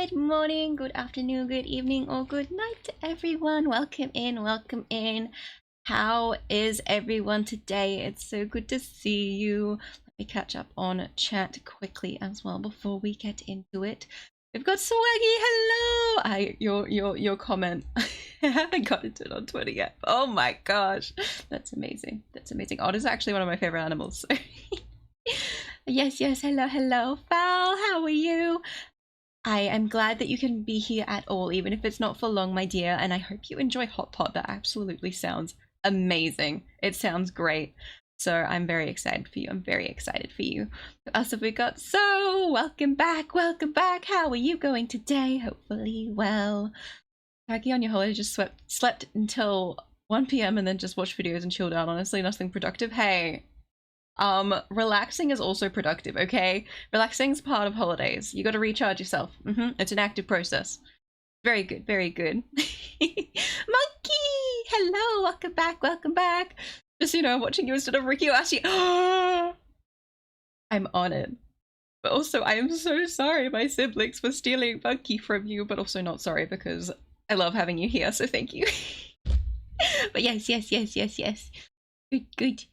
Good morning, good afternoon, good evening, or good night to everyone. Welcome in, welcome in. How is everyone today? It's so good to see you. Let me catch up on chat quickly as well before we get into it. We've got Swaggy, hello! Your comment. I haven't gotten to it on Twitter yet. Oh my gosh. That's amazing. That's amazing. Otter's actually one of my favorite animals. So. Yes, hello. Val, how are you? I am glad that you can be here at all, even if it's not for long, my dear, and I hope you enjoy Hot Pot. That absolutely sounds amazing. It sounds great. So I'm very excited for you. I'm very excited for you. Who else have we got? So, welcome back, welcome back. How are you going today? Hopefully well. Maggie on your holiday just slept until 1 p.m. and then just watched videos and chilled out. Honestly, nothing productive. Hey. Relaxing is also productive, okay? Relaxing is part of holidays. You got to recharge yourself. It's an active process. Very good, very good. Monkey! Hello, welcome back, welcome back. Just, you know, watching you instead of Ricky Ashi. I'm honored. But also, I am so sorry, my siblings, for stealing Monkey from you, but also not sorry because I love having you here, so thank you. But yes. Good.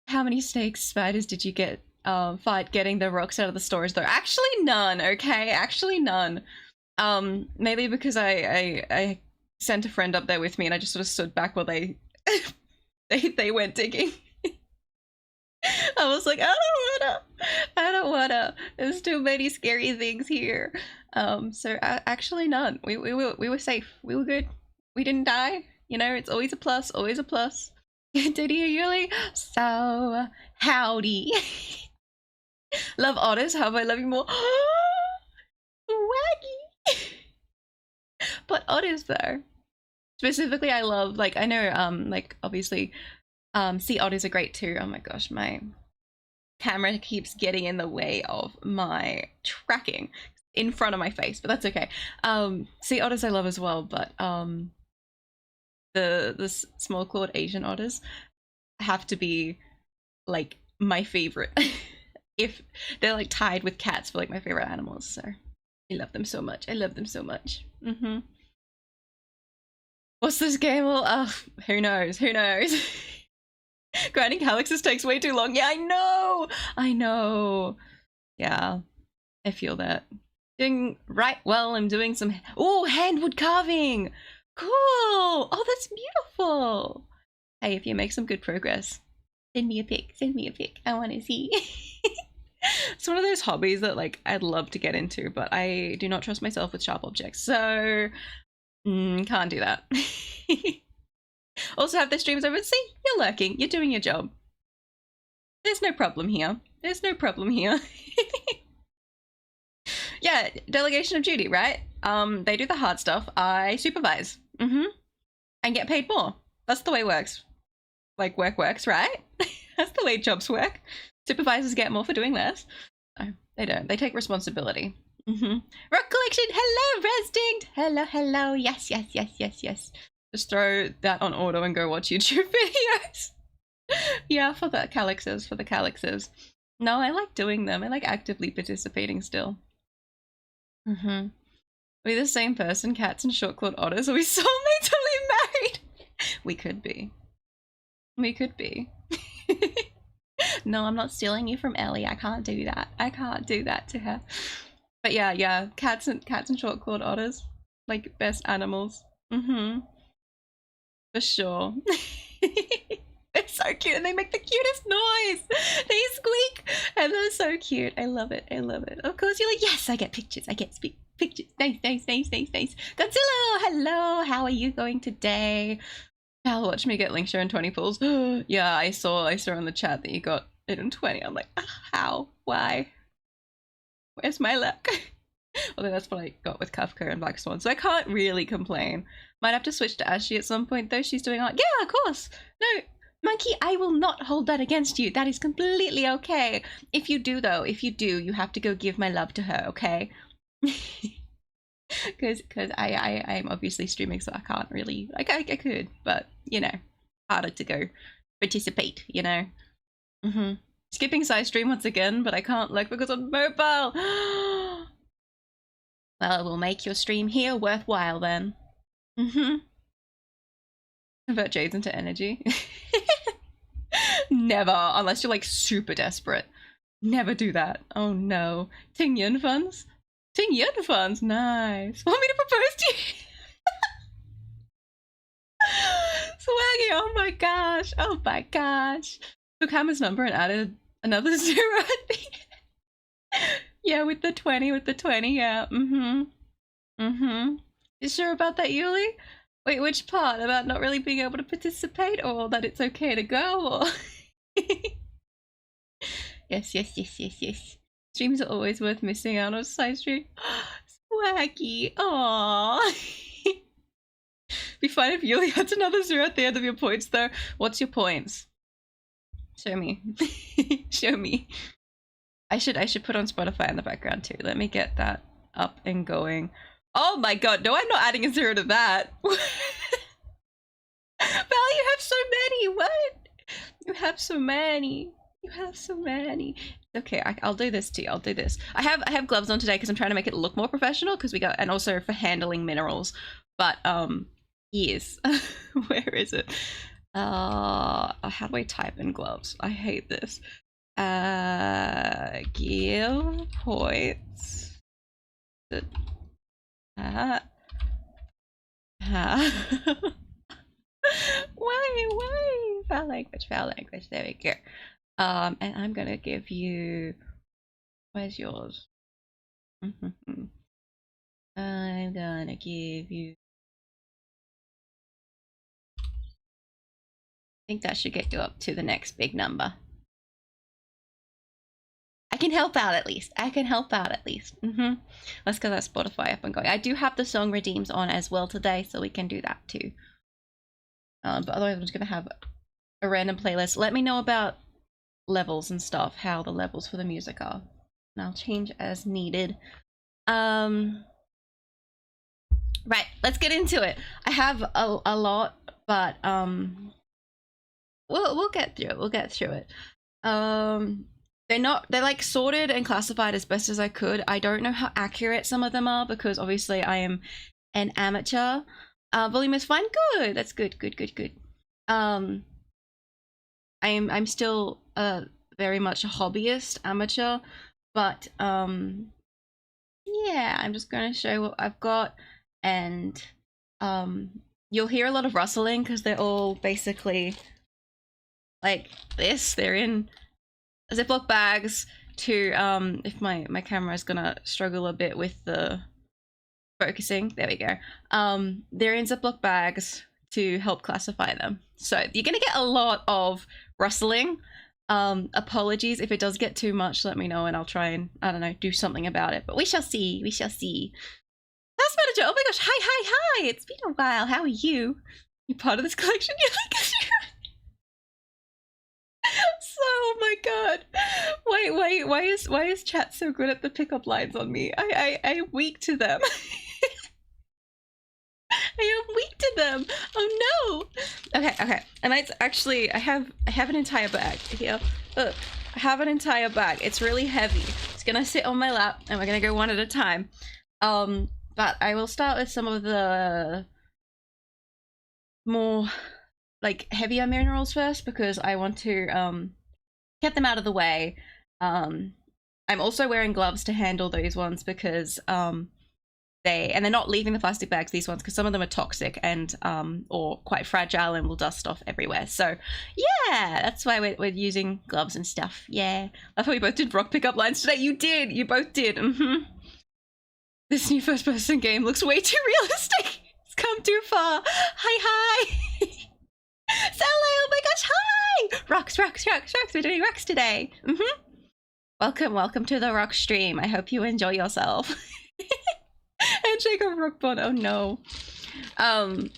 How many snake spiders did you get fight getting the rocks out of the stores though? Actually none, okay? Actually none. Maybe because I sent a friend up there with me and I just sort of stood back while they they went digging. I was like, I don't wanna. There's too many scary things here. So actually none. We were safe. We were good. We didn't die. You know, it's always a plus, always a plus. Did you really? So, howdy. Love otters, how about I love you more? Swaggy! But otters though. Specifically, I love, like, I know, like, obviously, sea otters are great too. Oh my gosh, my camera keeps getting in the way of my tracking in front of my face, but that's okay. Sea otters I love as well, but, the small clawed Asian otters have to be like my favorite. If they're like tied with cats for like my favorite animals, so I love them so much. I love them so much. What's this game? Well, who knows? Who knows? Grinding calyxes takes way too long. Yeah, I know. Yeah, I feel that. Doing right well. I'm doing some handwood carving. Cool! Oh, that's beautiful! Hey, if you make some good progress, send me a pic. Send me a pic. I want to see. It's one of those hobbies that, like, I'd love to get into, but I do not trust myself with sharp objects, so can't do that. Also have the streams over. See, you're lurking. You're doing your job. There's no problem here. There's no problem here. Yeah, delegation of duty, right? They do the hard stuff. I supervise. And get paid more. That's the way it works. Like, work works, right? That's the way jobs work. Supervisors get more for doing less. No, they don't. They take responsibility. Rock collection. Hello, Restinct. Hello. Yes. Just throw that on auto and go watch YouTube videos. Yeah, for the calyxes. No, I like doing them. I like actively participating still. Are we the same person, cats and short-clawed otters? Are we soulmates? Are we married? We could be. We could be. No, I'm not stealing you from Ellie. I can't do that. I can't do that to her. But yeah, cats and short-clawed otters, like, best animals. For sure. They're so cute and they make the cutest noise. They squeak and they're so cute. I love it. Of course you're like, yes, I get pictures. I get pictures. Nice. Godzilla, hello. How are you going today? Val, watch me get link share in 20 pulls. Yeah, I saw in the chat that you got it in 20. I'm like, how? Why? Where's my luck? Although that's what I got with Kafka and Black Swan, so I can't really complain. Might have to switch to Ashley at some point though. She's doing art. Yeah, of course. No, Monkey, I will not hold that against you. That is completely okay. If you do though, you have to go give my love to her, okay? Because I'm obviously streaming, so I can't really, like, I could, but you know, harder to go participate, you know. Skipping side stream once again, but I can't, like, because I'm mobile. Well, we'll make your stream here worthwhile then. Convert jades into energy. Never, unless you're like super desperate. Never do that. Oh no. Ting Yun funds? Ting Yun funds, nice. Want me to propose to you? Swaggy, oh my gosh. Oh my gosh. Took Hammer's number and added another 0 at the end. Yeah, with the 20, yeah. You sure about that, Yuli? Wait, which part? About not really being able to participate, or that it's okay to go, or... Yes. Streams are always worth missing out on a side stream. Swaggy, aww. Be fine if Yuli had another 0 at the end of your points, though. What's your points? Show me. Show me. I should put on Spotify in the background too. Let me get that up and going. Oh my god, no, I'm not adding a 0 to that. Val, you have so many. What? You have so many. You have so many. Okay, I'll do this too. I'll do this. I have gloves on today because I'm trying to make it look more professional, because we got, and also for handling minerals. But yes. Where is it? How do I type in gloves? I hate this. Give points. Why? Foul language. There we go. And I'm gonna give you. Where's yours? I'm gonna give you. I think that should get you up to the next big number. I can help out at least. Let's get that Spotify up and going. I do have the song redeems on as well today, so we can do that too. But otherwise I'm just gonna have a random playlist. Let me know about levels and stuff, how the levels for the music are, and I'll change as needed. Right, let's get into it. I have a lot, but we'll get through it. They're like sorted and classified as best as I could. I don't know how accurate some of them are, because obviously I am an amateur. Volume is fine. Good. That's good. I'm still very much a hobbyist, amateur, but yeah, I'm just going to show what I've got, and you'll hear a lot of rustling because they're all basically like this. They're in Ziploc bags to if my camera is gonna struggle a bit with the focusing. There we go. They're in Ziploc bags to help classify them. So you're gonna get a lot of rustling. Apologies if it does get too much. Let me know and I'll try and, I don't know, do something about it. But we shall see. House manager. Oh my gosh. Hi. It's been a while. How are you? You part of this collection? You're like, so, oh my god. Wait, why is chat so good at the pickup lines on me? I am weak to them. I am weak to them. Oh no. Okay. And it's actually I have an entire bag here. Look, I have an entire bag. It's really heavy. It's gonna sit on my lap and we're gonna go one at a time. But I will start with some of the more like heavier minerals first, because I want to get them out of the way. I'm also wearing gloves to handle those ones because they're not leaving the plastic bags, these ones, because some of them are toxic and or quite fragile and will dust off everywhere. So yeah, that's why we're using gloves and stuff. Yeah, I thought we both did rock pickup lines today. You both did. This new first person game looks way too realistic. It's come too far. Hi. Sally, oh my gosh, hi! Rocks, we're doing rocks today. Welcome to the rock stream. I hope you enjoy yourself. Handshake of Rockbond, oh no. A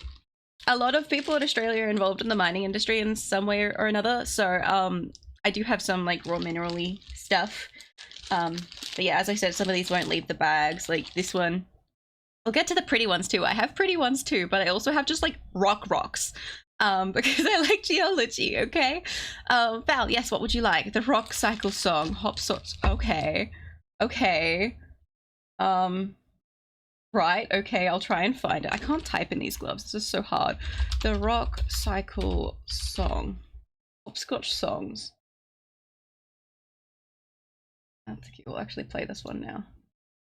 lot of people in Australia are involved in the mining industry in some way or another, so I do have some like raw mineral-y stuff. But yeah, as I said, some of these won't leave the bags, like this one. We'll get to the pretty ones too. I have pretty ones too, but I also have just like rocks. Because I like geology, okay? Val, yes, what would you like? The rock cycle song, hop sorts. Okay. Right, okay, I'll try and find it. I can't type in these gloves, this is so hard. The Rock Cycle song. Hopscotch songs. That's cute. We'll actually play this one now.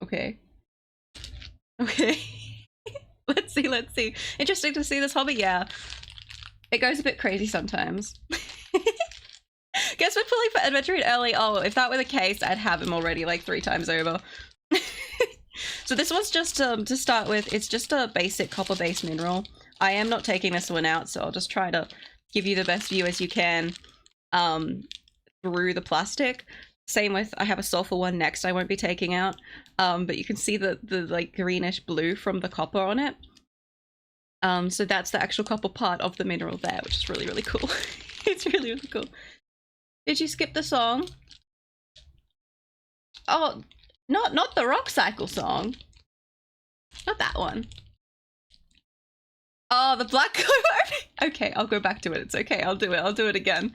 Okay. Okay. Let's see, let's see. Interesting to see this hobby, yeah. It goes a bit crazy sometimes. Guess we're pulling for Adventuring early. Oh, if that were the case, I'd have him already like 3 times over. So this one's just, to start with, it's just a basic copper-based mineral. I am not taking this one out, so I'll just try to give you the best view as you can through the plastic. Same with, I have a sulfur one next I won't be taking out, but you can see the like greenish blue from the copper on it. So that's the actual copper part of the mineral there, which is really, really cool. It's really, really cool. Did you skip the song? Oh, not the Rock Cycle song. Not that one. Oh, the black cover. Okay, I'll go back to it. It's okay. I'll do it. I'll do it again.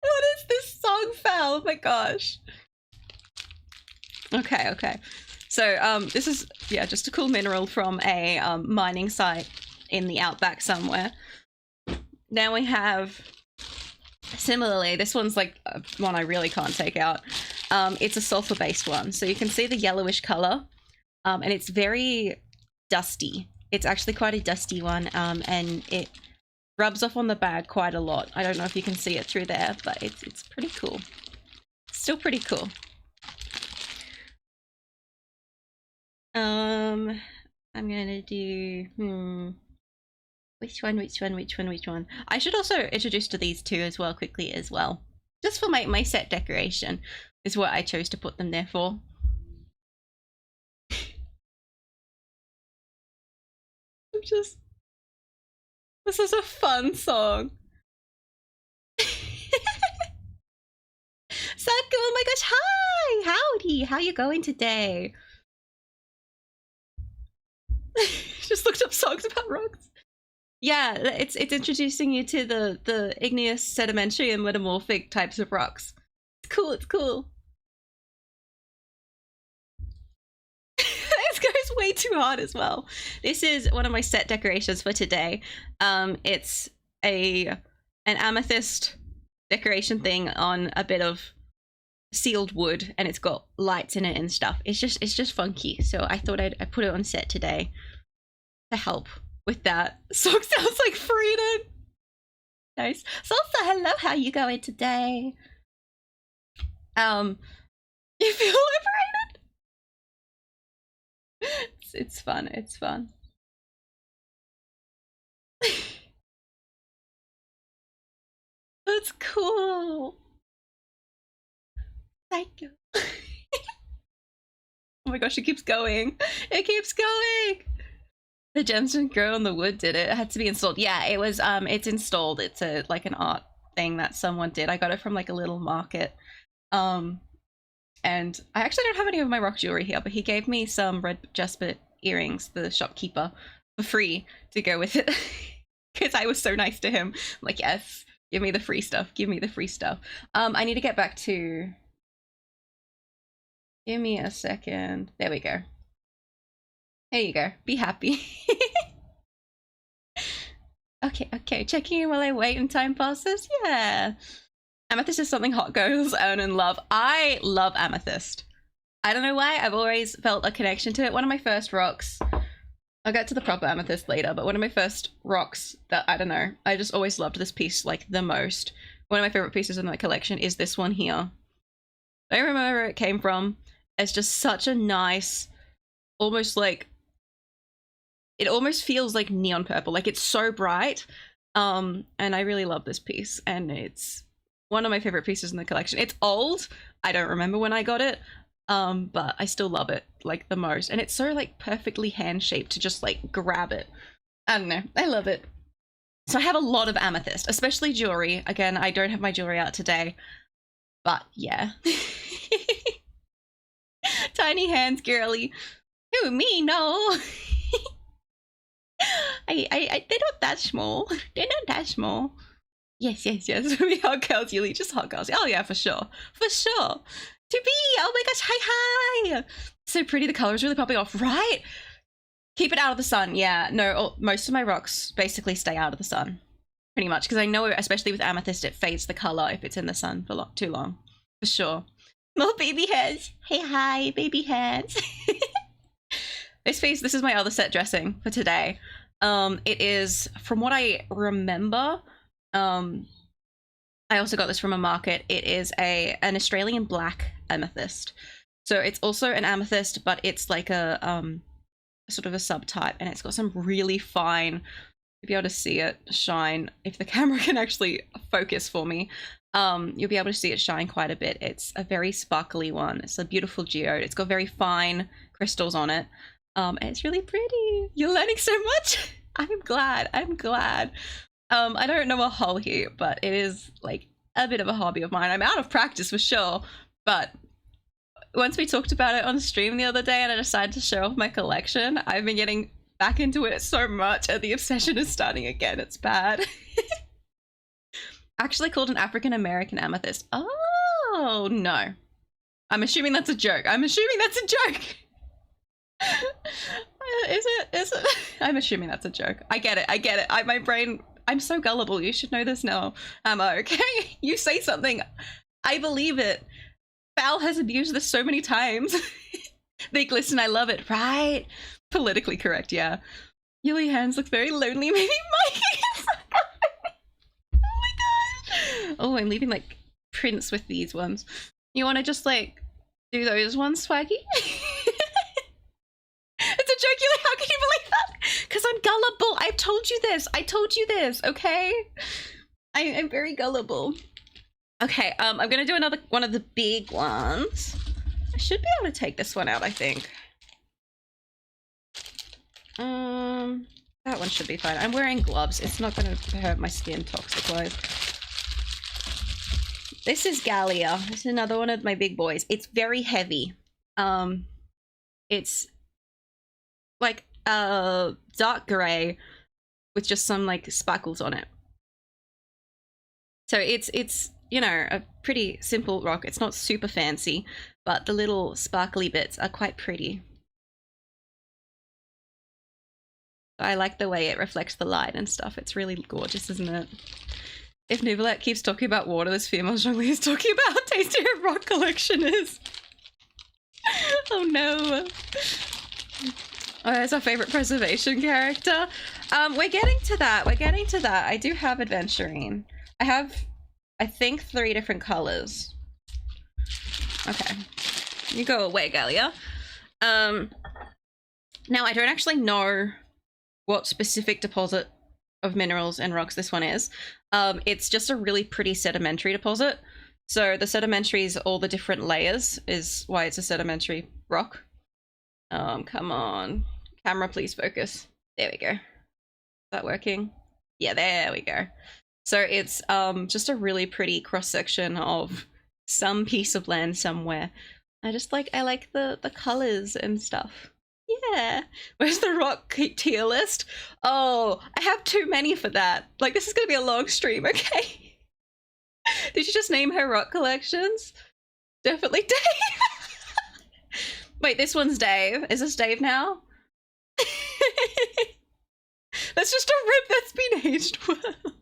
What is this song, Fal? Oh my gosh. Okay, okay. So this is, yeah, just a cool mineral from a mining site in the outback somewhere. Now we have, similarly, this one's like one I really can't take out. It's a sulfur-based one. So you can see the yellowish color, and it's very dusty. It's actually quite a dusty one, and it rubs off on the bag quite a lot. I don't know if you can see it through there, but it's pretty cool. Still pretty cool. I'm gonna do, which one? I should also introduce to these two as well quickly as well. Just for my set decoration is what I chose to put them there for. This is a fun song. Satko, oh my gosh, hi! Howdy, how you going today? Just looked up songs about rocks. Yeah, it's introducing you to the igneous, sedimentary, and metamorphic types of rocks. It's cool, it's cool. This goes way too hard as well. This is one of my set decorations for today. It's an amethyst decoration thing on a bit of sealed wood, and it's got lights in it and stuff. It's just funky, so I thought I'd put it on set today to help with that. Song sounds like freedom. Nice. Salsa, hello, how you going today? You feel liberated? It's fun, it's fun. That's cool. Psycho. Oh my gosh, it keeps going. It keeps going. The gems didn't grow on the wood, did it? It had to be installed. Yeah, it was, it's installed. It's a like an art thing that someone did. I got it from like a little market. And I actually don't have any of my rock jewelry here, but he gave me some red jasper earrings, the shopkeeper, for free to go with it. Because I was so nice to him. I'm like, yes, give me the free stuff. Give me the free stuff. I need to get back to... Give me a second. There we go. There you go. Be happy. Okay. Checking in while I wait and time passes? Yeah. Amethyst is something hot girls own and love. I love amethyst. I don't know why. I've always felt a connection to it. One of my first rocks... I'll get to the proper amethyst later, but one of my first rocks that, I don't know, I just always loved this piece like the most. One of my favorite pieces in my collection is this one here. I don't remember where it came from. It's just such a nice, almost like, it almost feels like neon purple. Like it's so bright. And I really love this piece, and it's one of my favorite pieces in the collection. It's old. I don't remember when I got it. But I still love it like the most, and it's so like perfectly hand shaped to just like grab it. I don't know, I love it. So I have a lot of amethyst, especially jewelry. Again, I don't have my jewelry out today, but yeah. Tiny hands, girly. Who, me? No. They're not that small. They're not that small. Yes, yes, yes. We hot girls, Yuli, just hot girls. Oh yeah, for sure. For sure. To be, oh my gosh, hi. So pretty, the color is really popping off, right? Keep it out of the sun, yeah. No, most of my rocks basically stay out of the sun. Pretty much, because I know, especially with amethyst, it fades the color if it's in the sun for too long. For sure. More baby hairs. Hey, hi, baby hairs. This is my other set dressing for today. It is, from what I remember, I also got this from a market. It is an Australian black amethyst. So it's also an amethyst, but it's like a sort of a subtype, and it's got some really fine, you'll be able to see it shine if the camera can actually focus for me. You'll be able to see it shine quite a bit. It's a very sparkly one. It's a beautiful geode. It's got very fine crystals on it. And it's really pretty. You're learning so much. I'm glad. I don't know a whole heap, but it is like a bit of a hobby of mine. I'm out of practice for sure, but once we talked about it on stream the other day and I decided to show off my collection, I've been getting back into it so much and the obsession is starting again. It's bad. Actually called an African American amethyst. Oh, no. I'm assuming that's a joke. Is it? I'm assuming that's a joke. I get it. My brain, I'm so gullible. You should know this now, Emma, okay? You say something, I believe it. Val has abused this so many times. They glisten, I love it, right? Politically correct, yeah. Yuli hands look very lonely, maybe Mikey is. Oh my god. Oh, I'm leaving like prints with these ones. You want to just like do those ones, Swaggy? It's a joke, Yuli, how can you believe that? Because I'm gullible. I told you this, okay? I'm very gullible. Okay, I'm gonna do another one of the big ones. I should be able to take this one out, I think. That one should be fine. I'm wearing gloves. It's not gonna hurt my skin toxic-wise. This is Gallia. This is another one of my big boys. It's very heavy. It's like dark gray with just some like sparkles on it. So it's you know, a pretty simple rock. It's not super fancy, but the little sparkly bits are quite pretty. I like the way it reflects the light and stuff. It's really gorgeous, isn't it? If Nivelette keeps talking about water, this female jungle is talking about how tasty her rock collection is. Oh no. Oh, that's our favorite preservation character. We're getting to that. I do have Adventurine. I have, I think, 3 different colors. Okay. You go away, Gallia. Now, I don't actually know what specific deposit of minerals and rocks this one is. It's just a really pretty sedimentary deposit. So the sedimentary is all the different layers, is why it's a sedimentary rock. Come on. Camera, please focus. There we go. Is that working? Yeah, there we go. So it's just a really pretty cross-section of some piece of land somewhere. I like the colors and stuff. Yeah. Where's the rock tier list? Oh, I have too many for that. Like, this is gonna be a long stream, okay? Did you just name her rock collections? Definitely Dave. Wait, this one's Dave. Is this Dave now? That's just a rib that's been aged well.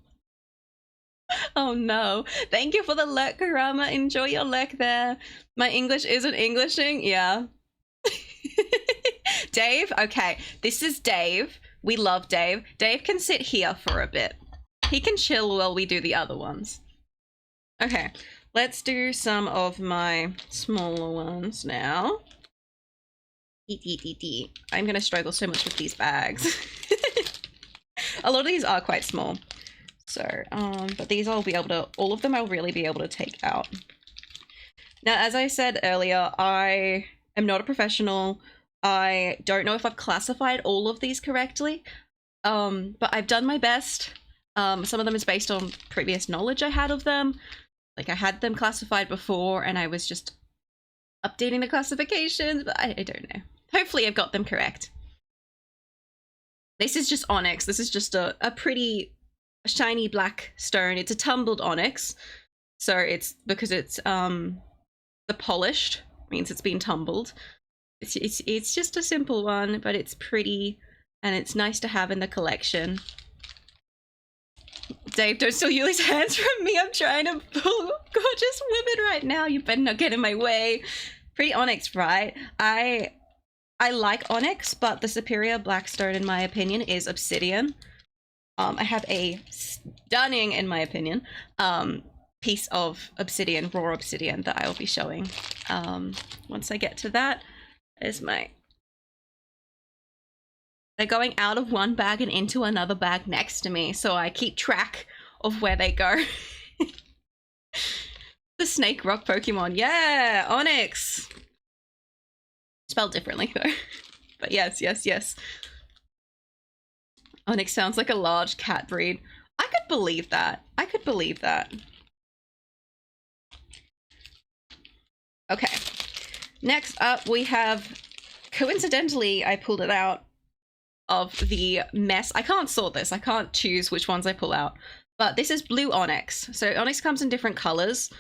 Oh no. Thank you for the lurk, Karama. Enjoy your lurk there. My English isn't Englishing. Yeah. Dave? Okay. This is Dave. We love Dave. Dave can sit here for a bit. He can chill while we do the other ones. Okay. Let's do some of my smaller ones now. I'm gonna struggle so much with these bags. A lot of these are quite small. So, but these I'll be able to, all of them I'll really be able to take out. Now, as I said earlier, I am not a professional. I don't know if I've classified all of these correctly, but I've done my best. Some of them is based on previous knowledge I had of them. Like, I had them classified before and I was just updating the classifications, but I don't know. Hopefully I've got them correct. This is just onyx. This is just a pretty a shiny black stone. It's a tumbled onyx, so it's because it's the polished means it's been tumbled. It's just a simple one, but it's pretty and it's nice to have in the collection. Dave, don't steal Yuli's hands from me. I'm trying to pull gorgeous women right now. You better not get in my way. Pretty onyx, right? I like onyx, but the superior black stone, in my opinion, is obsidian. I have a stunning, in my opinion, piece of obsidian, raw obsidian, that I will be showing. Once I get to that, is my... They're going out of one bag and into another bag next to me, so I keep track of where they go. The snake rock Pokemon. Yeah, onyx. Spelled differently though. But yes, yes, yes. Onyx sounds like a large cat breed. I could believe that. I could believe that. Okay. Next up we have, coincidentally, I pulled it out of the mess. I can't sort this. I can't choose which ones I pull out. But this is blue onyx. So onyx comes in different colors.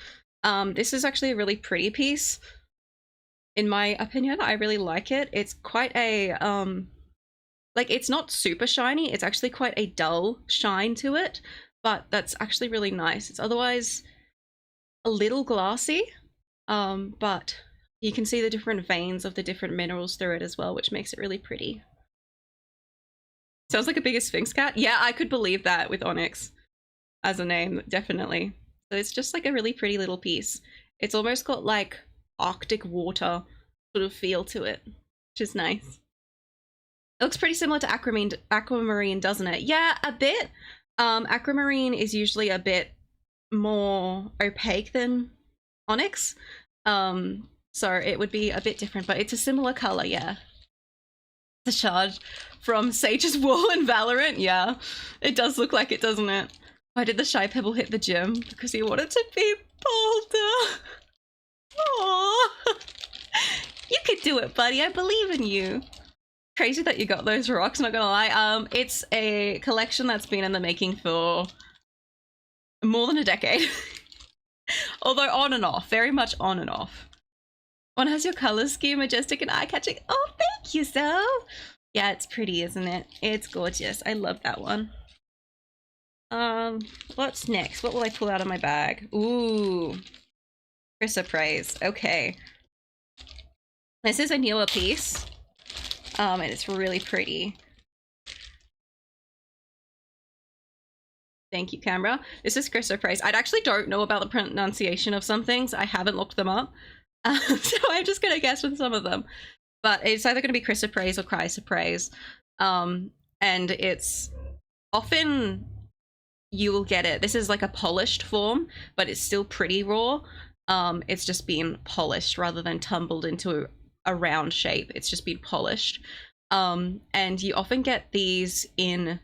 This is actually a really pretty piece. In my opinion, I really like it. It's quite a, like, it's not super shiny. It's actually quite a dull shine to it. But that's actually really nice. It's otherwise a little glassy. But you can see the different veins of the different minerals through it as well, which makes it really pretty. Sounds like a bigger Sphinx cat. Yeah, I could believe that with onyx as a name, definitely. So it's just like a really pretty little piece. It's almost got like Arctic water sort of feel to it, which is nice. It looks pretty similar to aquamarine, doesn't it? Yeah, a bit. Aquamarine is usually a bit more opaque than onyx. So it would be a bit different, but it's a similar color, yeah. The charge from Sage's wall in Valorant. Yeah, it does look like it, doesn't it? Why did the shy pebble hit the gym? Because he wanted to be bolder. Aww. You could do it, buddy. I believe in you. Crazy that you got those rocks, not gonna lie. It's a collection that's been in the making for more than a decade. Although on and off, very much on and off. One has your color scheme, majestic and eye-catching. Oh, thank you, so. Yeah, it's pretty, isn't it? It's gorgeous. I love that one. What's next? What will I pull out of my bag? Ooh, Chrysoprase. Okay. This is a newer piece. And it's really pretty. Thank you, camera. This is Chrysoprase. I actually don't know about the pronunciation of some things. I haven't looked them up. So I'm just gonna guess with some of them. But it's either gonna be Chrysoprase or Chrysoprase. And it's often you will get it. This is like a polished form, but it's still pretty raw. It's just been polished rather than tumbled into a round shape. It's just been polished. And you often get these in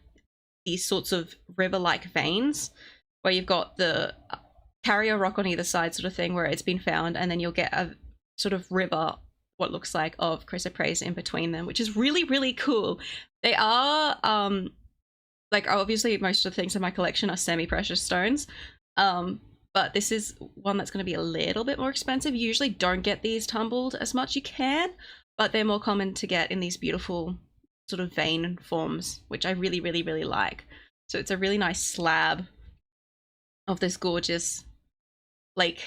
these sorts of river-like veins where you've got the carrier rock on either side sort of thing where it's been found, and then you'll get a sort of river, what looks like, of Chrysoprase in between them, which is really, really cool. They are, like, obviously most of the things in my collection are semi-precious stones, but this is one that's going to be a little bit more expensive. You usually don't get these tumbled as much. You can, but they're more common to get in these beautiful sort of vein forms, which I really, really, really like. So it's a really nice slab of this gorgeous, like,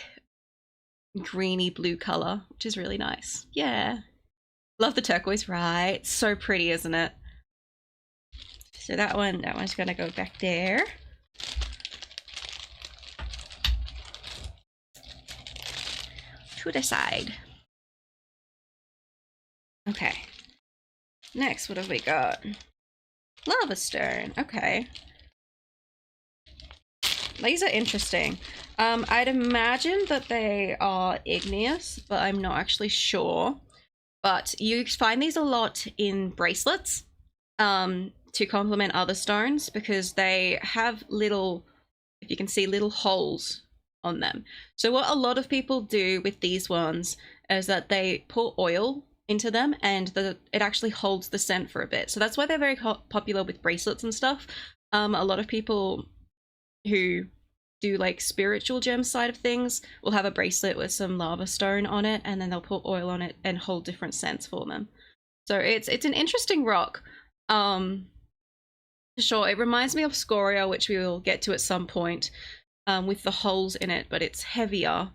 greeny blue color, which is really nice. Yeah. Love the turquoise, right? So pretty, isn't it? So that one's gonna go back there. To the side. Okay. Next, what have we got? Lava stone. Okay. These are interesting. I'd imagine that they are igneous, but I'm not actually sure. But you find these a lot in bracelets to complement other stones because they have little, if you can see, little holes on them. So what a lot of people do with these ones is that they pour oil into them and it actually holds the scent for a bit. So that's why they're very popular with bracelets and stuff. A lot of people who do like spiritual gem side of things will have a bracelet with some lava stone on it, and then they'll put oil on it and hold different scents for them. So it's an interesting rock. For sure. It reminds me of Scoria, which we will get to at some point, with the holes in it, but it's heavier.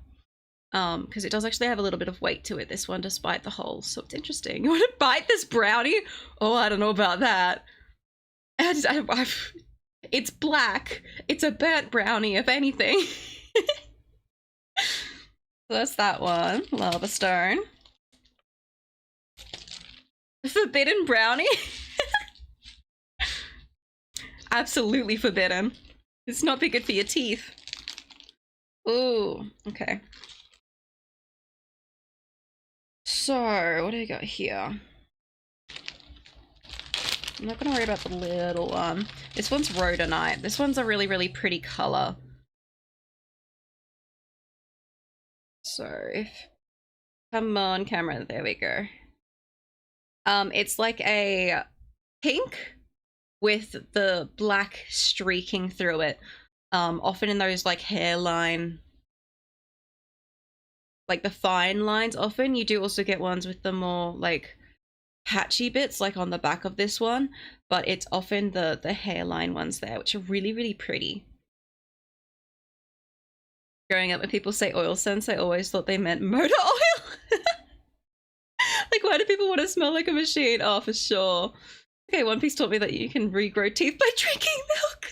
Because it does actually have a little bit of weight to it, this one, despite the holes. So it's interesting. You want to bite this brownie? Oh, I don't know about that. It's black. It's a burnt brownie, if anything. So that's that one. Lava stone. Forbidden brownie? Absolutely forbidden. It's not be good for your teeth. Ooh, okay. So, what do we got here? I'm not gonna worry about the little one. This one's rhodonite. This one's a really, really pretty color. So, if... Come on, camera. There we go. It's like a pink with the black streaking through it. Often in those like hairline, like the fine lines. Often you do also get ones with the more like patchy bits, like on the back of this one, but it's often the hairline ones there, which are really, really pretty. Growing up, when people say oil scents, I always thought they meant motor oil. Like, why do people want to smell like a machine? Oh, for sure. Okay, One Piece taught me that you can regrow teeth by drinking milk.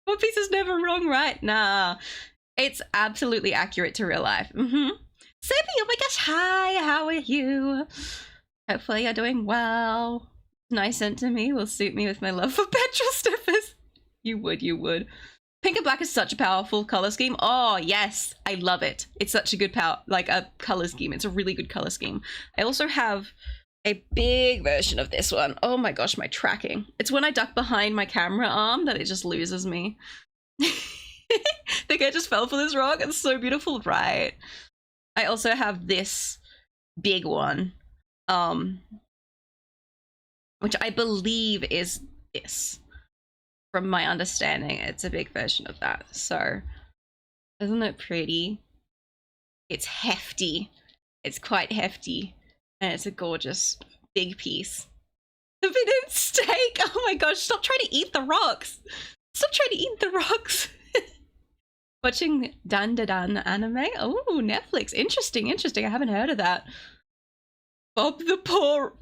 One Piece is never wrong, right? Nah. It's absolutely accurate to real life. Seppi, oh my gosh, hi, how are you? Hopefully you're doing well. Nice scent to me will suit me with my love for petrol stiffers. You would. Pink and black is such a powerful color scheme. Oh, yes, I love it. It's such a good color scheme. It's a really good color scheme. I also have a big version of this one. Oh my gosh, my tracking. It's when I duck behind my camera arm that it just loses me. Think I just fell for this rock? It's so beautiful, right? I also have this big one, which I believe is this. From my understanding, it's a big version of that. So, isn't it pretty? It's hefty. It's quite hefty. And it's a gorgeous big piece. Forbidden steak! Oh my gosh, stop trying to eat the rocks! Stop trying to eat the rocks! Watching Dan Da Dan anime? Oh, Netflix. Interesting. I haven't heard of that. Bob the Poor...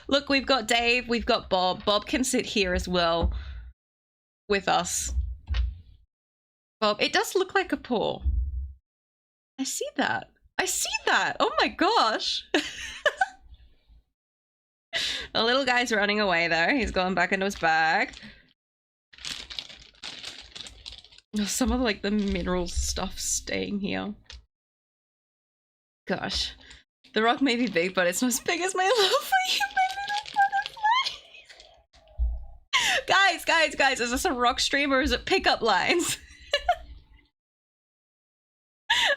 Look, we've got Dave, we've got Bob. Bob can sit here as well with us. Bob, it does look like a paw. I see that. Oh my gosh. The little guy's running away though. He's going back into his bag. Some of like the mineral stuff staying here. Gosh. The rock may be big, but it's not as big as my love for you, Guys, is this a rock stream or is it pickup lines?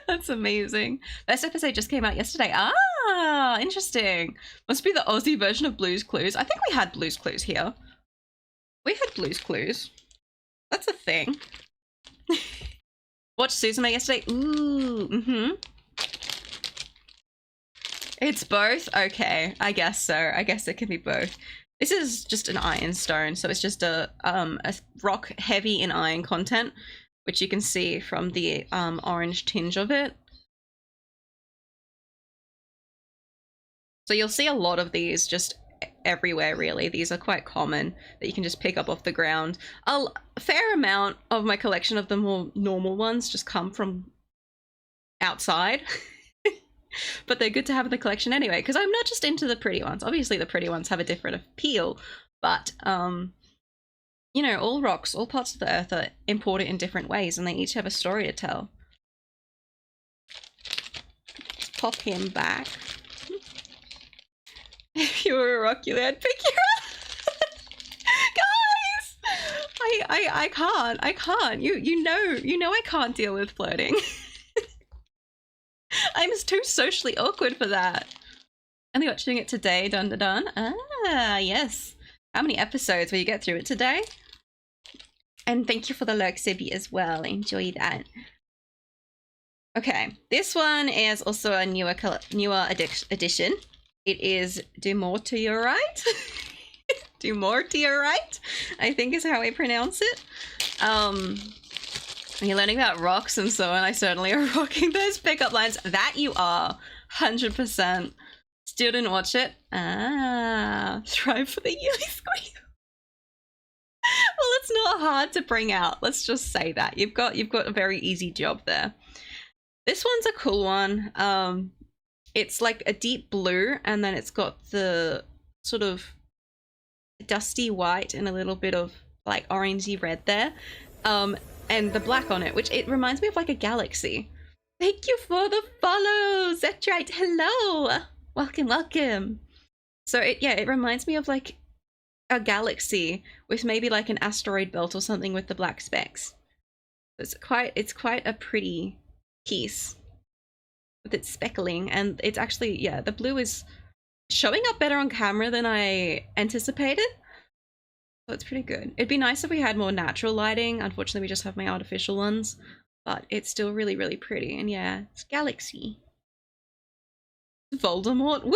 That's amazing. Best episode just came out yesterday. Ah, interesting. Must be the Aussie version of Blue's Clues. I think we had Blue's Clues here. We had Blue's Clues. That's a thing. Watched Suzume yesterday. Ooh, It's both? Okay, I guess so. I guess it can be both. This is just an ironstone, so it's just a rock heavy in iron content, which you can see from the orange tinge of it. So you'll see a lot of these just everywhere, really. These are quite common that you can just pick up off the ground. A fair amount of my collection of the more normal ones just come from outside. But they're good to have in the collection anyway, because I'm not just into the pretty ones. Obviously the pretty ones have a different appeal, but you know, all rocks, all parts of the earth are important in different ways, and they each have a story to tell. Let's pop him back. If you were a rock, I'd pick you up. Guys, I can't. You know I can't deal with flirting. I'm too socially awkward for that. Only watching it today, dun dun dun. Ah, yes. How many episodes will you get through it today? And thank you for the lurk, Sibby, as well. Enjoy that. Okay, this one is also a newer edition. It is Do More to Your Right. Do More to Your Right, I think is how I pronounce it. You're learning about rocks and so on. I certainly are rocking those pickup lines. That you are, 100%. Still didn't watch it. Thrive for the Yui Squeal. Well, it's not hard to bring out. Let's just say that. You've got a very easy job there. This one's a cool one. It's like a deep blue, and then it's got the sort of dusty white and a little bit of like orangey red there. And the black on it, which it reminds me of like a galaxy. Thank you for the follows. That's right. Hello. Welcome, welcome. So it reminds me of like a galaxy with maybe like an asteroid belt or something with the black specks. It's quite a pretty piece with its speckling, and it's actually, yeah, the blue is showing up better on camera than I anticipated. So it's pretty good. It'd be nice if we had more natural lighting. Unfortunately, we just have my artificial ones, but it's still really, really pretty. And yeah, it's galaxy. Voldemort?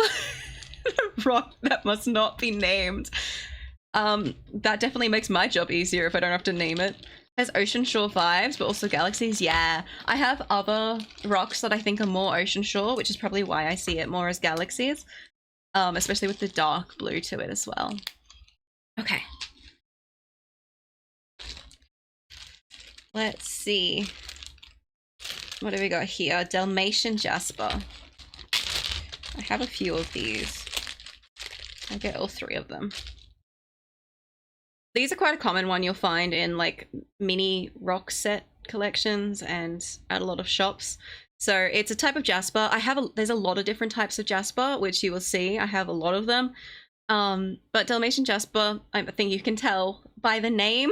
Rock that must not be named. That definitely makes my job easier if I don't have to name it. Has ocean shore vibes, but also galaxies. Yeah, I have other rocks that I think are more ocean shore, which is probably why I see it more as galaxies, especially with the dark blue to it as well. Okay. Let's see. What do we got here? Dalmatian Jasper. I have a few of these. I'll get all 3 of them. These are quite a common one you'll find in like mini rock set collections and at a lot of shops. So it's a type of jasper. There's a lot of different types of jasper, which you will see. I have a lot of them. But Dalmatian Jasper, I think you can tell by the name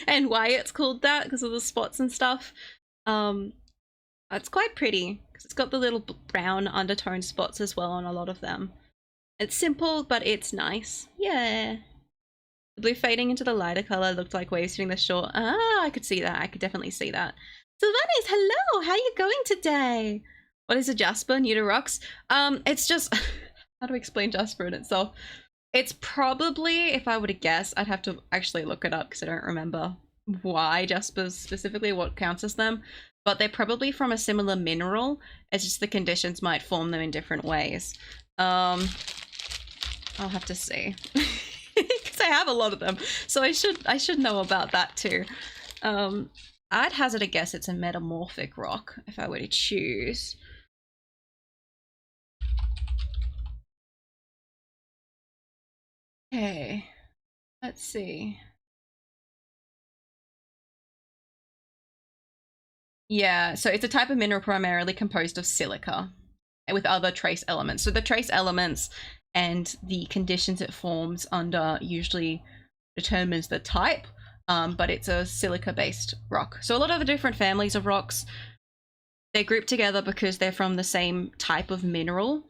and why it's called that, because of the spots and stuff. It's quite pretty because it's got the little brown undertone spots as well on a lot of them. It's simple, but it's nice. Yeah. The blue fading into the lighter color looked like waves hitting the shore. Ah, I could see that. I could definitely see that. Sylvanis, hello! How are you going today? What is a jasper? New to rocks? It's just... How do I explain jasper in itself? It's probably, if I were to guess, I'd have to actually look it up because I don't remember why jaspers specifically, what counts as them. But they're probably from a similar mineral. It's just the conditions might form them in different ways. I'll have to see. Because I have a lot of them. So I should know about that too. I'd hazard a guess it's a metamorphic rock if I were to choose. Okay, let's see. Yeah, so it's a type of mineral primarily composed of silica with other trace elements. So the trace elements and the conditions it forms under usually determines the type, but it's a silica-based rock. So a lot of the different families of rocks, they're grouped together because they're from the same type of mineral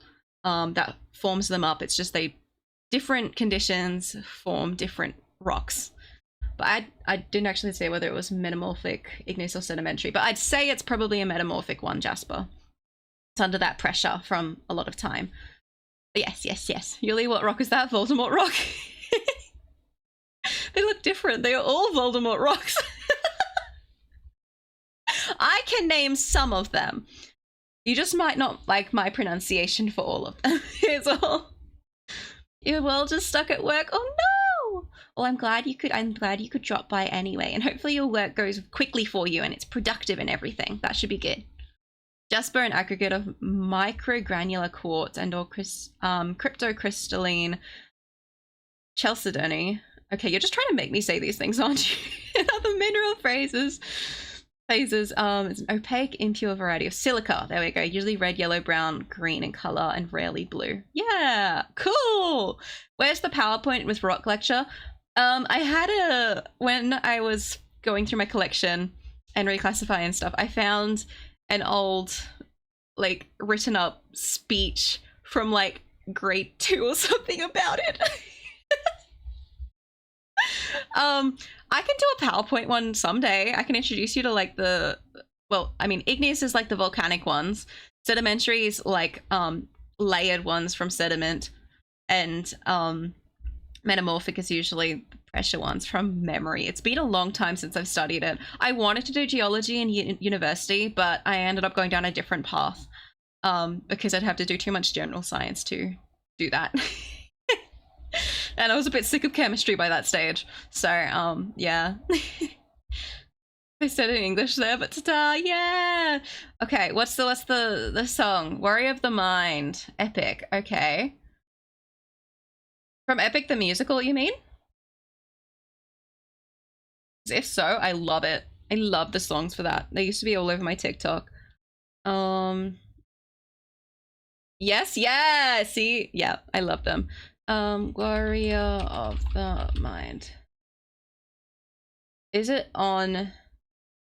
that forms them up. It's just different conditions form different rocks. But I didn't actually say whether it was metamorphic, igneous, or sedimentary, but I'd say it's probably a metamorphic one, Jasper. It's under that pressure from a lot of time. But yes. Yuli, what rock is that? Voldemort rock? They look different. They are all Voldemort rocks. I can name some of them. You just might not like my pronunciation for all of them. It's all... You're well just stuck at work. Oh no! Well, I'm glad you could drop by anyway, and hopefully your work goes quickly for you and it's productive and everything. That should be good. Jasper, an aggregate of microgranular quartz and or cryptocrystalline chalcedony. Okay, you're just trying to make me say these things, aren't you? Other mineral phases. It's an opaque, impure variety of silica. There we go. Usually red, yellow, brown, green in color, and rarely blue. Yeah, cool. Where's the PowerPoint with rock lecture? When I was going through my collection and reclassifying and stuff, I found an old, like, written up speech from like grade 2 or something about it. I can do a PowerPoint one someday. I can introduce you to like well, I mean, igneous is like the volcanic ones. Sedimentary is like layered ones from sediment, and metamorphic is usually pressure ones from memory. It's been a long time since I've studied it. I wanted to do geology in university, but I ended up going down a different path because I'd have to do too much general science to do that. And I was a bit sick of chemistry by that stage. So, yeah. I said it in English there, but ta-da, yeah! Okay, what's the song? Worry of the Mind. Epic, okay. From Epic the Musical, you mean? If so, I love it. I love the songs for that. They used to be all over my TikTok. Yes, yeah, see? Yeah, I love them. Warrior of the Mind. Is it on...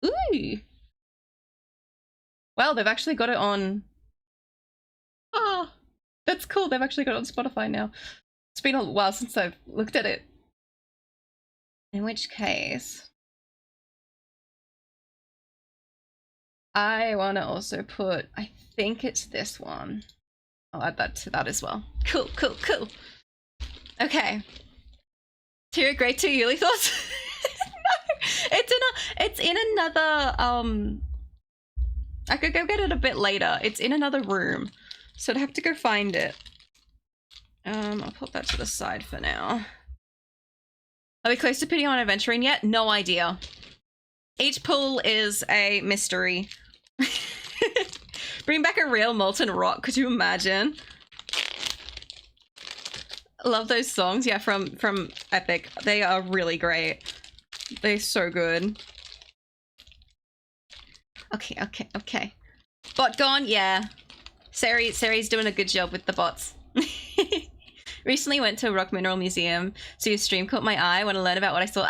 Ooh! Well, they've actually got it on... Oh, that's cool. They've actually got it on Spotify now. It's been a while since I've looked at it. In which case... I want to also put... I think it's this one. I'll add that to that as well. Cool, cool, cool. Okay. Tier grade 2 yearly thoughts? No, it's in another I could go get it a bit later. It's in another room. So I'd have to go find it. I'll put that to the side for now. Are we close to putting on adventuring yet? No idea. Each pool is a mystery. Bring back a real molten rock, could you imagine? Love those songs, yeah, from Epic. They are really great. They're so good. Okay. Bot gone? Yeah. Sari's doing a good job with the bots. Recently went to a rock mineral museum, so your stream caught my eye. Want to learn about what I saw?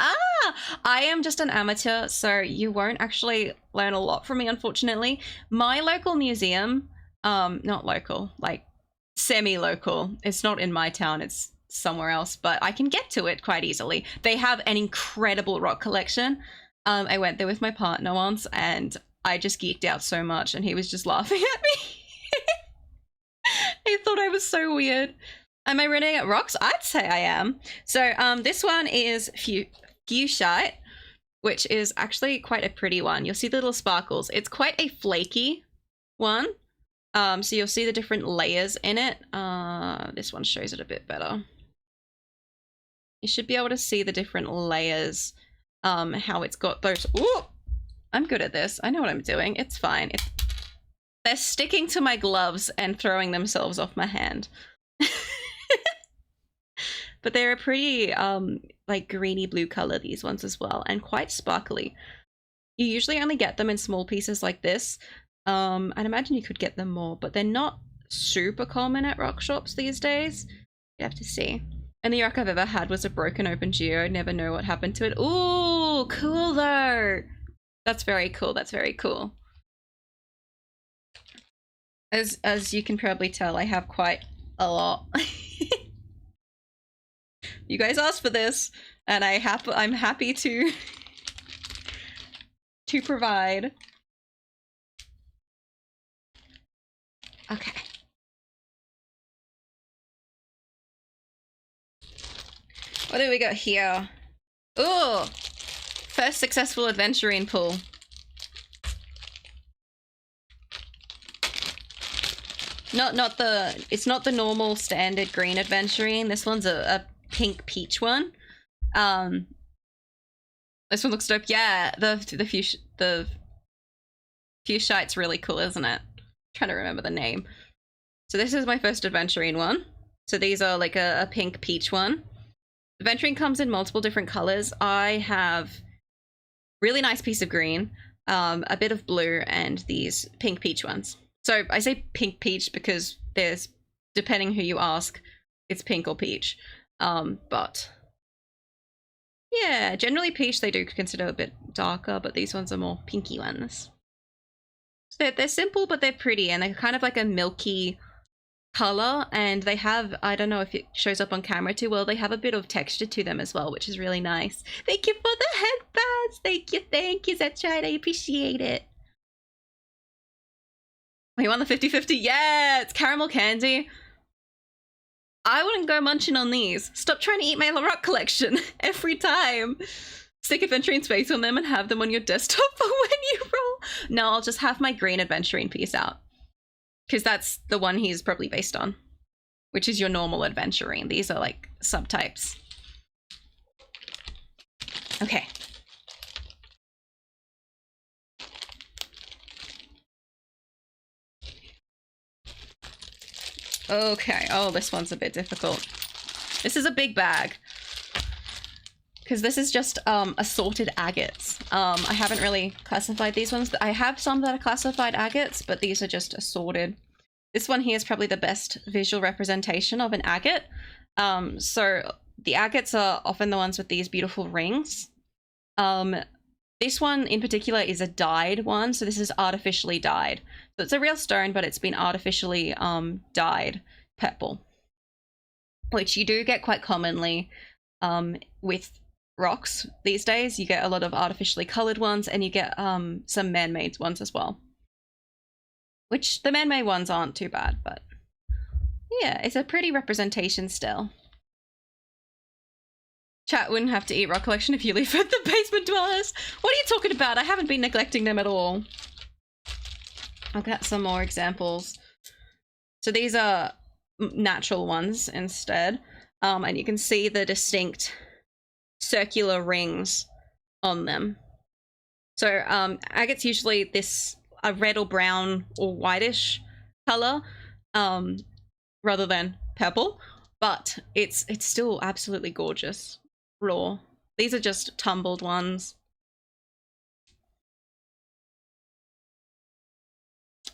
I am just an amateur, so you won't actually learn a lot from me, unfortunately. My local museum, not local, like semi-local. It's not in my town, it's somewhere else, but I can get to it quite easily. They have an incredible rock collection. I went there with my partner once, and I just geeked out so much, and he was just laughing at me. He thought I was so weird. Am I running at rocks? I'd say I am. So this one is fuchsite, which is actually quite a pretty one. You'll see the little sparkles. It's quite a flaky one. So you'll see the different layers in it. This one shows it a bit better. You should be able to see the different layers, how it's got those. Ooh, I'm good at this. I know what I'm doing. It's fine. They're sticking to my gloves and throwing themselves off my hand. But they're a pretty like greeny blue color, these ones as well, and quite sparkly. You usually only get them in small pieces like this. I'd imagine you could get them more, but they're not super common at rock shops these days. You have to see. And the rock I've ever had was a broken open geo. Never know what happened to it. Ooh, cool though. That's very cool. That's very cool. As you can probably tell, I have quite a lot. You guys asked for this, and I'm happy to provide. Okay. What do we got here? Ooh! First successful adventuring pool. It's not the normal standard green adventuring. This one's a pink peach one. This one looks dope. Yeah, the fuchsite's really cool, isn't it? I'm trying to remember the name. So this is my first adventuring one. So these are like a pink peach one. Adventuring comes in multiple different colors. I have really nice piece of green, a bit of blue, and these pink peach ones. So I say pink peach because there's, depending who you ask, it's pink or peach. But yeah, generally peach they do consider a bit darker, but these ones are more pinky ones. So they're simple, but they're pretty, and they're kind of like a milky color, and they have, I don't know if it shows up on camera too well, they have a bit of texture to them as well, which is really nice. Thank you for the headbands. Thank you, that's right, I appreciate it. Oh, you want the 50-50? Yeah, it's caramel candy. I wouldn't go munching on these. Stop trying to eat my rock collection every time. Stick Adventurine Space on them and have them on your desktop for when you roll. No, I'll just have my green Adventurine piece out, because that's the one he's probably based on, which is your normal Adventurine. These are like subtypes. Okay. Okay, oh, this one's a bit difficult. This is a big bag, because this is just assorted agates. I haven't really classified these ones. I have some that are classified agates, but these are just assorted. This one here is probably the best visual representation of an agate. So the agates are often the ones with these beautiful rings. This one in particular is a dyed one, so this is artificially dyed. So it's a real stone, but it's been artificially dyed purple, which you do get quite commonly with rocks these days. You get a lot of artificially colored ones, and you get some man-made ones as well, which the man-made ones aren't too bad, but yeah, it's a pretty representation still. Chat wouldn't have to eat rock collection if you leave at the basement dwellers. What are you talking about? I haven't been neglecting them at all. I'll get some more examples. So these are natural ones instead. And you can see the distinct circular rings on them. So agate's usually this a red or brown or whitish color rather than purple, but it's still absolutely gorgeous. Raw. These are just tumbled ones.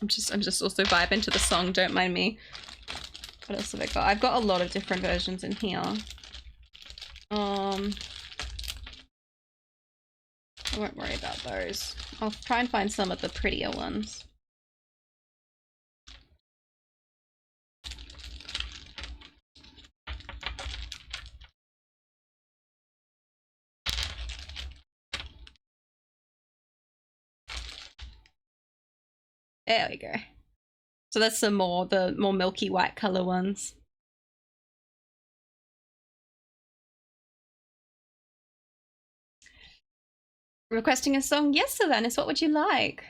I'm just also vibing to the song, don't mind me. What else have I got? I've got a lot of different versions in here. I won't worry about those. I'll try and find some of the prettier ones. There we go. So that's the more milky white color ones. Requesting a song? Yes, Sylvanas, what would you like?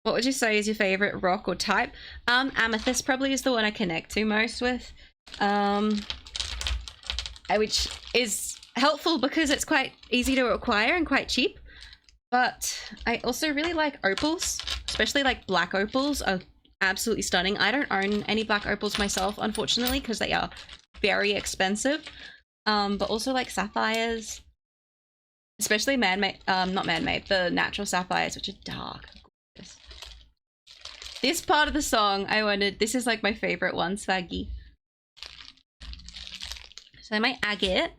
What would you say is your favorite rock or type? Amethyst probably is the one I connect to most with. Which is helpful because it's quite easy to acquire and quite cheap. But I also really like opals, especially like black opals are absolutely stunning. I don't own any black opals myself, unfortunately, because they are very expensive. But also like sapphires, especially man-made, not man-made, the natural sapphires, which are dark. Gorgeous. This part of the song I wanted, this is like my favorite one, Swaggy. So my agate.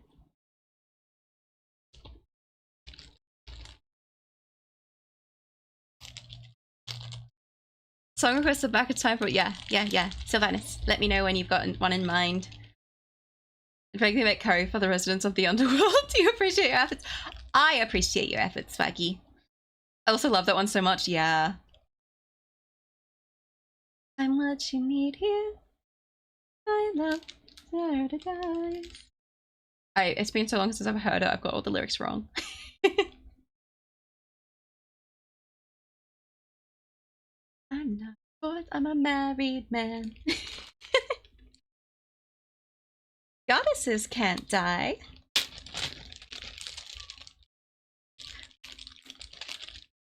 Song requests are back at time for yeah. Sylvanas, let me know when you've got one in mind. Frankly, make curry for the residents of the underworld. Do you appreciate your efforts? I appreciate your efforts, Swaggy. I also love that one so much. Yeah. I'm what you need here. I love paradise. It's been so long since I've heard it. I've got all the lyrics wrong. I'm not bored, I'm a married man. Goddesses can't die.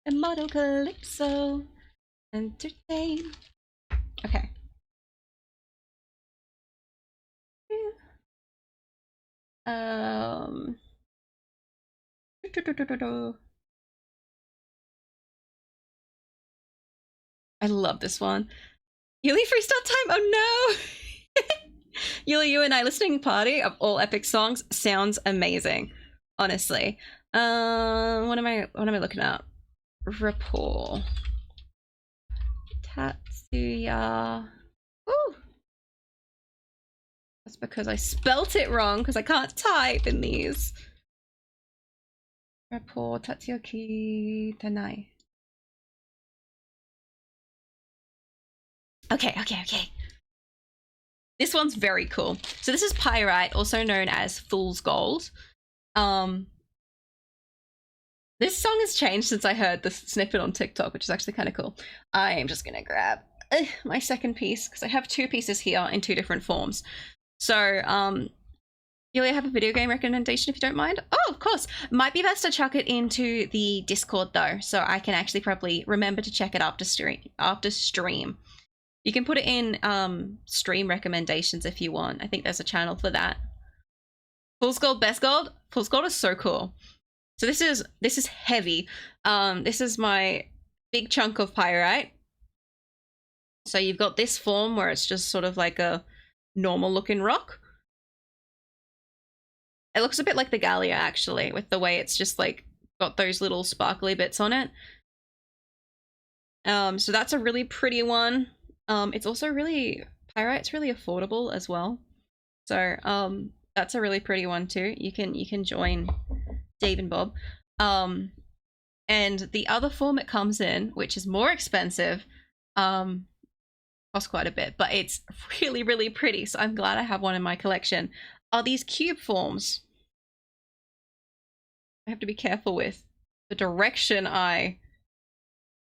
Immortal Calypso. Entertain. Okay. I love this one. Yuli freestyle time. Oh no. Yuli, you and I listening party of all epic songs sounds amazing. Honestly. What am I looking at? rapport. Tatsuya. Ooh. That's because I spelt it wrong because I can't type in these. Rapport Tatsuyaki Tanai. Okay. This one's very cool. So this is Pyrite, also known as Fool's Gold. This song has changed since I heard the snippet on TikTok, which is actually kind of cool. I am just gonna grab my second piece because I have two pieces here in two different forms. So, Yulia, have a video game recommendation if you don't mind? Oh, of course. Might be best to chuck it into the Discord though, so I can actually probably remember to check it after stream. You can put it in stream recommendations if you want. I think there's a channel for that. Fool's Gold, Best Gold? Fool's Gold is so cool. So this is heavy. This is my big chunk of pyrite. So you've got this form where it's just sort of like a normal looking rock. It looks a bit like the Gallia actually, with the way it's just like got those little sparkly bits on it. So that's a really pretty one. It's also really, pyrite's really affordable as well. So that's a really pretty one too. You can join Dave and Bob. And the other form it comes in, which is more expensive, costs quite a bit, but it's really, really pretty. So I'm glad I have one in my collection. Are these cube forms. I have to be careful with the direction I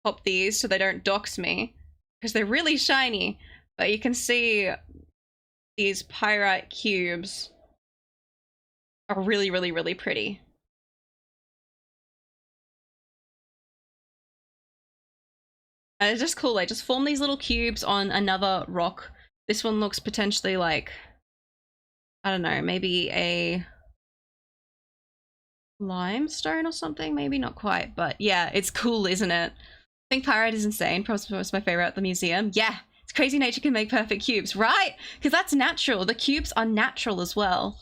pop these so they don't dox me, because they're really shiny, but you can see these pyrite cubes are really, really, really pretty. And it's just cool. They just form these little cubes on another rock. This one looks potentially like, I don't know, maybe a limestone or something, maybe not quite, but yeah, it's cool, isn't it? I think pyrite is insane. Probably was my favorite at the museum. Yeah, it's crazy nature can make perfect cubes, right? Because that's natural. The cubes are natural as well.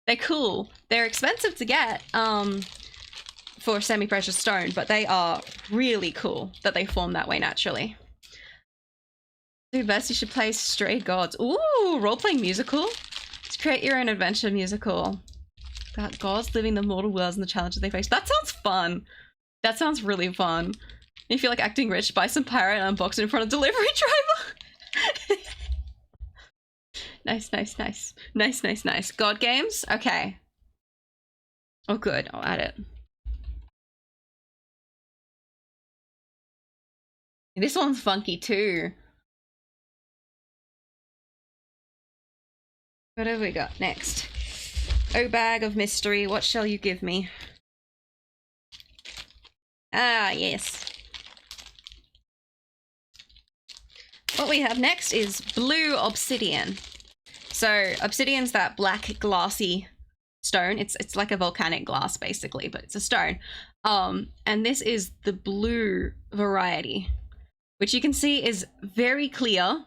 They're cool. They're expensive to get for semi-precious stone, but they are really cool that they form that way naturally. Do best, you should play Stray Gods. Ooh, role-playing musical? To create your own adventure musical. About gods living the mortal worlds and the challenges they face. That sounds fun. That sounds really fun. You feel like acting rich, buy some pyrite and unbox it in front of delivery driver. Nice. God games? Okay. Oh good, I'll add it. This one's funky too. What have we got next? Oh, bag of mystery, what shall you give me? Ah, yes. What we have next is blue obsidian. So obsidian's that black glassy stone. It's like a volcanic glass basically, but it's a stone. And this is the blue variety, which you can see is very clear.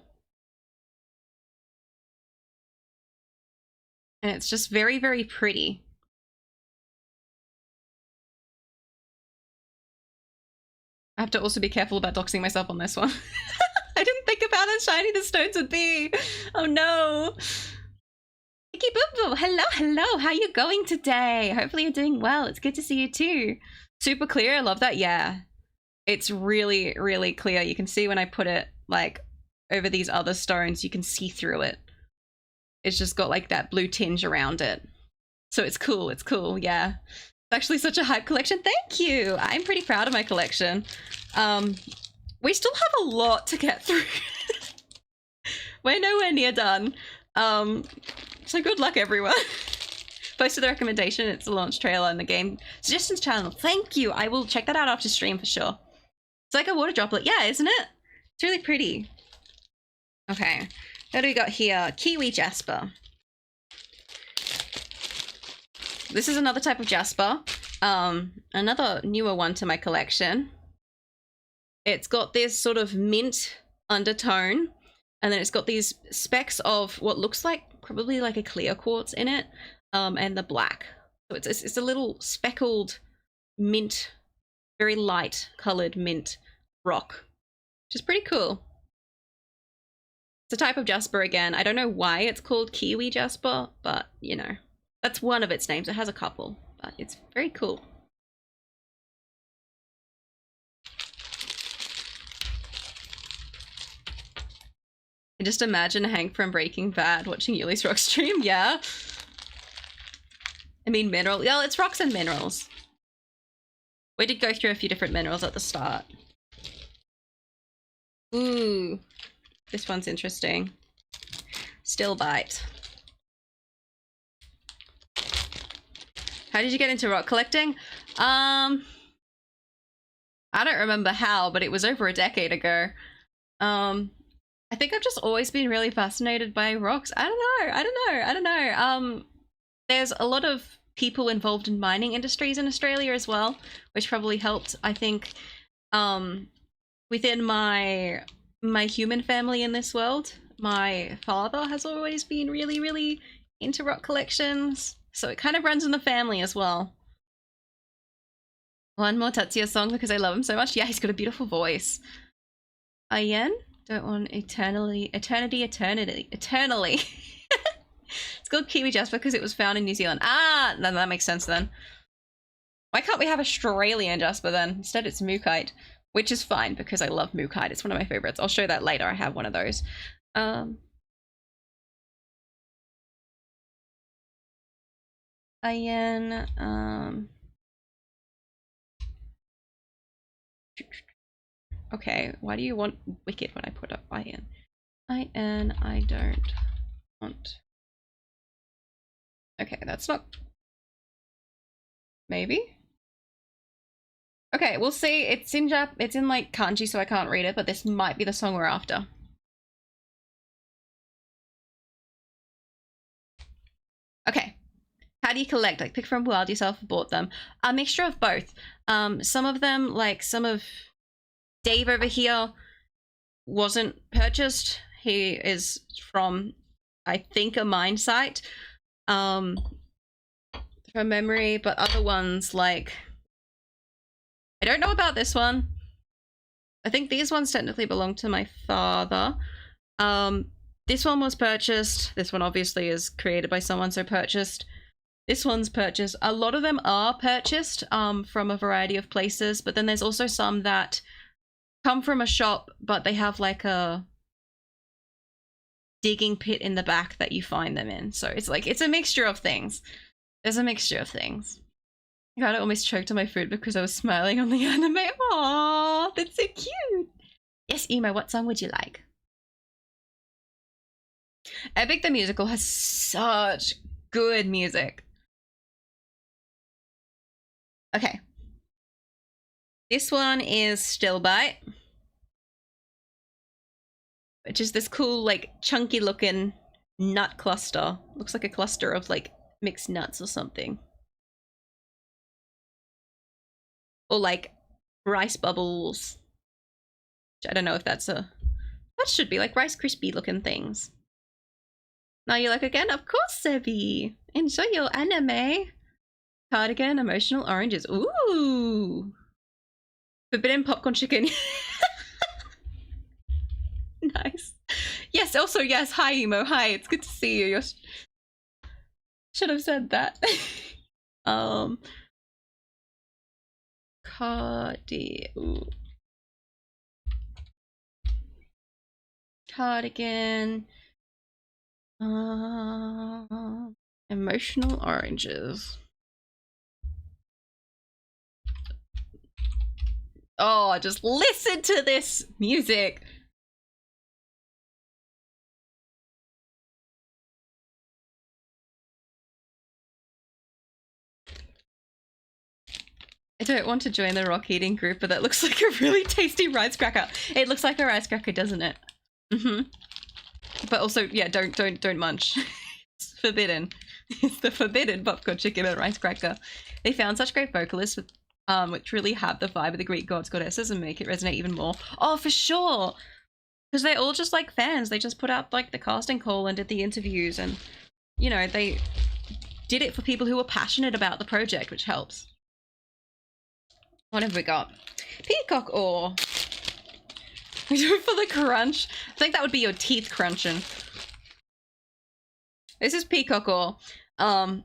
And it's just very, very pretty. I have to also be careful about doxing myself on this one. I didn't think about how shiny the stones would be. Oh no. Vicky Boo Boo, hello. How you going today? Hopefully you're doing well. It's good to see you too. Super clear, I love that. Yeah. It's really, really clear. You can see when I put it like over these other stones, you can see through it. It's just got like that blue tinge around it. So it's cool, yeah. It's actually such a hype collection. Thank you. I'm pretty proud of my collection. We still have a lot to get through. We're nowhere near done. So good luck, everyone. Posted the recommendation. It's a launch trailer in the game suggestions channel. Thank you. I will check that out after stream for sure. It's like a water droplet. Yeah, isn't it? It's really pretty. Okay. What do we got here? Kiwi jasper. This is another type of jasper. Another newer one to my collection. It's got this sort of mint undertone, and then it's got these specks of what looks like probably like a clear quartz in it, and the black. So it's a little speckled mint very light colored mint rock, which is pretty cool. It's a type of jasper again. I don't know why it's called kiwi jasper, but you know, that's one of its names. It has a couple, but it's very cool. I just imagine Hank from Breaking Bad watching Yuli's rock stream. Yeah. I mean mineral. Yeah, it's rocks and minerals. We did go through a few different minerals at the start. Ooh, this one's interesting. Still bite. How did you get into rock collecting? I don't remember how, but it was over a decade ago. I think I've just always been really fascinated by rocks. I don't know. There's a lot of people involved in mining industries in Australia as well, which probably helped. I think within my human family in this world, my father has always been really, really into rock collections. So it kind of runs in the family as well. One more Tatsuya song because I love him so much. Yeah, he's got a beautiful voice. Ayen? Don't want eternity. It's called Kiwi Jasper because it was found in New Zealand. Ah, no, that makes sense then. Why can't we have Australian Jasper then? Instead it's Mookite, which is fine because I love Mookite. It's one of my favorites. I'll show that later. I have one of those. Ayen, okay, why do you want Wicked when I put up Ayen? Ayen, I don't want. Okay, that's not. Maybe? Okay, we'll see. It's in like kanji, so I can't read it, but this might be the song we're after. Okay. How do you collect? Like, pick from wild yourself, bought them. A mixture of both. Some of them, like some of Dave over here, wasn't purchased. He is from, I think, a mine site. From memory, but other ones, like, I don't know about this one. I think these ones technically belong to my father. This one was purchased. This one obviously is created by someone, so purchased. This one's purchased. A lot of them are purchased from a variety of places, but then there's also some that come from a shop, but they have like a digging pit in the back that you find them in. So it's like, it's a mixture of things. There's a mixture of things. God, I almost choked on my food because I was smiling on the anime. Aww, that's so cute. Yes, Emo, what song would you like? Epic the Musical has such good music. Okay. This one is Still Bite, which is this cool, like, chunky looking nut cluster. Looks like a cluster of, like, mixed nuts or something. Or, like, rice bubbles. Which I don't know if that's a... That should be, like, Rice Krispie looking things. Now you like again? Of course, Sebi! Enjoy your anime! Cardigan, emotional oranges. Ooh! Forbidden popcorn chicken. Nice. Yes, also, yes, hi Emo, hi, it's good to see you. Should have said that. Cardigan. Emotional oranges. Oh, just listen to this music. I don't want to join the rock eating group, but that looks like a really tasty rice cracker. It looks like a rice cracker, doesn't it? Mm-hmm. But also, yeah, don't munch. It's forbidden. It's the forbidden popcorn chicken and rice cracker. They found such great vocalists with, which really have the vibe of the Greek gods, goddesses, and make it resonate even more. Oh, for sure! Because they're all just like fans. They just put out like the casting call and did the interviews, and you know, they did it for people who were passionate about the project, which helps. What have we got? Peacock ore. We do it for the crunch. I think that would be your teeth crunching. This is peacock ore. I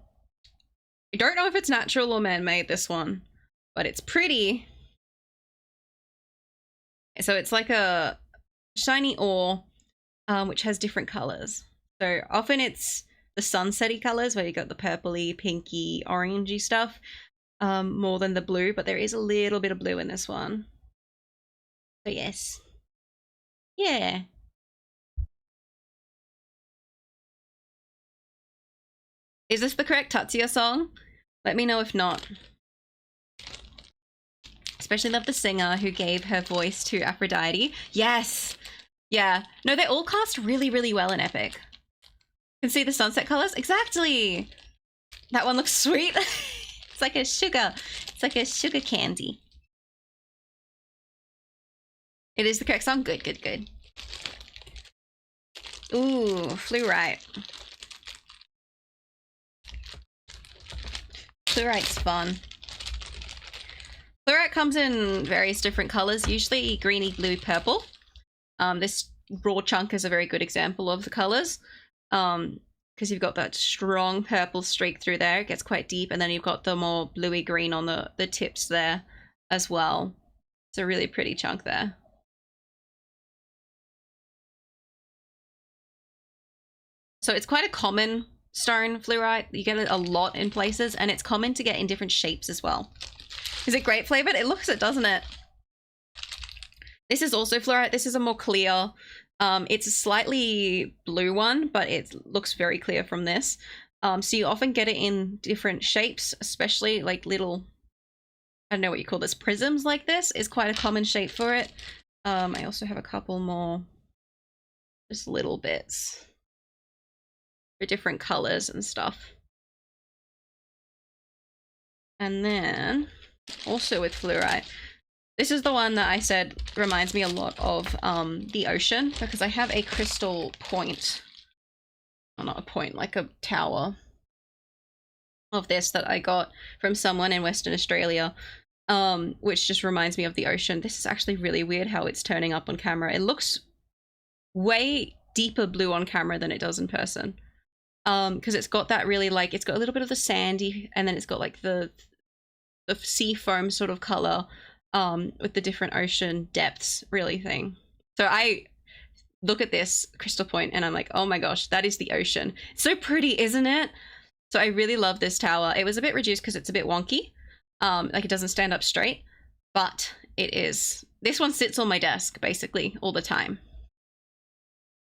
don't know if it's natural or man-made, this one, but it's pretty. So it's like a shiny ore, which has different colors. So often it's the sunsetty colors where you got the purpley, pinky, orangey stuff, more than the blue, but there is a little bit of blue in this one. So yes. Yeah. Is this the correct Tatsuya song? Let me know if not. Especially love the singer who gave her voice to Aphrodite. Yes! Yeah. No, they all cast really, really well in Epic. You can see the sunset colors? Exactly! That one looks sweet. It's like a sugar. It's like a sugar candy. It is the correct song? Good, good, good. Ooh, fluorite. Fluorite's fun. Fluorite comes in various different colors, usually greeny, blue, purple. This raw chunk is a very good example of the colors. Because you've got that strong purple streak through there. It gets quite deep, and then you've got the more bluey green on the tips there as well. It's a really pretty chunk there. So it's quite a common stone, fluorite. You get it a lot in places, and it's common to get in different shapes as well. Is it grape flavored? It looks it, doesn't it? This is also fluorite. This is a more clear, it's a slightly blue one, but it looks very clear from this. So you often get it in different shapes, especially like little, I don't know what you call this, prisms like this is quite a common shape for it. I also have a couple more, just little bits for different colors and stuff. And then also with fluorite, this is the one that I said reminds me a lot of the ocean, because I have a crystal point, well, not a point, like a tower of this that I got from someone in Western Australia, which just reminds me of the ocean. This is actually really weird how it's turning up on camera. It looks way deeper blue on camera than it does in person, because it's got that really, like, it's got a little bit of the sandy, and then it's got like the sea foam sort of color, with the different ocean depths really thing. So I look at this crystal point and I'm like, oh my gosh, that is the ocean. It's so pretty, isn't it? So I really love this tower. It was a bit reduced because it's a bit wonky. Like it doesn't stand up straight, but it is. This one sits on my desk basically all the time.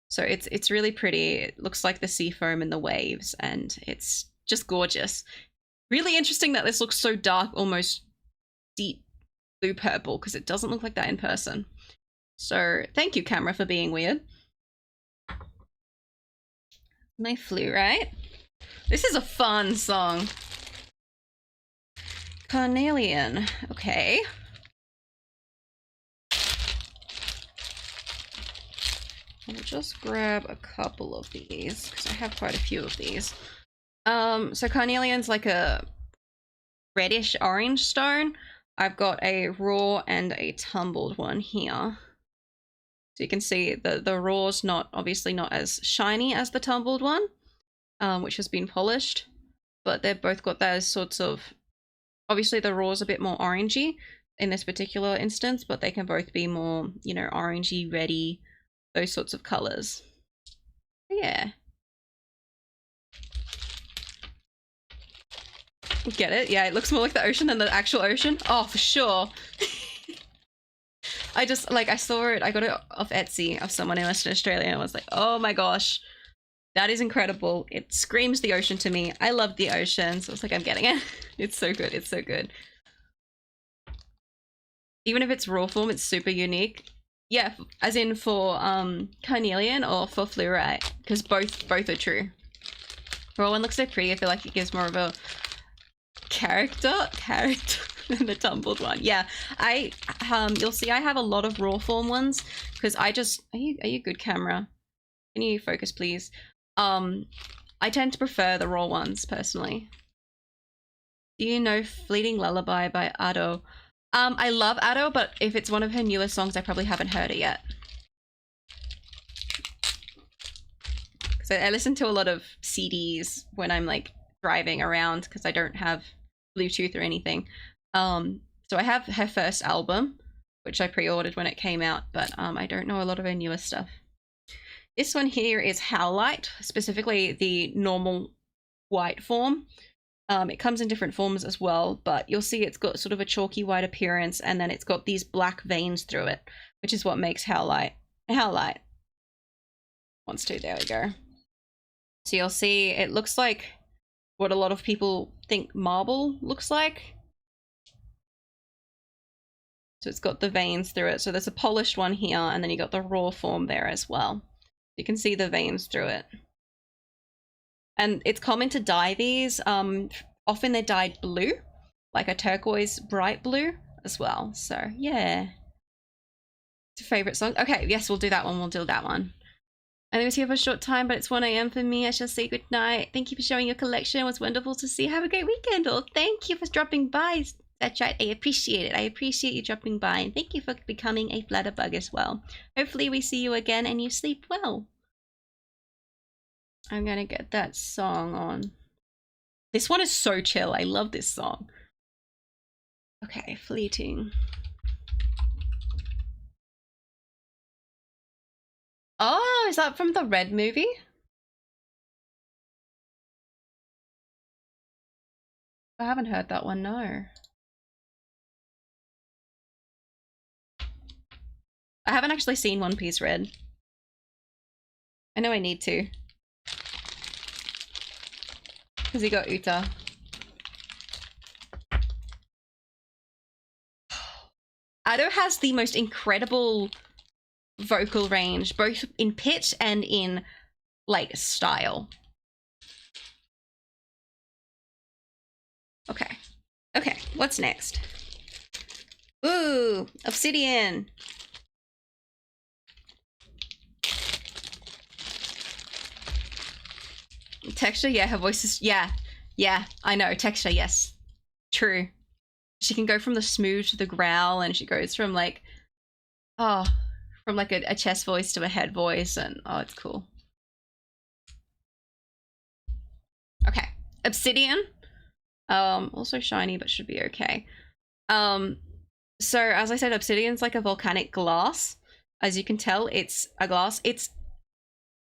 So it's really pretty. It looks like the sea foam and the waves, and it's just gorgeous. Really interesting that this looks so dark, almost deep blue purple, because it doesn't look like that in person. So thank you, camera, for being weird. My fluorite. This is a fun song. Carnelian. Okay. I'll just grab a couple of these because I have quite a few of these. So carnelian's like a reddish orange stone. I've got a raw and a tumbled one here. So you can see the raw's not, obviously not as shiny as the tumbled one, which has been polished, but they've both got those sorts of, obviously the raw's a bit more orangey in this particular instance, but they can both be more, you know, orangey, reddy, those sorts of colors. Yeah. Get it? Yeah, it looks more like the ocean than the actual ocean. Oh, for sure. I just, like, I saw it, I got it off Etsy of someone in Western Australia, and I was like, oh my gosh, that is incredible. It screams the ocean to me. I love the ocean, so it's like, I'm getting it. It's so good, it's so good. Even if it's raw form, it's super unique. Yeah, as in for carnelian or for fluorite, because both are true. Raw one looks so pretty. I feel like it gives more of a character than the tumbled one. Yeah, I you'll see I have a lot of raw form ones because I just, are you good, camera? Can you focus, please? I tend to prefer the raw ones personally. Do you know Fleeting Lullaby by Ado? I love Ado, but if it's one of her newer songs, I probably haven't heard it yet. Because I listen to a lot of CDs when I'm like driving around because I don't have Bluetooth or anything. So I have her first album, which I pre-ordered when it came out, but I don't know a lot of her newer stuff. This one here is Howlite, specifically the normal white form. It comes in different forms as well, but you'll see it's got sort of a chalky white appearance, and then it's got these black veins through it, which is what makes Howlite. Howlite. Wants to, there we go. So you'll see it looks like what a lot of people think marble looks like. So it's got the veins through it. So there's a polished one here, and then you got the raw form there as well. You can see the veins through it. And it's common to dye these. Often they're dyed blue, like a turquoise bright blue as well. So yeah. It's a favorite song. Okay, yes, we'll do that one. We'll do that one. I was here for a short time, but it's 1 AM for me. I shall say good night. Thank you for showing your collection. It was wonderful to see. Have a great weekend. Oh, thank you for dropping by. That's right. I appreciate it. I appreciate you dropping by. And thank you for becoming a Flutterbug as well. Hopefully we see you again and you sleep well. I'm gonna get that song on. This one is so chill. I love this song. Okay, Fleeting. Oh, is that from the Red movie? I haven't heard that one, no. I haven't actually seen One Piece Red. I know I need to. Because he got Uta. Ado has the most incredible vocal range, both in pitch and in, like, style. Okay. Okay, what's next? Ooh, Obsidian. Texture, yeah, her voice is, yeah, I know, texture, yes, true. She can go from the smooth to the growl, and she goes from like, from like a chest voice to a head voice, and oh, it's cool. Okay, Obsidian, also shiny, but should be okay. So as I said, Obsidian's like a volcanic glass. As you can tell, it's a glass. It's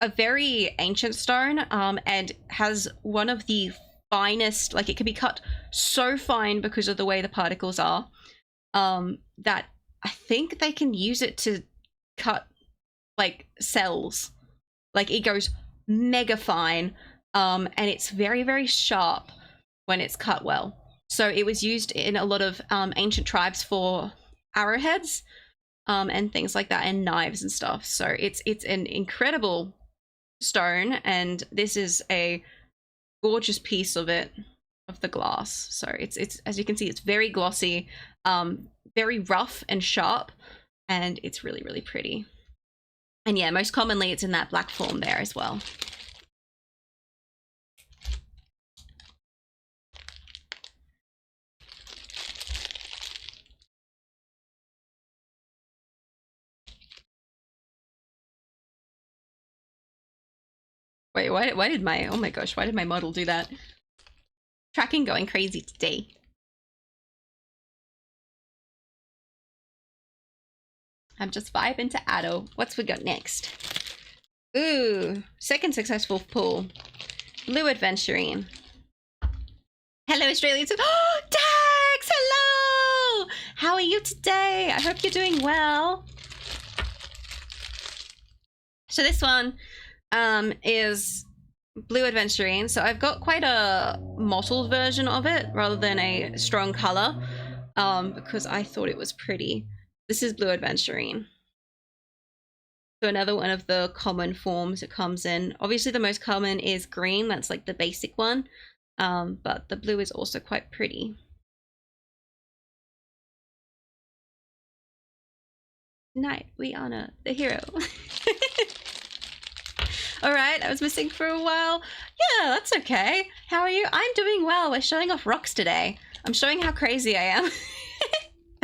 a very ancient stone, and has one of the finest, like it can be cut so fine because of the way the particles are, that I think they can use it to cut like cells. Like it goes mega fine, and it's very, very sharp when it's cut well. So it was used in a lot of ancient tribes for arrowheads, and things like that, and knives and stuff. So it's an incredible stone, and this is a gorgeous piece of it, of the glass. So it's as you can see, it's very glossy, very rough and sharp, and it's really, really pretty. And yeah, most commonly it's in that black form there as well. Wait, why did my, oh my gosh, why did my model do that? Tracking going crazy today. I'm just vibing to Ado. What's we got next? Ooh, second successful pull. Blue Adventurine. Hello, Australians. Oh, Dax! Hello! How are you today? I hope you're doing well. So this one is Blue Adventurine. So I've got quite a mottled version of it rather than a strong color, because I thought it was pretty. This is Blue Adventurine. So another one of the common forms it comes in. Obviously the most common is green, that's like the basic one, but the blue is also quite pretty. Tonight we honor the hero. All right, I was missing for a while. Yeah, that's okay. How are you? I'm doing well. We're showing off rocks today. I'm showing how crazy I am.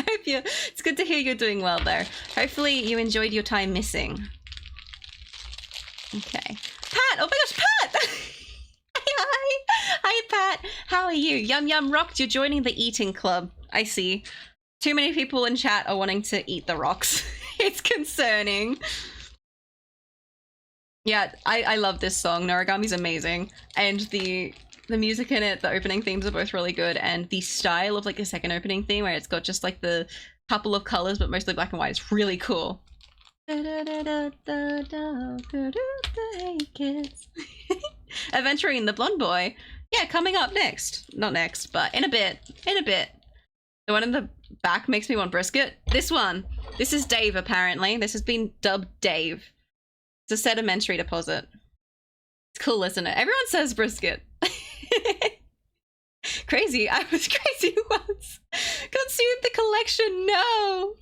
hope you. It's good to hear you're doing well there. Hopefully you enjoyed your time missing. Okay, Pat. Oh my gosh, Pat. Hi, Pat. How are you? Yum Yum Rocked. You're joining the eating club. I see. Too many people in chat are wanting to eat the rocks. It's concerning. Yeah, I love this song. Noragami's amazing, and the music in it, the opening themes are both really good, and the style of like the second opening theme where it's got just like the couple of colors but mostly black and white is really cool. Hey kids. Adventuring the Blonde Boy. Yeah, coming up next. Not next, but in a bit. In a bit. The one in the back makes me want brisket. This one. This is Dave, apparently. This has been dubbed Dave. It's a sedimentary deposit. It's cool, isn't it? Everyone says brisket. Crazy. I was crazy once. Consumed the collection. No.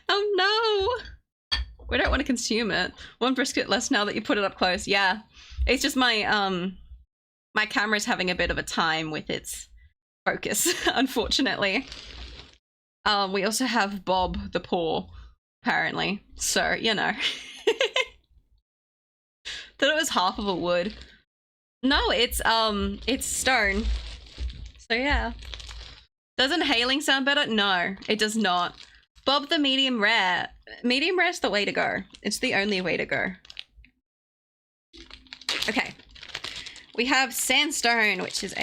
Oh no. We don't want to consume it. One brisket less now that you put it up close. Yeah. It's just my my camera's having a bit of a time with its focus, unfortunately. We also have Bob the Poor, apparently. So, you know. Thought it was half of a wood. No, it's stone. So yeah. Doesn't hailing sound better? No, it does not. Bob the medium rare. Medium rare's the way to go. It's the only way to go. Okay. We have sandstone, which is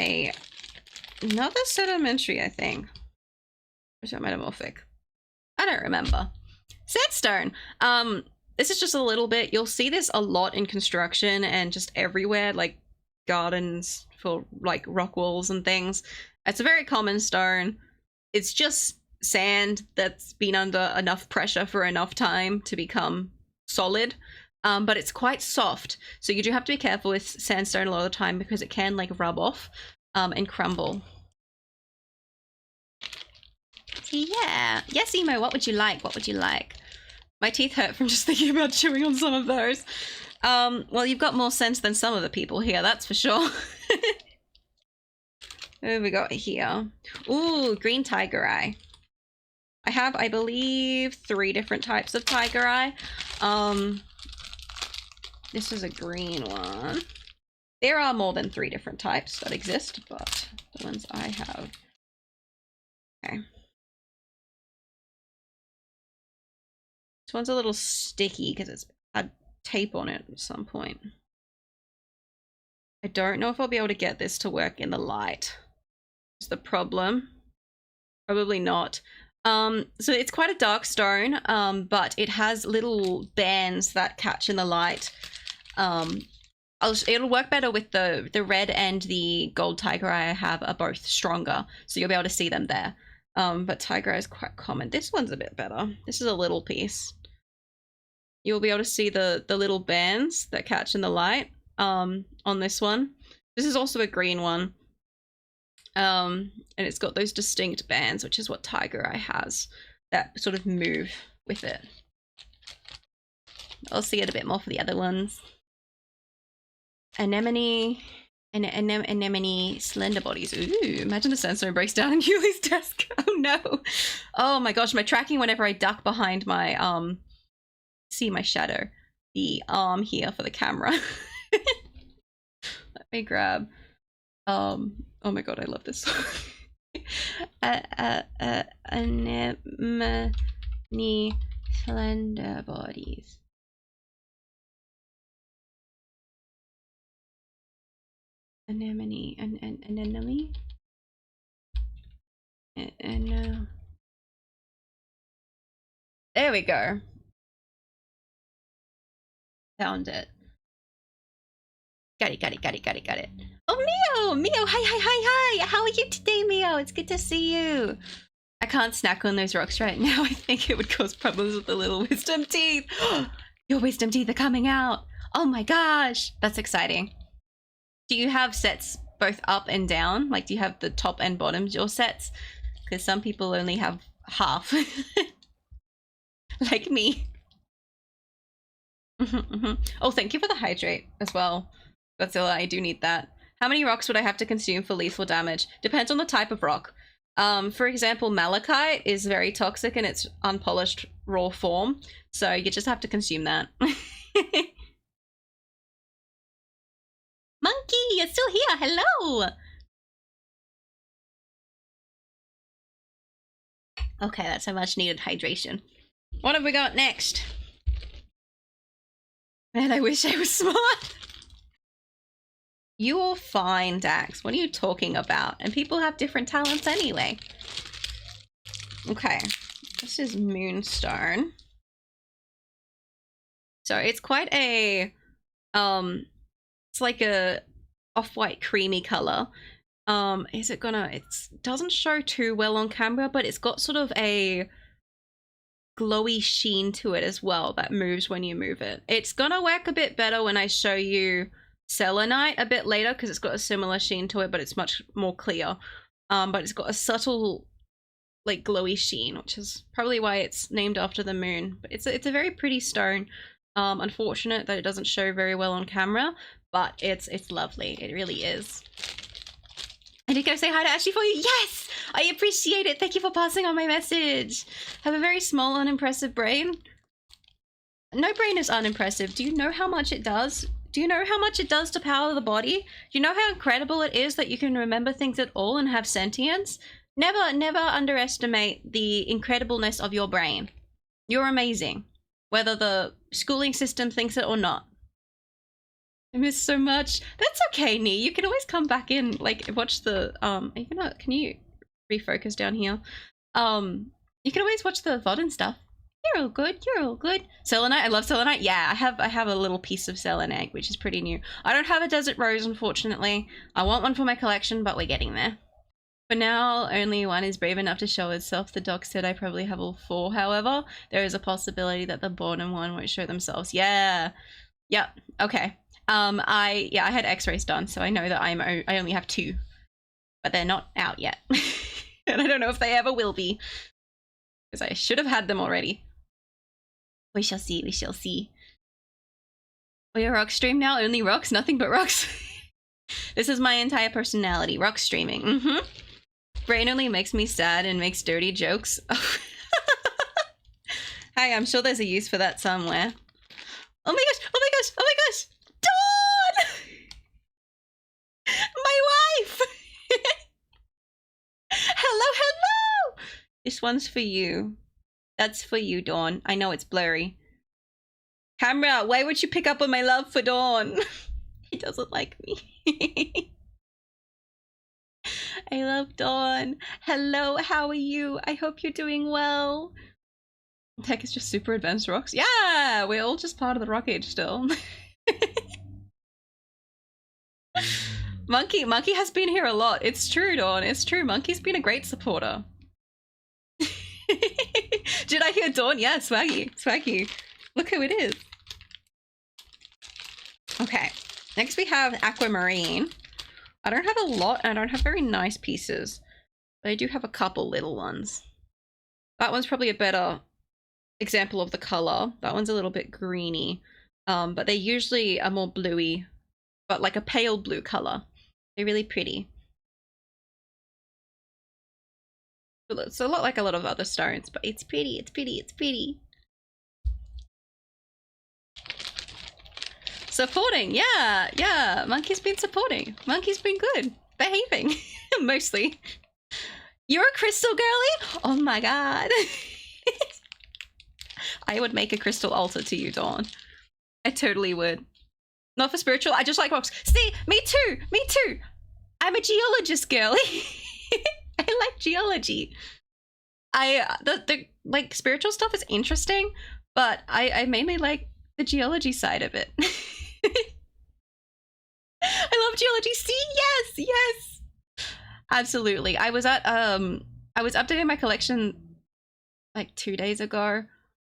another sedimentary, I think. Or is that metamorphic? I don't remember. Sandstone. This is just a little bit. You'll see this a lot in construction and just everywhere, like gardens for like rock walls and things. It's a very common stone. It's just sand that's been under enough pressure for enough time to become solid. But it's quite soft. So you do have to be careful with sandstone a lot of the time because it can like rub off and crumble. So yeah. Yes, Emo, what would you like? What would you like? My teeth hurt from just thinking about chewing on some of those. Well, you've got more sense than some of the people here, that's for sure. What have we got here? Ooh, green tiger eye. I have, I believe, 3 different types of tiger eye. This is a green one. There are more than 3 different types that exist, but the ones I have. Okay. This one's a little sticky because it's had tape on it at some point. I don't know if I'll be able to get this to work in the light. Is the problem? Probably not. So it's quite a dark stone, but it has little bands that catch in the light. It'll work better with the red and the gold tiger eye I have are both stronger, so you'll be able to see them there. But tiger eye is quite common. This one's a bit better. This is a little piece. You'll be able to see the little bands that catch in the light on this one. This is also a green one. And it's got those distinct bands, which is what tiger eye has, that sort of move with it. I'll see it a bit more for the other ones. Anemone slender bodies. Ooh, imagine the sandstone breaks down on Yuli's desk. Oh no. Oh my gosh, my tracking whenever I duck behind my see my shadow, the arm here for the camera. Let me grab oh my god, I love this song. Anemone slender bodies. Anemone, anemone, and there we go. Found it. Got it. Oh, Mio! Hi. How are you today, Mio? It's good to see you. I can't snack on those rocks right now. I think it would cause problems with the little wisdom teeth. Your wisdom teeth are coming out. Oh my gosh. That's exciting. Do you have sets both up and down? Like, do you have the top and bottoms, your sets? Because some people only have half. Like me. Oh, thank you for the hydrate as well. Godzilla, I do need that. How many rocks would I have to consume for lethal damage? Depends on the type of rock. For example, malachite is very toxic in its unpolished raw form, so you just have to consume that. Monkey, you're still here. Hello. Okay, that's a much needed hydration. What have we got next? Man, I wish I was smart. You're fine, Dax. What are you talking about? And people have different talents anyway. Okay, this is Moonstone. So it's quite a, it's like a off-white creamy color. Is it gonna, it doesn't show too well on camera, but it's got sort of a glowy sheen to it as well that moves when you move it. It's gonna work a bit better when I show you selenite a bit later because it's got a similar sheen to it, but it's much more clear. But it's got a subtle like glowy sheen, which is probably why it's named after the moon. But it's a very pretty stone. Unfortunate that it doesn't show very well on camera, but it's lovely. It really is. I did go say hi to Ashley for you. Yes, I appreciate it. Thank you for passing on my message. Have a very small, unimpressive brain. No brain is unimpressive. Do you know how much it does? Do you know how much it does to power the body? Do you know how incredible it is that you can remember things at all and have sentience? Never underestimate the incredibleness of your brain. You're amazing, whether the schooling system thinks it or not. I miss so much. That's okay, Nee. You can always come back in, like, watch the, even though, can you refocus down here? You can always watch the VOD and stuff. You're all good. You're all good. Selenite. I love selenite. Yeah, I have a little piece of selenite, which is pretty new. I don't have a desert rose, unfortunately. I want one for my collection, but we're getting there. For now, only one is brave enough to show itself. The doc said I probably have all 4, however. There is a possibility that the bottom one won't show themselves. Yeah. Yep. Okay. I had x-rays done, so I know that I only have 2. But they're not out yet. And I don't know if they ever will be. Because I should have had them already. We shall see, we shall see. We're a rock stream now, only rocks, nothing but rocks. This is my entire personality, rock streaming. Brain only makes me sad and makes dirty jokes. Hey, I'm sure there's a use for that somewhere. Oh my gosh, oh my gosh, oh my gosh! Dawn! My wife! Hello, hello! This one's for you. That's for you, Dawn. I know it's blurry. Camera, why would you pick up on my love for Dawn? He doesn't like me. I love Dawn. Hello, how are you? I hope you're doing well. Tech is just super advanced rocks. Yeah, we're all just part of the rock age still. Monkey has been here a lot. It's true, Dawn. It's true. Monkey's been a great supporter. Did I hear Dawn? Yeah, swaggy. Swaggy. Look who it is. Okay. Next we have Aquamarine. I don't have a lot and I don't have very nice pieces. But I do have a couple little ones. That one's probably a better example of the color. That one's a little bit greeny. But they usually are more bluey. But like a pale blue color. They're really pretty. It's a lot like a lot of other stones, but it's pretty, it's pretty, it's pretty. Supporting, yeah. Monkey's been supporting. Monkey's been good. Behaving, mostly. You're a crystal girly? Oh my god. I would make a crystal altar to you, Dawn. I totally would. Not for spiritual, I just like rocks. See, me too, me too. I'm a geologist girly. I like geology. The like spiritual stuff is interesting, but I mainly like the geology side of it. I love geology. See, yes. Absolutely. I was updating my collection like 2 days ago.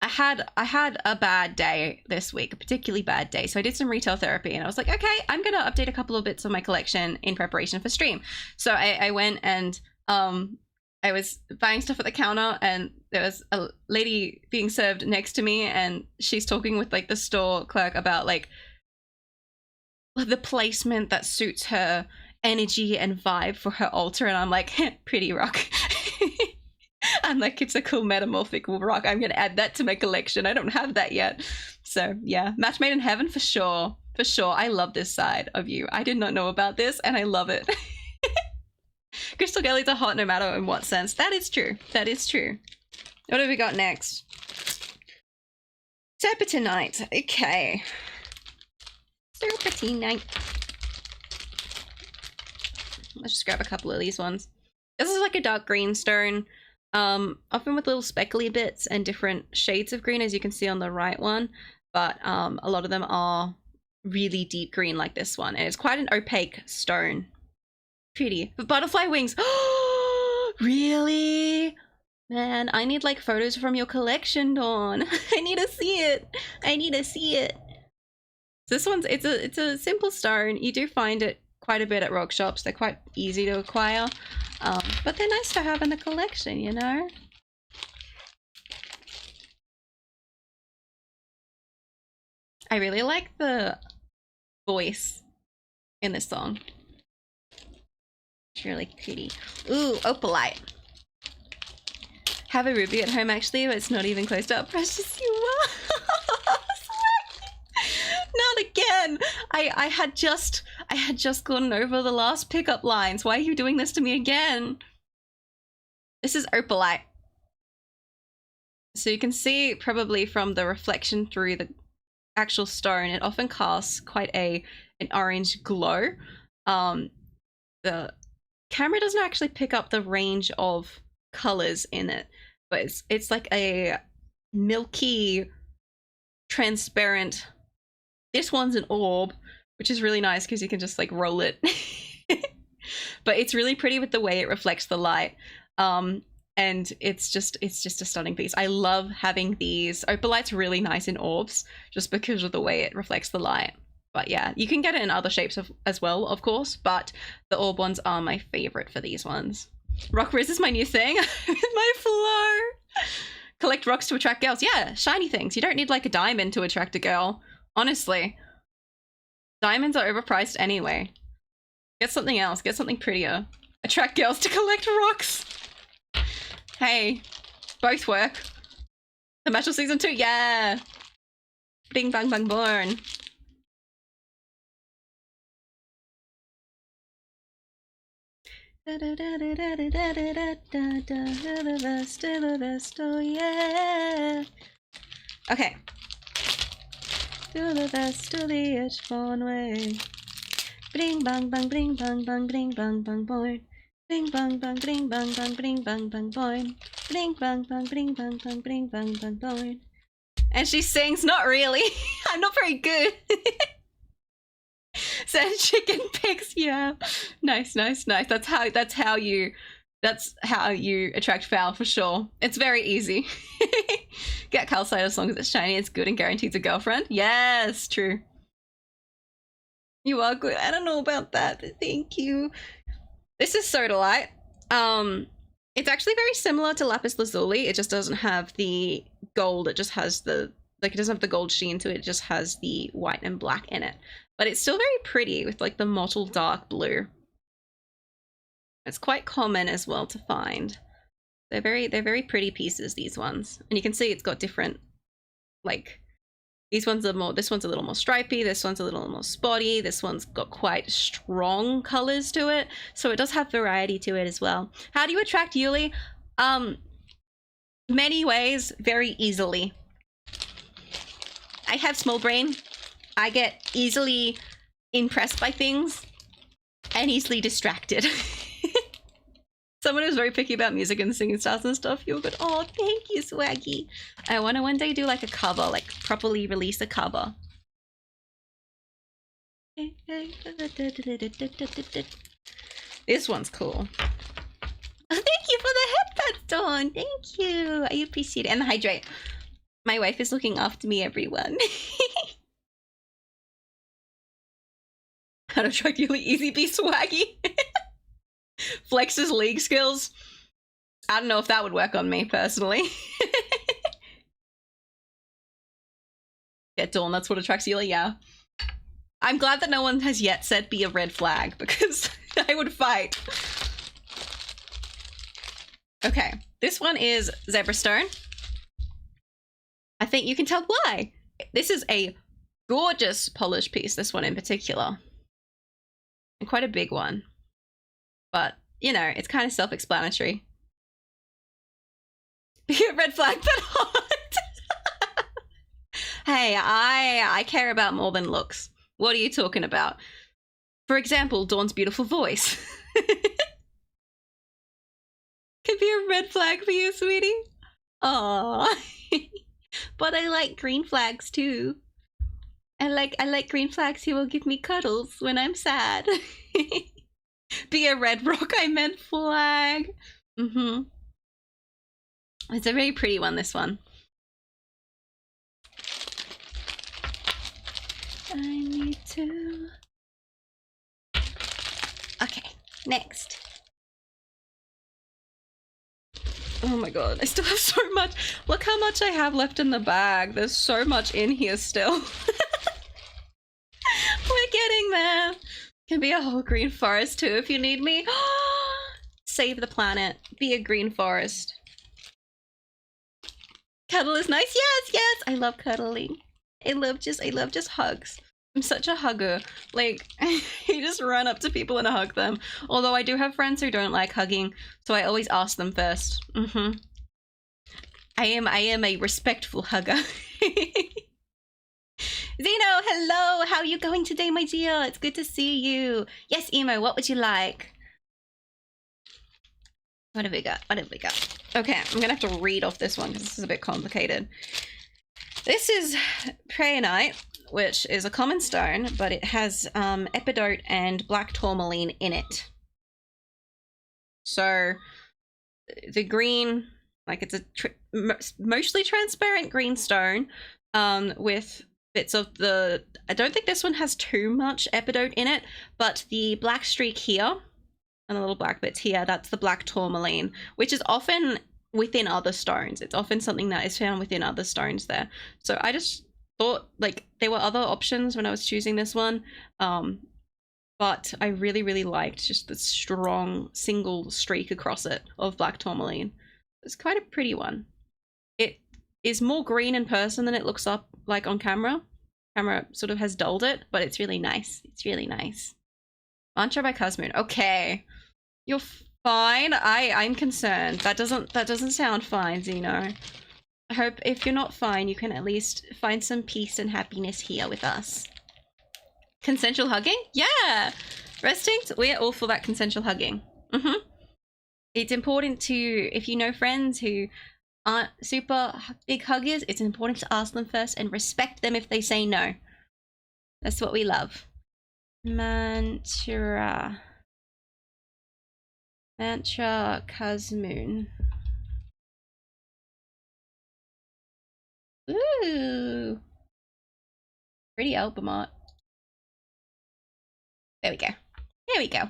I had a bad day this week, a particularly bad day. So I did some retail therapy and I was like, okay, I'm gonna update a couple of bits of my collection in preparation for stream. So I went and I was buying stuff at the counter and there was a lady being served next to me and she's talking with like the store clerk about like the placement that suits her energy and vibe for her altar, and I'm like, pretty rock. I'm like, it's a cool metamorphic rock. I'm gonna add that to my collection. I don't have that yet. So yeah, match made in heaven for sure. For sure. I love this side of you. I did not know about this and I love it. Crystal girlies are hot no matter in what sense. That is true. That is true. What have we got next? Serpentinite. Okay. Serpentinite. Let's just grab a couple of these ones. This is like a dark green stone, often with little speckly bits and different shades of green, as you can see on the right one. But a lot of them are really deep green like this one. And it's quite an opaque stone. Pretty. But butterfly wings. Really? Man, I need like photos from your collection, Dawn. I need to see it. I need to see it. This one's, it's a simple stone. You do find it quite a bit at rock shops. They're quite easy to acquire, but they're nice to have in the collection, you know? I really like the voice in this song. It's really pretty. Ooh, opalite. Have a ruby at home actually, but it's not even close to how precious you are. Not again. I had just gotten over the last pickup lines. Why are you doing this to me again? This is opalite. So you can see probably from the reflection through the actual stone, it often casts quite an orange glow. The camera doesn't actually pick up the range of colors in it, but it's like a milky, transparent. This one's an orb, which is really nice because you can just like roll it. But it's really pretty with the way it reflects the light. And it's just a stunning piece. I love having these. Opalite's really nice in orbs just because of the way it reflects the light. But yeah, you can get it in other shapes as well, of course, but the orb ones are my favorite for these ones. Rock Riz is my new thing. My flow. Collect rocks to attract girls. Yeah, shiny things. You don't need like a diamond to attract a girl. Honestly. Diamonds are overpriced anyway. Get something else. Get something prettier. Attract girls to collect rocks. Hey, both work. The Matchel season 2, yeah. Bing bang bang born. Oh yeah. Okay. To the best of the H-born way. Bring bang bang bring bang bang bring bang bang born. Bring bang bang bring bang bang bring bang bang born. Bring bang bang bring bang bang bring bang bang born. And she sings, not really. I'm not very good. Said chicken pigs, yeah. Nice, nice, nice. That's how you attract foul for sure. It's very easy. Get calcite as long as it's shiny, it's good and guarantees a girlfriend. Yes, true. You are good. I don't know about that, but thank you. This is sodalite. It's actually very similar to lapis lazuli. It just doesn't have the gold. It just has the, like, it doesn't have the gold sheen to it. It just has the white and black in it. But it's still very pretty with like the mottled dark blue. It's quite common as well to find. They're very pretty pieces, these ones. And you can see it's got different, like, these ones are more, this one's a little more stripy, this one's a little more spotty, this one's got quite strong colors to it. So it does have variety to it as well. How do you attract Yuli? Many ways, very easily. I have small brain. I get easily impressed by things and easily distracted. Someone who's very picky about music and singing styles and stuff. You're good. Oh, thank you, Swaggy. I want to one day do like a cover, like properly release a cover. This one's cool. Oh, thank you for the headphones, Dawn. Thank you. I appreciate it. And the hydrate. My wife is looking after me, everyone. How to attract Yuli, easy be Swaggy. Flex his league skills. I don't know if that would work on me personally. Yeah, Dawn, that's what attracts Yuli, yeah. I'm glad that no one has yet said be a red flag because I would fight. Okay, this one is Zebra Stone. I think you can tell why. This is a gorgeous polish piece, this one in particular. And quite a big one. But, you know, it's kind of self-explanatory. Red flag, but hot. Hey, I care about more than looks. What are you talking about? For example, Dawn's beautiful voice. Could be a red flag for you, sweetie. Aww. But I like green flags too. I like green flags who will give me cuddles when I'm sad. Be a red rock, I meant flag. Mm-hmm. It's a very pretty one, this one. I need to... Okay, next. Oh my god, I still have so much. Look how much I have left in the bag. There's so much in here still. We're getting there. Can be a whole green forest too if you need me. Save the planet. Be a green forest. Cuddle is nice. Yes, yes. I love cuddling. I love just hugs. I'm such a hugger. Like, I just run up to people and hug them. Although I do have friends who don't like hugging, so I always ask them first. I am a respectful hugger. Zeno, hello! How are you going today, my dear? It's good to see you. Yes, Emo, what would you like? What have we got? What have we got? Okay, I'm gonna have to read off this one because this is a bit complicated. This is Prayanite, which is a common stone, but it has epidote and black tourmaline in it. So the green, like it's a mostly transparent green stone with bits of the... I don't think this one has too much epidote in it, but the black streak here and the little black bits here, that's the black tourmaline, which is often within other stones. It's often something that is found within other stones there. So I just thought like there were other options when I was choosing this one, but I really liked just the strong single streak across it of black tourmaline. It's quite a pretty one. It is more green in person than it looks up like on camera. Camera sort of has dulled it, but it's really nice. It's really nice. Mantra by Cosmoon. Okay, you're fine. I'm concerned. That doesn't sound fine, Zeno. I hope if you're not fine, you can at least find some peace and happiness here with us. Consensual hugging? Yeah! Resting? We're all for that consensual hugging. It's important to, if you know friends who aren't super big huggers, it's important to ask them first and respect them if they say no. That's what we love. Mantra Cosmoon. Ooh. Pretty album art. There we go. There we go.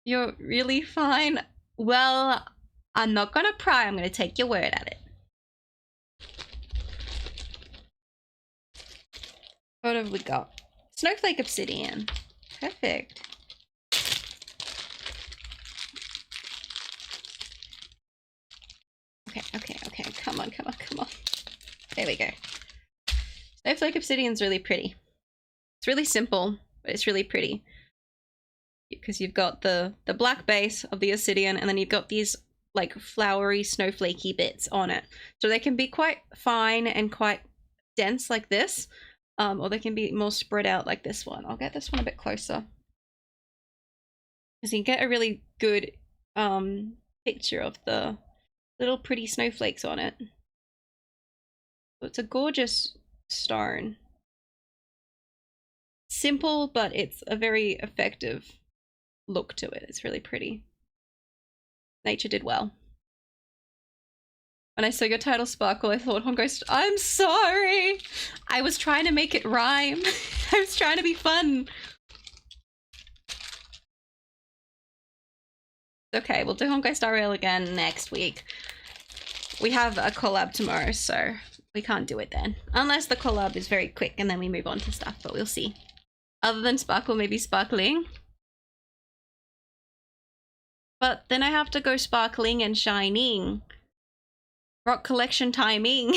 You're really fine. Well, I'm not gonna pry. I'm gonna take your word at it. What have we got? Snowflake Obsidian. Perfect. Okay. Come on. There we go. Snowflake Obsidian's really pretty. It's really simple, but it's really pretty. Because you've got the black base of the obsidian, and then you've got these like flowery snowflakey bits on it. So they can be quite fine and quite dense like this, or they can be more spread out like this one. I'll get this one a bit closer. Because you can get a really good picture of the little pretty snowflakes on it. So it's a gorgeous stone. Simple, but it's a very effective look to it. It's really pretty. Nature did well. When I saw your title Sparkle, I thought Hongo. I'm sorry! I was trying to make it rhyme. I was trying to be fun. Okay, we'll do Hongo Star Rail again next week. We have a collab tomorrow, so we can't do it then. Unless the collab is very quick and then we move on to stuff, but we'll see. Other than Sparkle, maybe Sparkling. But then I have to go sparkling and shining. Rock collection timing.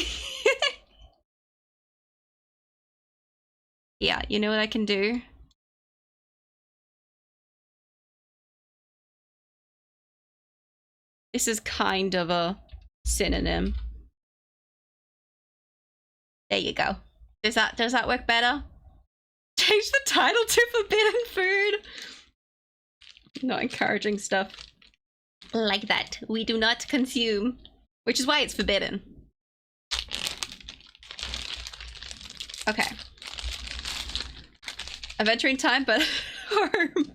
Yeah, you know what I can do? This is kind of a synonym. There you go. Does that work better? Change the title to forbidden food. Not encouraging stuff like that. We do not consume, which is why it's forbidden. Okay. Adventuring time, but harm.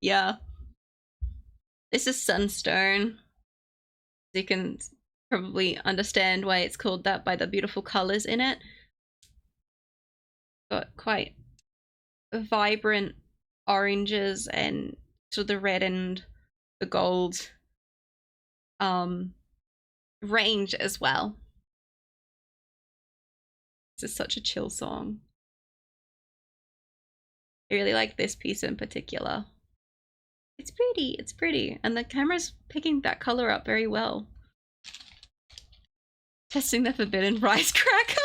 Yeah. This is sunstone. You can probably understand why it's called that by the beautiful colors in it. Got quite vibrant oranges and sort of the red and the gold range as well. This is such a chill song. I really like this piece in particular. It's pretty, and the camera's picking that color up very well. Testing the forbidden rice cracker.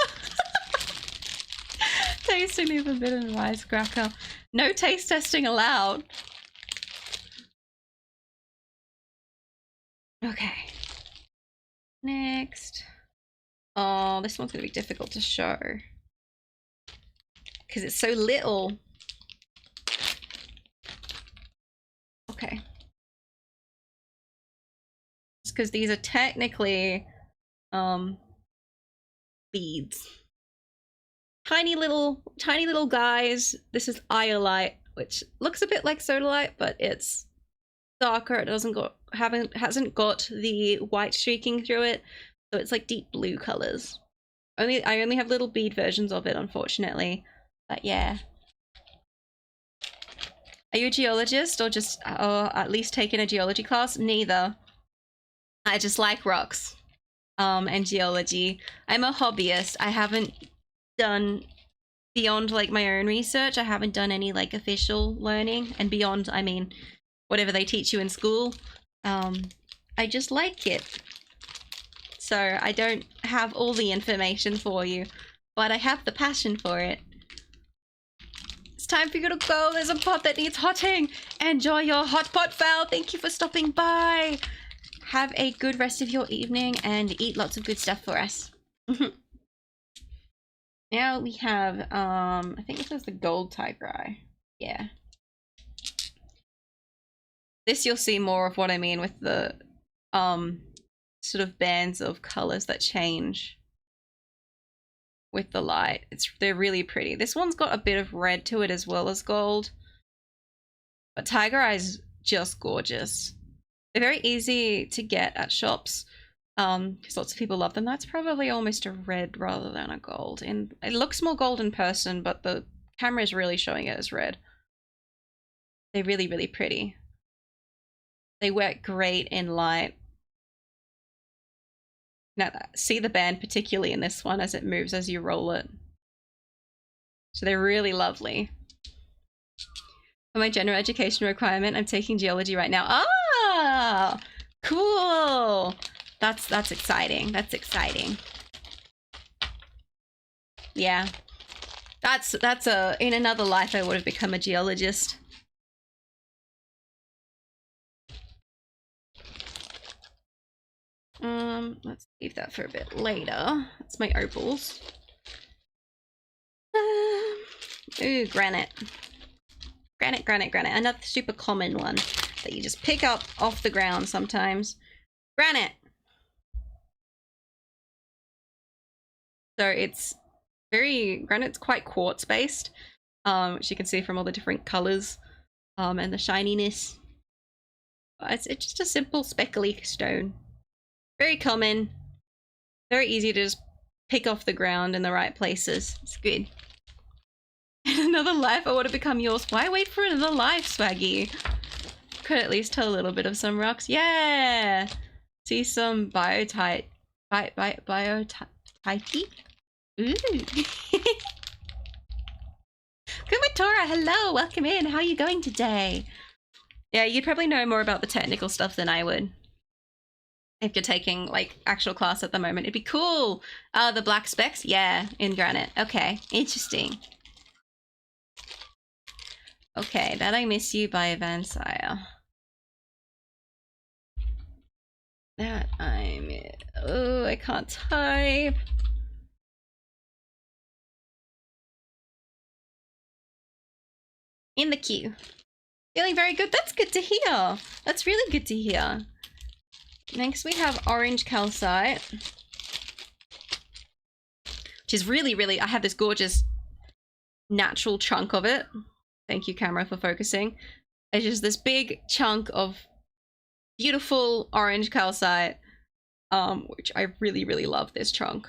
Tasting the forbidden rice cracker. No taste testing allowed. Okay. Next. Oh, this one's gonna be difficult to show because it's so little. Okay. It's because these are technically beads. Tiny little guys. This is iolite, which looks a bit like sodalite, but it's darker. It hasn't got the white streaking through it, so it's like deep blue colors. I only have little bead versions of it, unfortunately. But yeah. Are you a geologist or at least taking a geology class? Neither. I just like rocks and geology. I'm a hobbyist. I haven't done beyond like my own research. I haven't done any like official learning, and beyond I mean whatever they teach you in school. I just like it. So I don't have all the information for you, but I have the passion for it. It's time for you to go. There's a pot that needs hotting. Enjoy your hot pot, Val. Thank you for stopping by. Have a good rest of your evening and eat lots of good stuff for us. Now we have, I think this is the gold tiger eye. Yeah. This you'll see more of what I mean with the sort of bands of colors that change with the light. They're really pretty. This one's got a bit of red to it as well as gold. But tiger eye's just gorgeous. They're very easy to get at shops because lots of people love them. That's probably almost a red rather than a gold. And it looks more gold in person, but the camera is really showing it as red. They're really, really pretty. They work great in light. Now, see the band particularly in this one as it moves as you roll it. So they're really lovely. For my general education requirement, I'm taking geology right now. Ah, cool. That's exciting. That's exciting. Yeah. That's in another life I would have become a geologist. Let's leave that for a bit later. That's my opals. Ooh, granite. Granite. Another super common one that you just pick up off the ground sometimes. Granite. So granite's quite quartz based, which you can see from all the different colors and the shininess. It's just a simple speckly stone. Very common, very easy to just pick off the ground in the right places. It's good. In another life, I want to become yours. Why wait for another life, Swaggy? Could at least tell a little bit of some rocks. Yeah! See some biotite. Biotite? Ooh! Kumatora, hello! Welcome in! How are you going today? Yeah, you'd probably know more about the technical stuff than I would. If you're taking like actual class at the moment, it'd be cool. The black specks, yeah, in granite. Okay, interesting. Okay, That I Miss You by Vansire. That I'm. Oh, I can't type. In the queue. Feeling very good. That's good to hear. That's really good to hear. Next we have Orange Calcite, which is really, really. I have this gorgeous natural chunk of it. Thank you, camera, for focusing. It's just this big chunk of beautiful orange calcite, which I really, really love this chunk.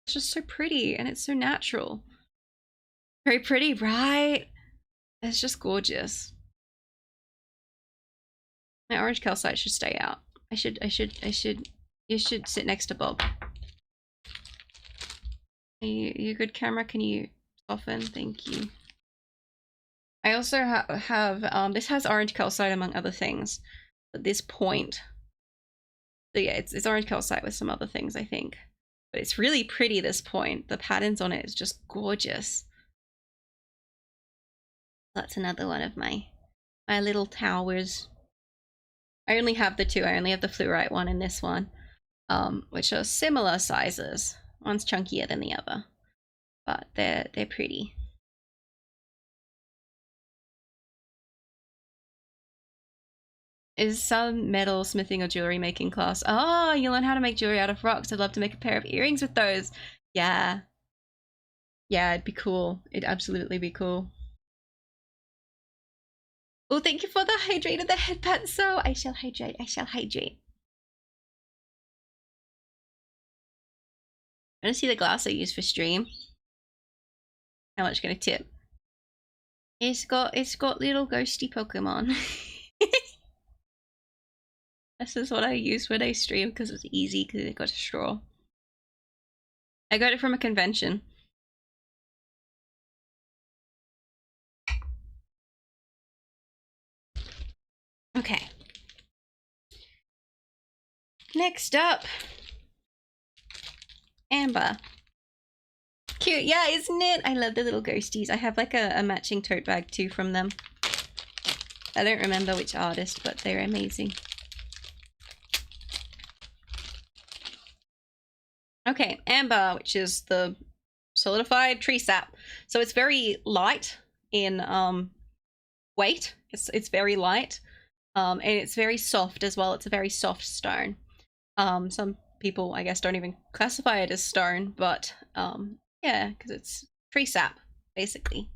It's just so pretty and it's so natural. Very pretty, right? It's just gorgeous. My orange calcite should stay out. You should sit next to Bob. Are you good, camera? Can you soften? Thank you. I also have this has orange calcite among other things, but this point. So yeah, it's orange calcite with some other things, I think. But it's really pretty, this point. The patterns on it is just gorgeous. That's another one of my little towers. I only have the two. I only have the fluorite one and this one, which are similar sizes. One's chunkier than the other, but they're pretty. Is some metal smithing or jewelry making class? Oh, you learn how to make jewelry out of rocks. I'd love to make a pair of earrings with those. Yeah. Yeah, it'd be cool. It'd absolutely be cool. Oh, thank you for the hydrate of the headband. So I shall hydrate. I shall hydrate. I want to see the glass I use for stream. How much gonna tip? It's got little ghosty Pokemon. This is what I use when I stream because it's easy because it got a straw. I got it from a convention. Okay. Next up, Amber. Cute, yeah, isn't it? I love the little ghosties. I have like a matching tote bag too from them. I don't remember which artist, but they're amazing. Okay, Amber, which is the solidified tree sap. So it's very light in weight. It's very light. And it's very soft as well. It's a very soft stone. Some people, I guess, don't even classify it as stone, but yeah, because it's tree sap, basically.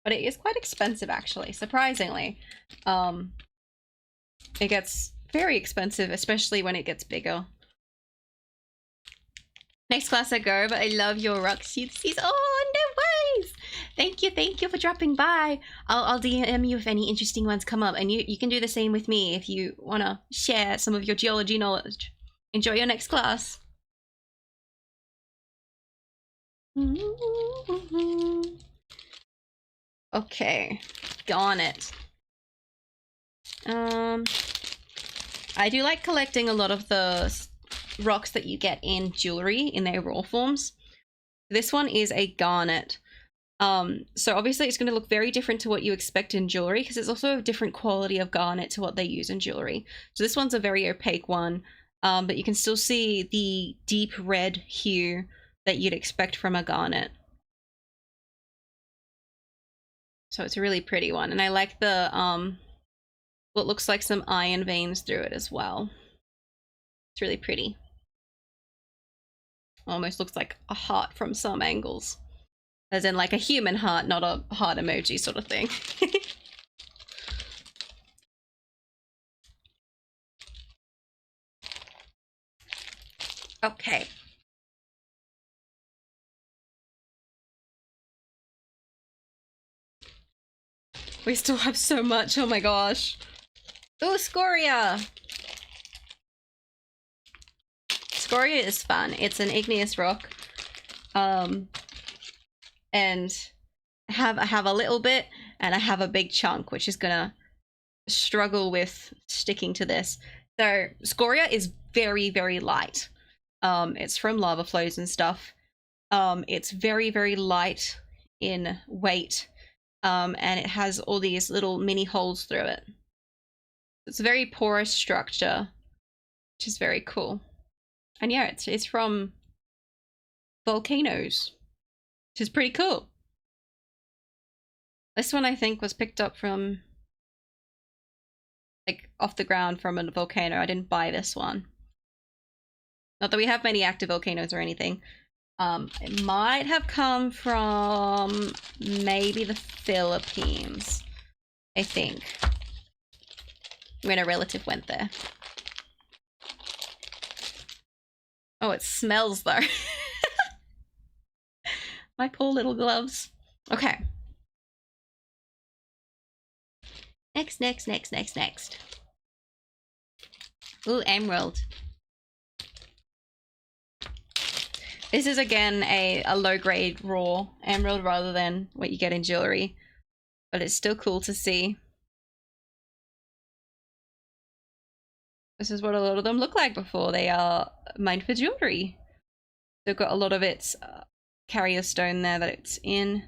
But it is quite expensive, actually, surprisingly. It gets very expensive, especially when it gets bigger. Next class I go, but I love your rock suits. Oh, no worries! Thank you for dropping by. I'll DM you if any interesting ones come up, and you can do the same with me if you want to share some of your geology knowledge. Enjoy your next class. Okay, garnet. I do like collecting a lot of the rocks that you get in jewelry in their raw forms. This one is a garnet. So obviously it's going to look very different to what you expect in jewelry because it's also a different quality of garnet to what they use in jewelry. So this one's a very opaque one, but you can still see the deep red hue that you'd expect from a garnet. So it's a really pretty one, and I like the what looks like some iron veins through it as well. It's really pretty. Almost looks like a heart from some angles. As in like a human heart, not a heart emoji sort of thing. Okay. We still have so much, oh my gosh. Ooh, Scoria! Scoria is fun. It's an igneous rock. And I have a little bit, and I have a big chunk, which is gonna struggle with sticking to this. So scoria is very, very light. It's from lava flows and stuff. It's very, very light in weight, and it has all these little mini holes through it. It's a very porous structure, which is very cool. And yeah, it's from volcanoes, which is pretty cool. This one I think was picked up from, like, off the ground from a volcano. I didn't buy this one. Not that we have many active volcanoes or anything. It might have come from maybe the Philippines, I think, when a relative went there. Oh, it smells though. My poor little gloves. Okay. Next. Ooh, emerald. This is again a low-grade raw emerald rather than what you get in jewelry, but it's still cool to see. This is what a lot of them look like before they are mined for jewelry. They've got a lot of its carrier stone there that it's in.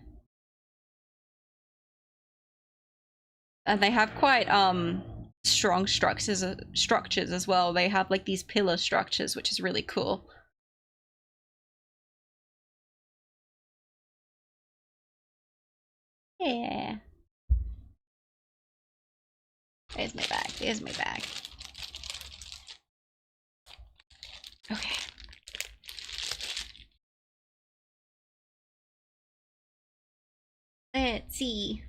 And they have quite strong structures as well. They have like these pillar structures, which is really cool. Yeah. There's my bag. Okay. Let's see.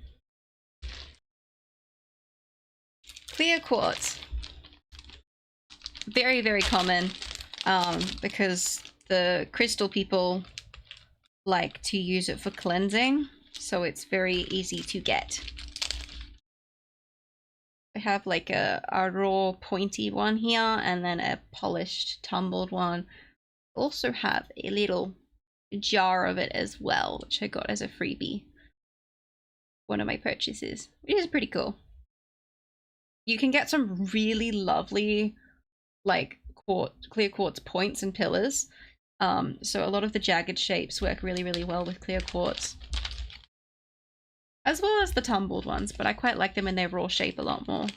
Clear quartz. Very, very common, because the crystal people like to use it for cleansing, so it's very easy to get. I have like a raw pointy one here, and then a polished tumbled one. Also have a little jar of it as well, which I got as a freebie. One of my purchases, which is pretty cool. You can get some really lovely, like, clear quartz points and pillars. So a lot of the jagged shapes work really, really well with clear quartz, as well as the tumbled ones, but I quite like them in their raw shape a lot more.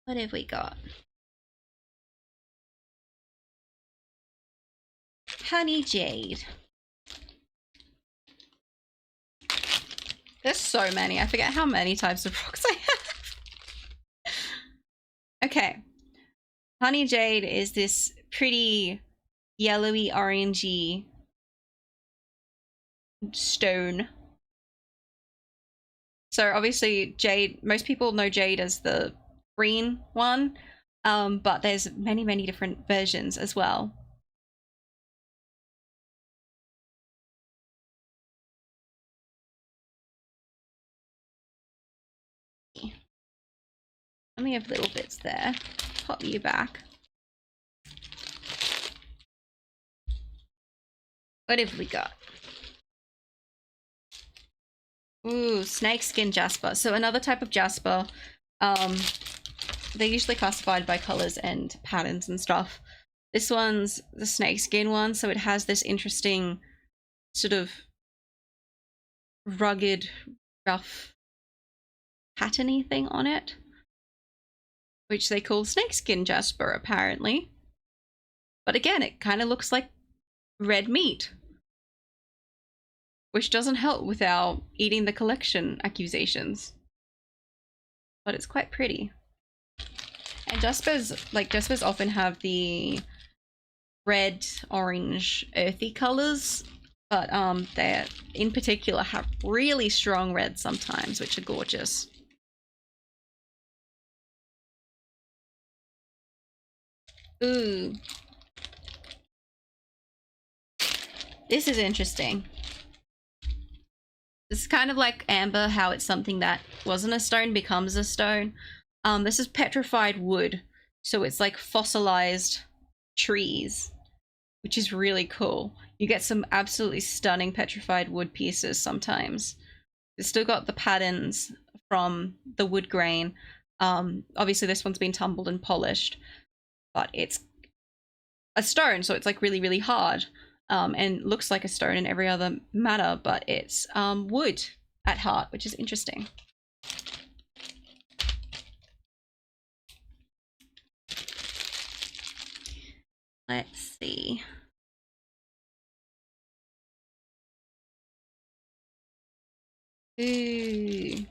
What have we got? Honey jade. There's so many. I forget how many types of rocks I have. Okay. Honey jade is this pretty yellowy orangey stone. So obviously jade, most people know jade as the green one, but there's many, many different versions as well. And we have little bits there. Pop you back. What have we got? Ooh, snakeskin jasper. So another type of jasper. They're usually classified by colors and patterns and stuff. This one's the snakeskin one, so it has this interesting sort of rugged, rough, patterny thing on it, which they call snakeskin jasper, apparently. But again, it kind of looks like red meat, which doesn't help with our eating the collection accusations. But it's quite pretty. And jaspers often have the red, orange, earthy colors, but they in particular have really strong reds sometimes, which are gorgeous. Ooh. This is interesting. This is kind of like amber, how it's something that wasn't a stone becomes a stone. This is petrified wood, so it's like fossilized trees. which is really cool. You get some absolutely stunning petrified wood pieces sometimes. It's still got the patterns from the wood grain. Obviously this one's been tumbled and polished, but it's a stone, so it's like really, really hard, and looks like a stone in every other matter, but it's wood at heart, which is interesting. Let's see. Ooh,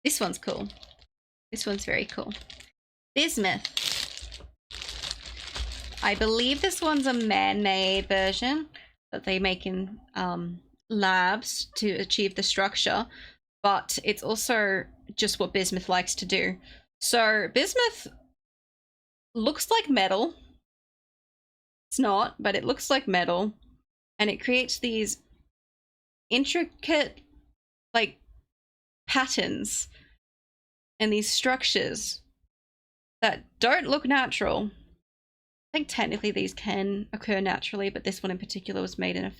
this one's cool. This one's very cool. Bismuth. I believe this one's a man-made version that they make in labs to achieve the structure, but it's also just what bismuth likes to do. So bismuth looks like metal. It's not, but it looks like metal, and it creates these intricate like patterns and these structures that don't look natural. I think technically these can occur naturally, but this one in particular was made in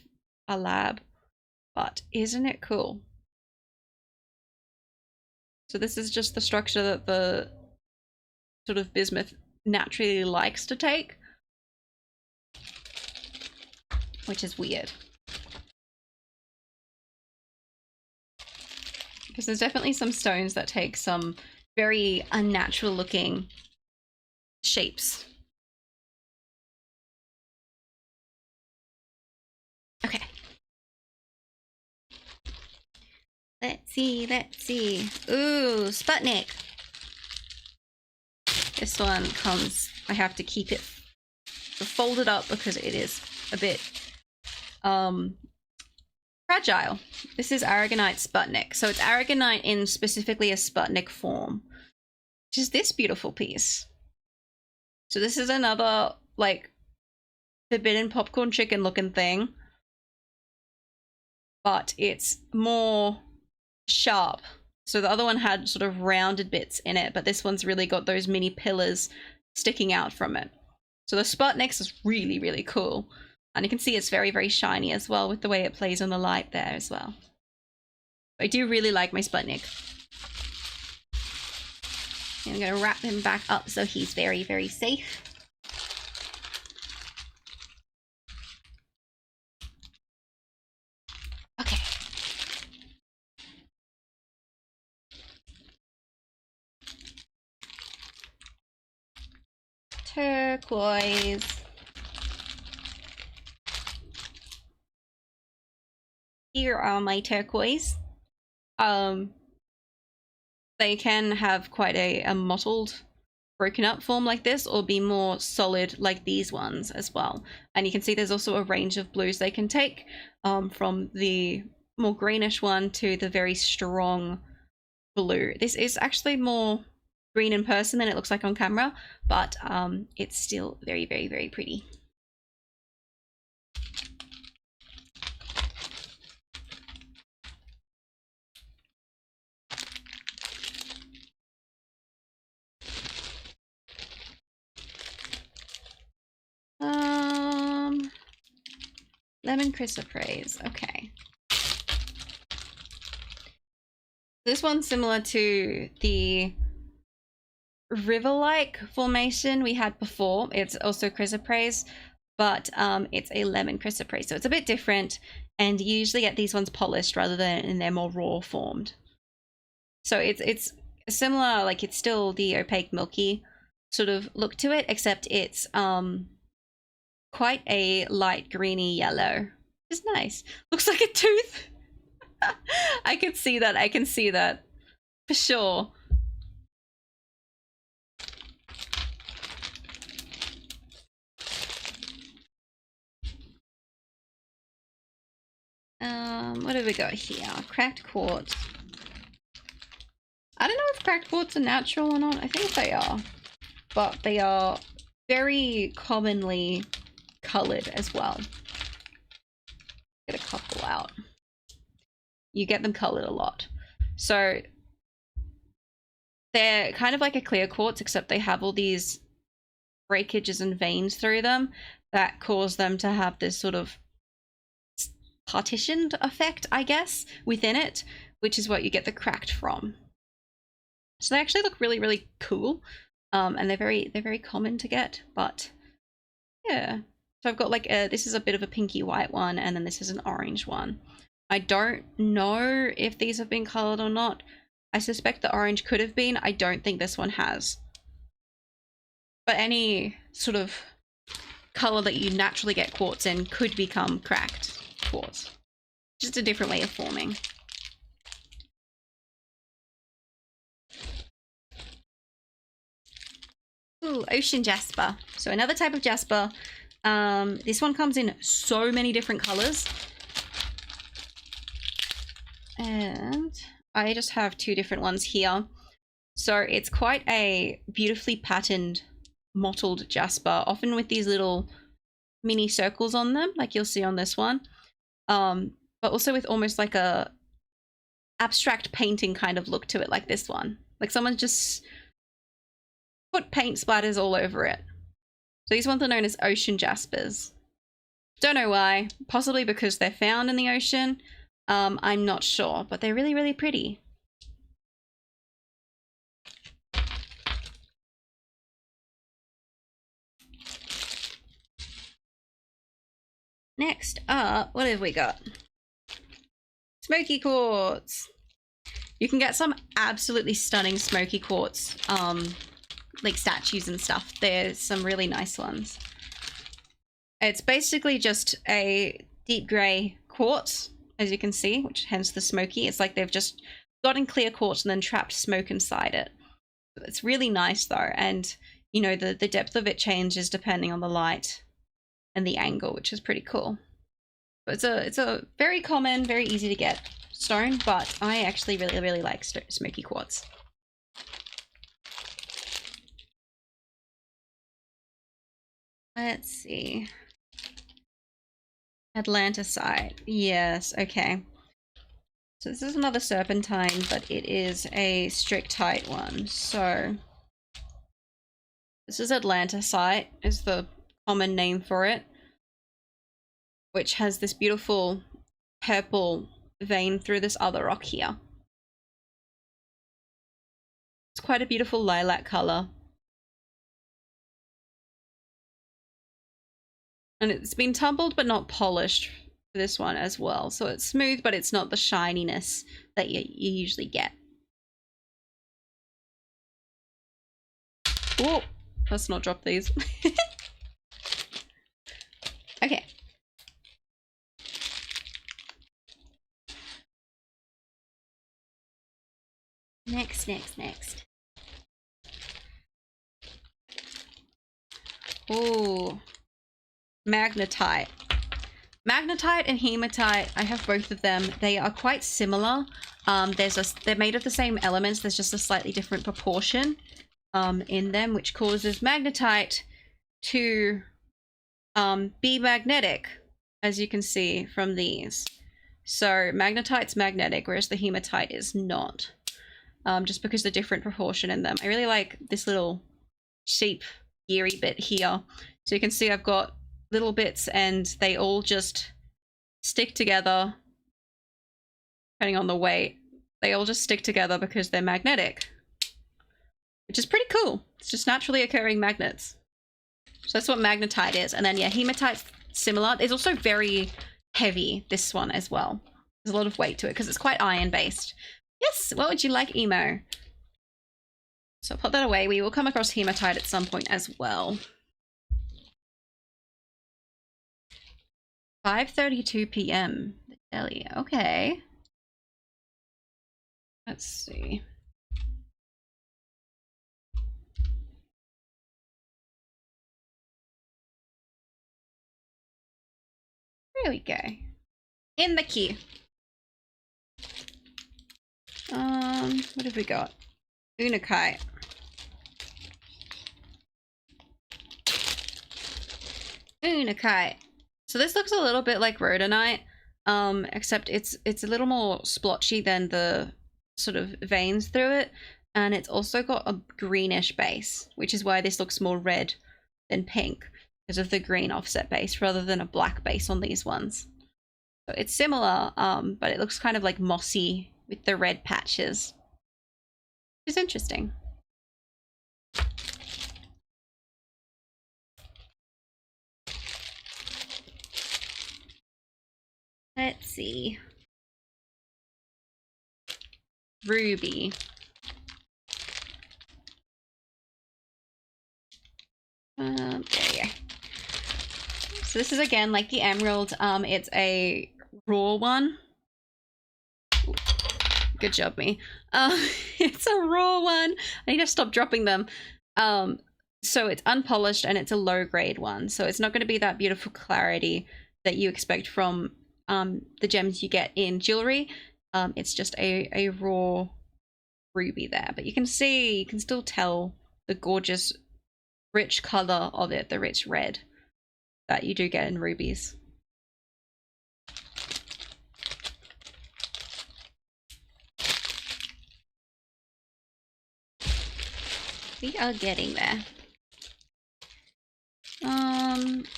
a lab. But isn't it cool? So this is just the structure that the sort of bismuth naturally likes to take, which is weird. Because there's definitely some stones that take some very unnatural looking shapes. Okay. Let's see, let's see. Ooh, Sputnik. This one comes, I have to keep it folded up because it is a bit fragile. This is Aragonite Sputnik. So it's Aragonite in specifically a Sputnik form, which is this beautiful piece. So this is another like forbidden popcorn chicken looking thing, but it's more sharp. So the other one had sort of rounded bits in it, but this one's really got those mini pillars sticking out from it. So the Sputnik is really, really cool. And you can see it's very, very shiny as well with the way it plays on the light there as well. I do really like my Sputnik. I'm going to wrap him back up so he's very, very safe. Okay. Turquoise. Here are my turquoise. They can have quite a mottled, broken up form like this, or be more solid like these ones as well. And you can see there's also a range of blues they can take, from the more greenish one to the very strong blue. This is actually more green in person than it looks like on camera, but it's still very, very, very pretty. Lemon chrysoprase. Okay. This one's similar to the river-like formation we had before. It's also chrysoprase, but it's a lemon chrysoprase, so it's a bit different, and you usually get these ones polished rather than in their more raw formed. So it's similar, like it's still the opaque milky sort of look to it, except it's quite a light greeny yellow. It's nice. Looks like a tooth. I can see that. I can see that for sure. What have we got here? Cracked quartz. I don't know if cracked quartz are natural or not. I think they are, but they are very commonly colored as well. Get a couple out. You get them colored a lot. So they're kind of like a clear quartz, except they have all these breakages and veins through them, that cause them to have this sort of partitioned effect, I guess, within it, which is what you get the cracked from. So they actually look really, really cool, and they're very common to get. But yeah, so I've got like this is a bit of a pinky white one, and then this is an orange one. I don't know if these have been colored or not. I suspect the orange could have been. I don't think this one has. But any sort of color that you naturally get quartz in could become cracked quartz. Just a different way of forming. Ooh, ocean jasper. So another type of jasper. This one comes in so many different colors. And I just have two different ones here. So it's quite a beautifully patterned mottled jasper, often with these little mini circles on them, like you'll see on this one. But also with almost like a abstract painting kind of look to it, like this one. Like someone just put paint splatters all over it. So these ones are known as ocean jaspers. Don't know why. Possibly because they're found in the ocean. I'm not sure, but they're really, really pretty. Next up, what have we got? Smoky quartz. You can get some absolutely stunning smoky quartz, like statues and stuff. There's some really nice ones. It's basically just a deep gray quartz, as you can see, which hence the smoky. It's like they've just gotten clear quartz and then trapped smoke inside it. It's really nice though, and you know the depth of it changes depending on the light and the angle, which is pretty cool. But it's a very common, very easy to get stone, but I actually really like smoky quartz. Let's see. Atlanticite. Yes, okay. So this is another serpentine, but it is a strictite one. So this is Atlanticite, is the common name for it, which has this beautiful purple vein through this other rock here. It's quite a beautiful lilac color. And it's been tumbled but not polished for this one as well. So it's smooth, but it's not the shininess that you usually get. Oh, let's not drop these. Okay. Next. Oh, magnetite. Magnetite and hematite, I have both of them. They are quite similar. They're made of the same elements. There's just a slightly different proportion in them, which causes magnetite to be magnetic, as you can see from these. So magnetite's magnetic, whereas the hematite is not. Just because the different proportion in them. I really like this little sheep geary bit here. So you can see I've got little bits and they all just stick together depending on the weight. They all just stick together because they're magnetic, which is pretty cool. It's just naturally occurring magnets. So that's what magnetite is. And then yeah, hematite's similar. It's also very heavy, this one as well. There's a lot of weight to it because it's quite iron based. Yes, what would you like, Emo? So I'll put that away. We will come across hematite at some point as well. 5:32 p.m. Delhi. Okay. Let's see. There we go. In the queue. What have we got? Unakite. Unakite. So this looks a little bit like rhodonite, except it's a little more splotchy than the sort of veins through it, and it's also got a greenish base, which is why this looks more red than pink. because of the green offset base rather than a black base on these ones. So it's similar, but it looks kind of like mossy with the red patches, which is interesting. Let's see. Ruby. There we go. So this is again like the emerald. It's a raw one. Ooh, good job, me. It's a raw one. I need to stop dropping them. So it's unpolished and it's a low grade one. So it's not going to be that beautiful clarity that you expect from the gems you get in jewelry. It's just a raw ruby there, but you can see, you can still tell the gorgeous rich color of it, the rich red that you do get in rubies. We are getting there.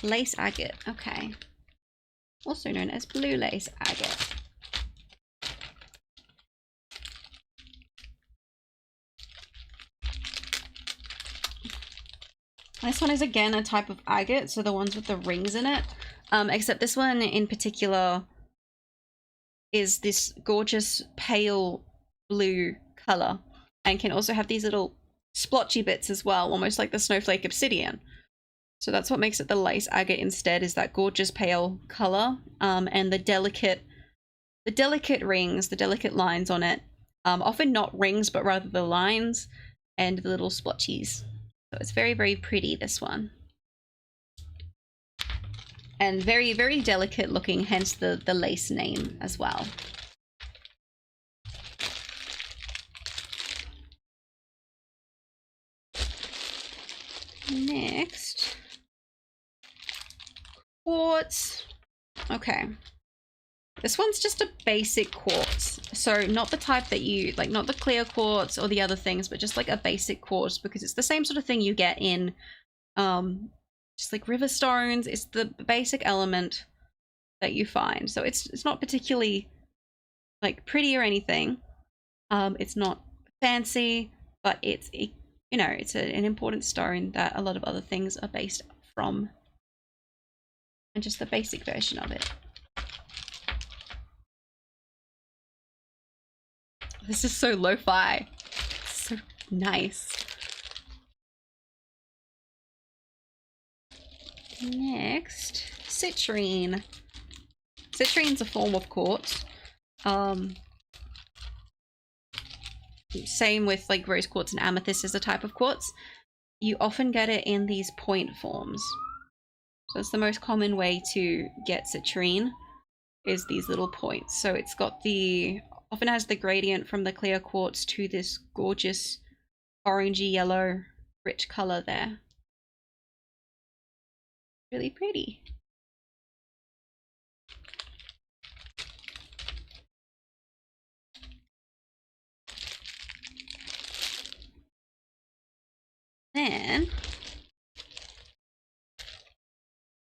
Lace agate, okay. Also known as blue lace agate. This one is again a type of agate, so the ones with the rings in it. Except this one in particular is this gorgeous pale blue color and can also have these little splotchy bits as well, almost like the snowflake obsidian. So that's what makes it the lace agate instead, is that gorgeous pale color, and the delicate rings, the delicate lines on it. Often not rings, but rather the lines and the little splotchies. So it's very, very pretty, this one. And very, very delicate looking, hence the lace name as well. Next, quartz. Okay. This one's just a basic quartz. So not the type that you, like not the clear quartz or the other things, but just like a basic quartz, because it's the same sort of thing you get in just like river stones. It's the basic element that you find. So it's not particularly like pretty or anything. It's not fancy, but it's you know, it's an important stone that a lot of other things are based from, and just the basic version of it. This is so lo-fi. So nice. Next, citrine. Citrine's a form of quartz. Same with like rose quartz and amethyst is a type of quartz. You often get it in these point forms. So it's the most common way to get citrine, is these little points. So it's got the, often has the gradient from the clear quartz to this gorgeous orangey yellow rich color there. Really pretty. Then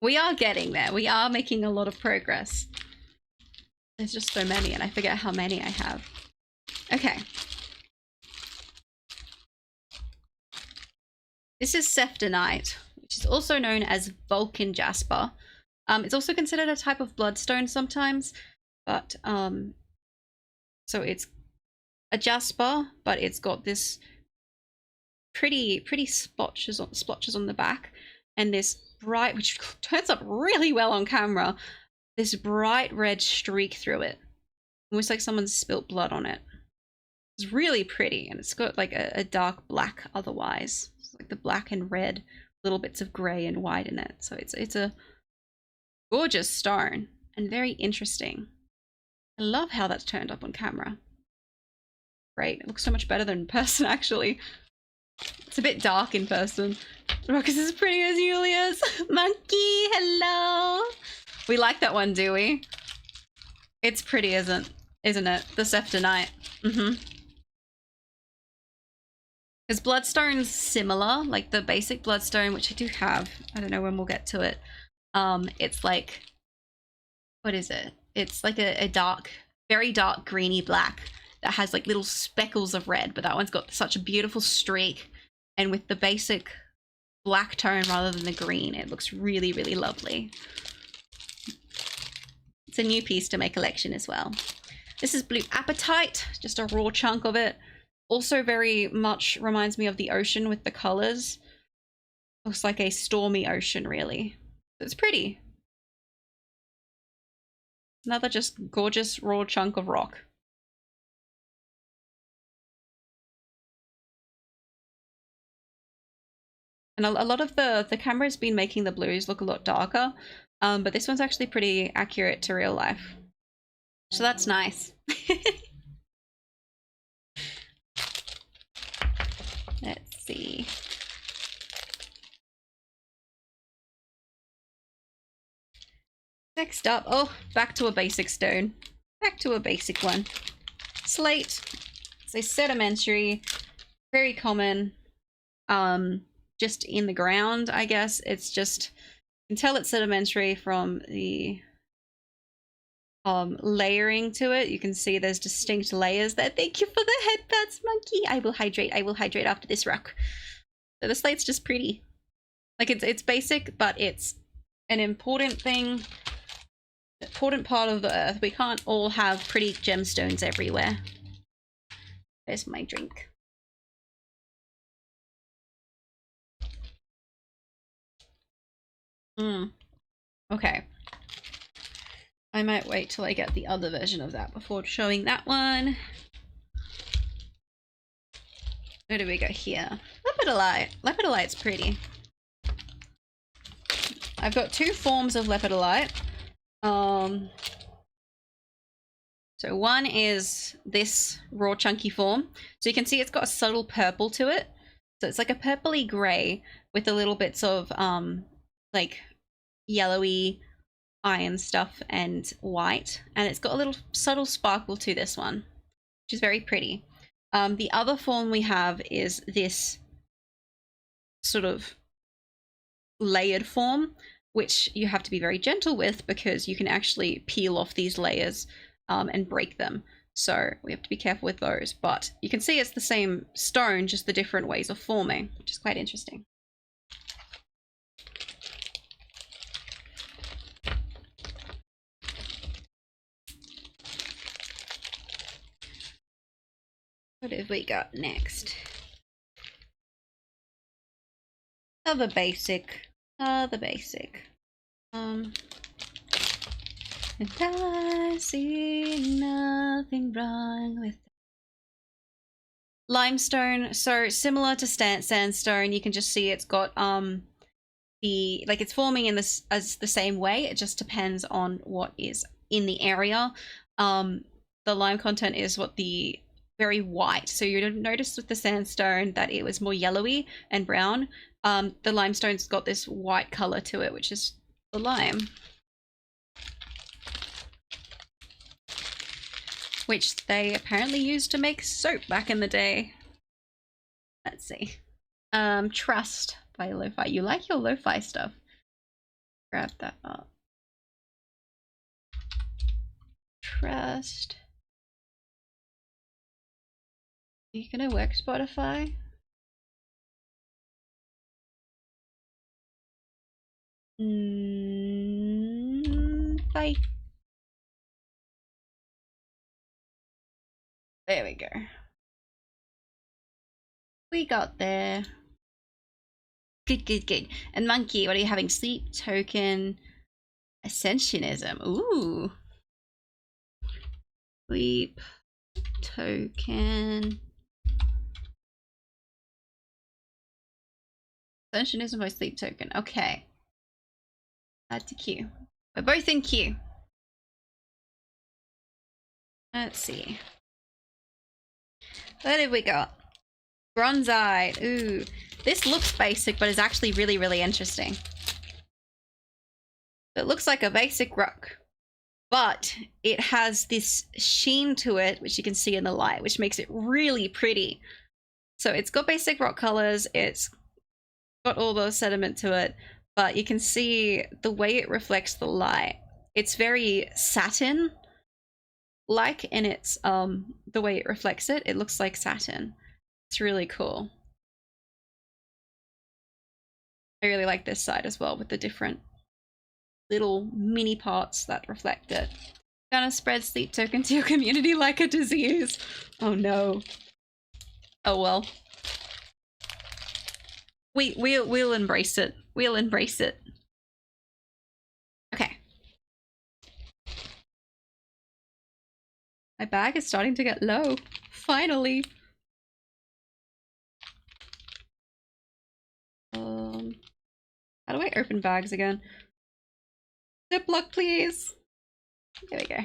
we are getting there. We are making a lot of progress. There's just so many and I forget how many I have. Okay. This is seftonite, which is also known as Vulcan jasper. It's also considered a type of bloodstone sometimes, but so it's a jasper, but it's got this pretty splotches on the back, and this bright, which turns up really well on camera, this bright red streak through it, almost like someone spilt blood on it. It's really pretty, and it's got like a dark black otherwise. It's like the black and red, little bits of gray and white in it. So it's a gorgeous stone and very interesting. I love how that's turned up on camera. Great, it looks so much better than in person actually. It's a bit dark in person. Rock is as pretty as Julia's. Monkey, hello. We like that one, do we? It's pretty, isn't it? The seftonite. Because Bloodstone's similar, like the basic Bloodstone, which I do have. I don't know when we'll get to it. It's like, what is it? It's like a dark, very dark greeny black that has like little speckles of red, but that one's got such a beautiful streak. And with the basic black tone rather than the green, it looks really, really lovely. It's a new piece to my collection as well. This is Blue Appetite, just a raw chunk of it. Also very much reminds me of the ocean with the colors. Looks like a stormy ocean, really. It's pretty. Another just gorgeous raw chunk of rock. And a lot of the camera's been making the blues look a lot darker, but this one's actually pretty accurate to real life. So that's nice. Let's see. Next up, oh, back to a basic stone. Back to a basic one. Slate. It's a sedimentary, very common, just in the ground, I guess. It's just, you can tell it's sedimentary from the layering to it. You can see there's distinct layers there. Thank you for the headbats, monkey. I will hydrate after this rock. So the slate's just pretty. Like it's basic, but it's an important thing, important part of the earth. We can't all have pretty gemstones everywhere. There's my drink. Okay. I might wait till I get the other version of that before showing that one. Where do we go here? Lepidolite. Lepidolite's pretty. I've got two forms of lepidolite. So one is this raw chunky form. So you can see it's got a subtle purple to it. So it's like a purpley gray with a little bits of like yellowy iron stuff and white, and it's got a little subtle sparkle to this one, which is very pretty. The other form we have is this sort of layered form, which you have to be very gentle with because you can actually peel off these layers and break them. So we have to be careful with those, but you can see it's the same stone, just the different ways of forming, which is quite interesting. What have we got next? Other basic. And I see nothing wrong with limestone. So similar to sandstone, you can just see it's got it's forming in this as the same way. It just depends on what is in the area. The lime content is very white. So you notice with the sandstone that it was more yellowy and brown. The limestone's got this white color to it, which is the lime. Which they apparently used to make soap back in the day. Let's see. Trust by Lo-Fi. You like your Lo-Fi stuff. Grab that up. Trust. Are you gonna work, Spotify? Bye. There we go. We got there. Good. And Monkey, what are you having? Sleep token ascensionism. Ooh. Sleep token. Ascensionism by sleep token. Okay. Add to queue. We're both in queue. Let's see. What have we got? Bronzite. Ooh. This looks basic, but is actually really, really interesting. It looks like a basic rock, but it has this sheen to it, which you can see in the light, which makes it really pretty. So it's got basic rock colors, it's got all the sediment to it, but you can see the way it reflects the light. It's very satin like in its the way it reflects it. It looks like satin. It's really cool. I really like this side as well with the different little mini parts that reflect it. Gonna spread sleep token to your community like a disease. Oh no. Oh well. We'll embrace it. We'll embrace it. Okay. My bag is starting to get low. Finally. How do I open bags again? Ziploc, please. There we go.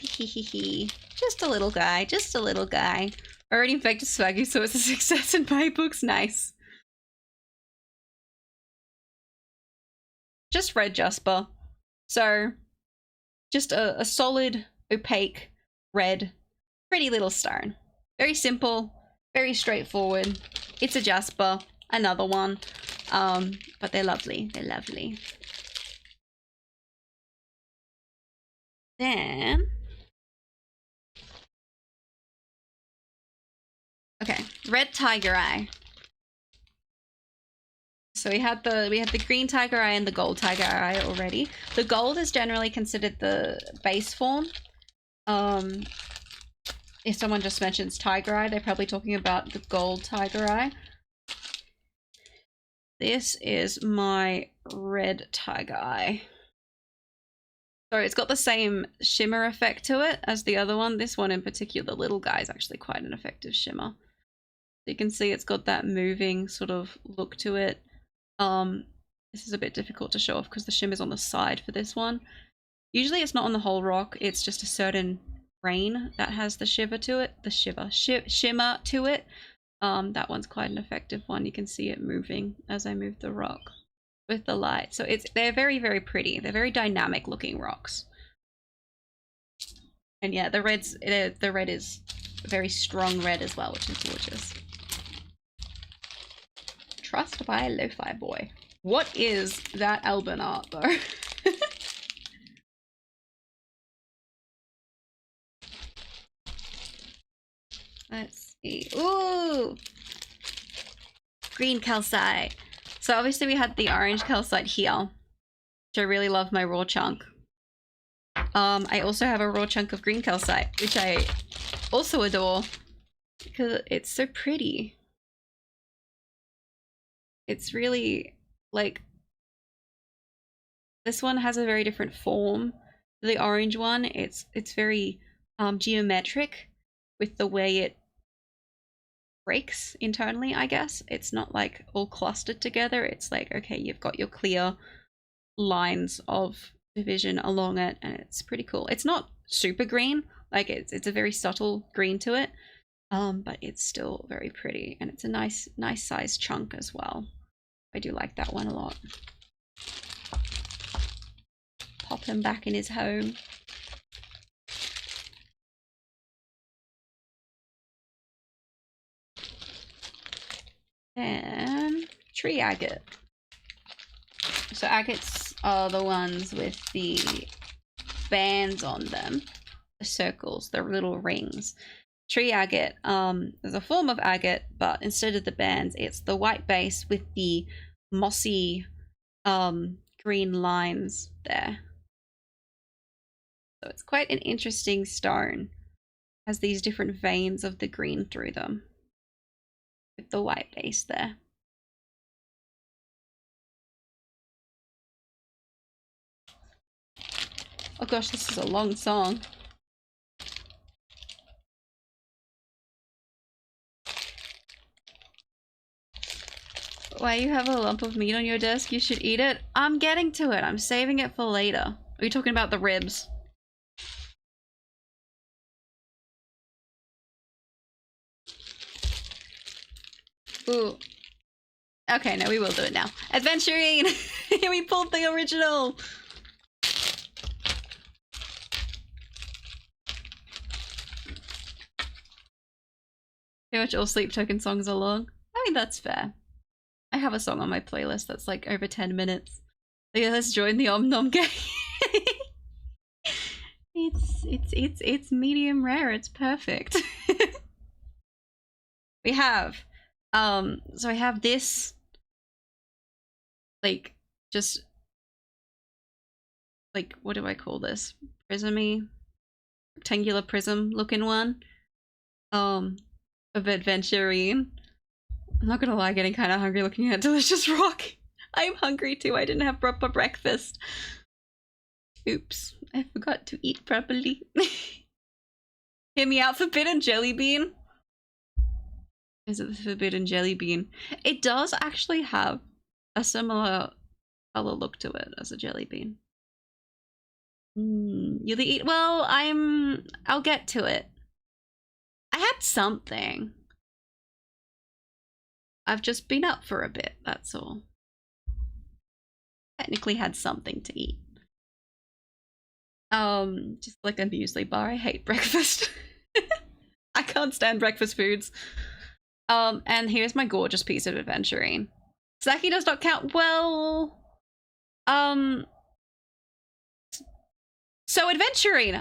Hehehe. Just a little guy. Just a little guy. Already infected Swaggy, so it's a success in my books. Nice. Just red Jasper. So, just a solid, opaque, red, pretty little stone. Very simple, very straightforward. It's a Jasper. Another one. But they're lovely. They're lovely. Then... okay, red tiger eye. So we had the green tiger eye and the gold tiger eye already. The gold is generally considered the base form. If someone just mentions tiger eye, they're probably talking about the gold tiger eye. This is my red tiger eye. So it's got the same shimmer effect to it as the other one. This one in particular, the little guy, is actually quite an effective shimmer. You can see it's got that moving sort of look to it. This is a bit difficult to show off because the shimmer's on the side for this one. Usually it's not on the whole rock, it's just a certain grain that has the shiver to it. The shimmer to it. That one's quite an effective one. You can see it moving as I move the rock with the light. So they're very, very pretty. They're very dynamic looking rocks. And yeah, the red is a very strong red as well, which is gorgeous. Trust by Lo-Fi Boy. What is that Alban art though? Let's see. Ooh! Green calcite. So obviously we had the orange calcite here, which I really love my raw chunk. I also have a raw chunk of green calcite, which I also adore because it's so pretty. It's really like, this one has a very different form. The orange one, it's very geometric with the way it breaks internally, I guess. It's not like all clustered together. It's like, okay, you've got your clear lines of division along it, and it's pretty cool. It's not super green, like it's a very subtle green to it, but it's still very pretty, and it's a nice size chunk as well. I do like that one a lot. Pop him back in his home. And tree agate. So agates are the ones with the bands on them, the circles, the little rings. Tree agate is a form of agate, but instead of the bands, it's the white base with the mossy green lines there. So it's quite an interesting stone. It has these different veins of the green through them with the white base there. Oh gosh, this is a long song. Why, you have a lump of meat on your desk? You should eat it. I'm getting to it. I'm saving it for later. Are you talking about the ribs? Ooh. Okay, no, we will do it now. Adventuring! We pulled the original! Pretty much all Sleep Token songs are long. I mean, that's fair. I have a song on my playlist that's like over 10 minutes. So yeah, let's join the Om Nom gang. It's medium rare. It's perfect. We have, so I have this, like, just, like, what do I call this? Prismy, rectangular prism looking one, of Adventurine. I'm not gonna lie, getting kind of hungry looking at Delicious Rock. I'm hungry too. I didn't have proper breakfast. Oops, I forgot to eat properly. Hear me out, Forbidden Jelly Bean. Is it the Forbidden Jelly Bean? It does actually have a similar color look to it as a jelly bean. You'll eat. Well, I'll get to it. I had something. I've just been up for a bit, that's all. Technically had something to eat. Just like a muesli bar. I hate breakfast. I can't stand breakfast foods. And here's my gorgeous piece of Adventurine. Saki does not count. Well, so Adventurine,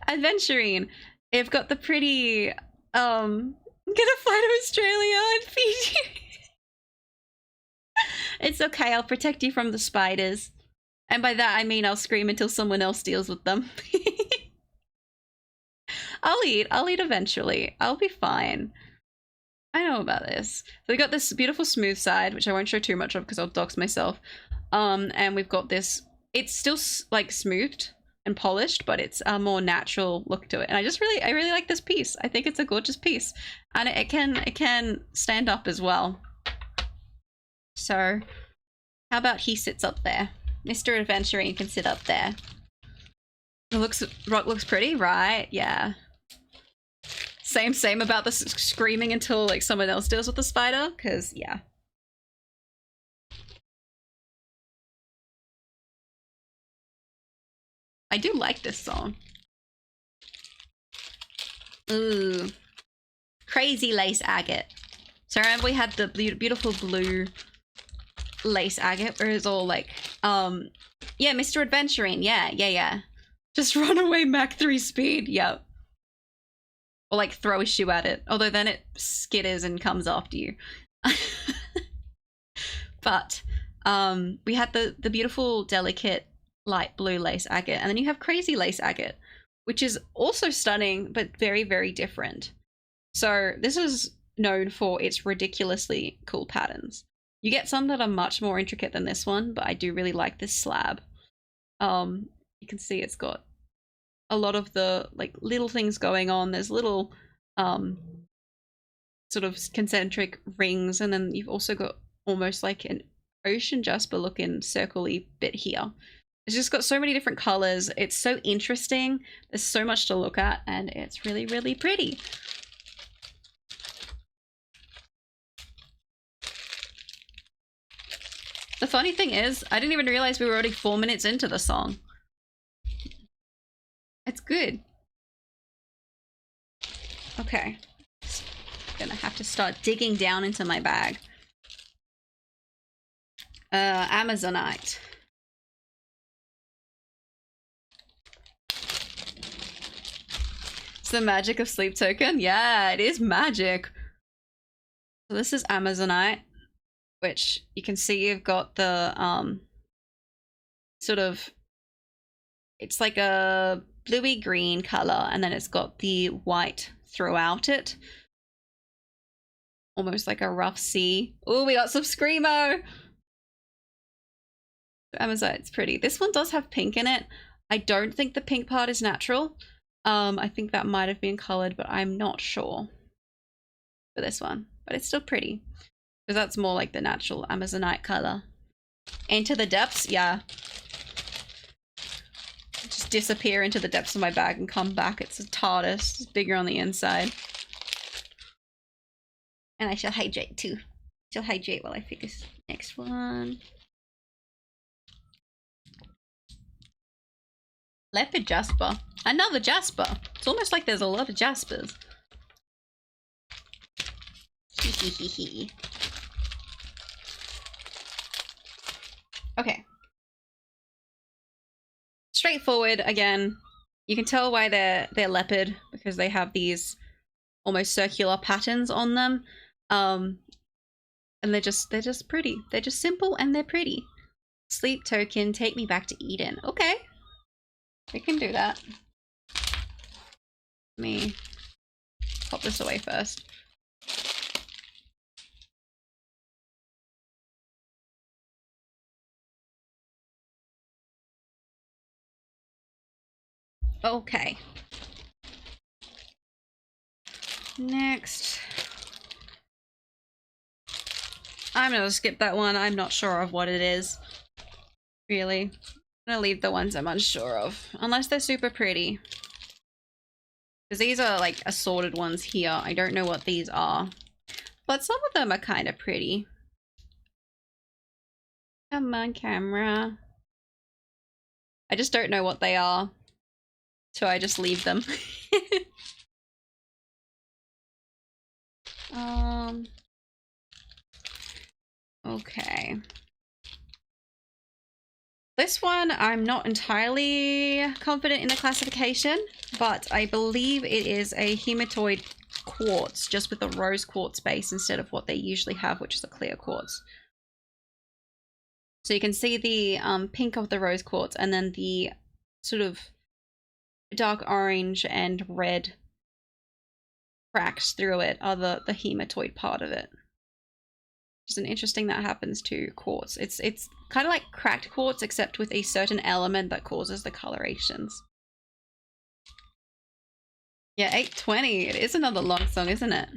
Adventurine, they've got the pretty, I'm gonna fly to Australia and feed you. It's okay, I'll protect you from the spiders. And by that I mean I'll scream until someone else deals with them. I'll eat eventually. I'll be fine. I know about this. So we got this beautiful smooth side, which I won't show too much of because I'll dox myself. And we've got this, it's still like smoothed and polished, but it's a more natural look to it. And I really like this piece. I think it's a gorgeous piece. And it can stand up as well. So how about he sits up there? Mr. Adventurine can sit up there. Rock looks pretty, right? Yeah. Same about the screaming until like someone else deals with the spider, because yeah. I do like this song. Ooh. Crazy lace agate. So I remember we had the beautiful blue lace agate where it's all like, yeah, Mr. Adventurine, yeah. Just run away Mach 3 speed, yep. Or like throw a shoe at it, although then it skitters and comes after you. But we had the beautiful, delicate, light blue lace agate, and then you have crazy lace agate, which is also stunning, but very, very different. So this is known for its ridiculously cool patterns. You get some that are much more intricate than this one, but I do really like this slab. You can see it's got a lot of the like little things going on. There's little sort of concentric rings, and then you've also got almost like an ocean jasper looking circle-y bit here. It's just got so many different colors. It's so interesting. There's so much to look at, and it's really, really pretty. The funny thing is, I didn't even realize we were already 4 minutes into the song. It's good. Okay. Gonna have to start digging down into my bag. Amazonite. It's the magic of Sleep Token. Yeah, it is magic. So this is Amazonite, which you can see you've got the sort of, it's like a bluey green color, and then it's got the white throughout it, almost like a rough sea. Oh, we got some screamo. Amazonite's pretty. This one does have pink in it. I don't think the pink part is natural. I think that might have been colored, but I'm not sure for this one. But it's still pretty, because that's more like the natural Amazonite color. Into the depths, yeah. Just disappear into the depths of my bag and come back. It's a TARDIS. It's bigger on the inside. And I shall hydrate too. Shall hydrate while I figure next one. Leopard Jasper. Another Jasper. It's almost like there's a lot of Jaspers. Okay. Straightforward again. You can tell why they're leopard because they have these almost circular patterns on them. And they're just pretty. They're just simple and they're pretty. Sleep token, take me back to Eden. Okay. We can do that. Let me pop this away first. Okay. Next. I'm gonna skip that one. I'm not sure of what it is. Really. I'm gonna leave the ones I'm unsure of. Unless they're super pretty. Because these are like assorted ones here. I don't know what these are. But some of them are kind of pretty. Come on, camera. I just don't know what they are. So I just leave them. Okay. This one, I'm not entirely confident in the classification, but I believe it is a hematoid quartz, just with a rose quartz base instead of what they usually have, which is a clear quartz. So you can see the pink of the rose quartz and then the sort of dark orange and red cracks through it are the hematoid part of it. Which is an interesting that happens to quartz. It's kind of like cracked quartz except with a certain element that causes the colorations. Yeah, 8:20. It is another long song, isn't it?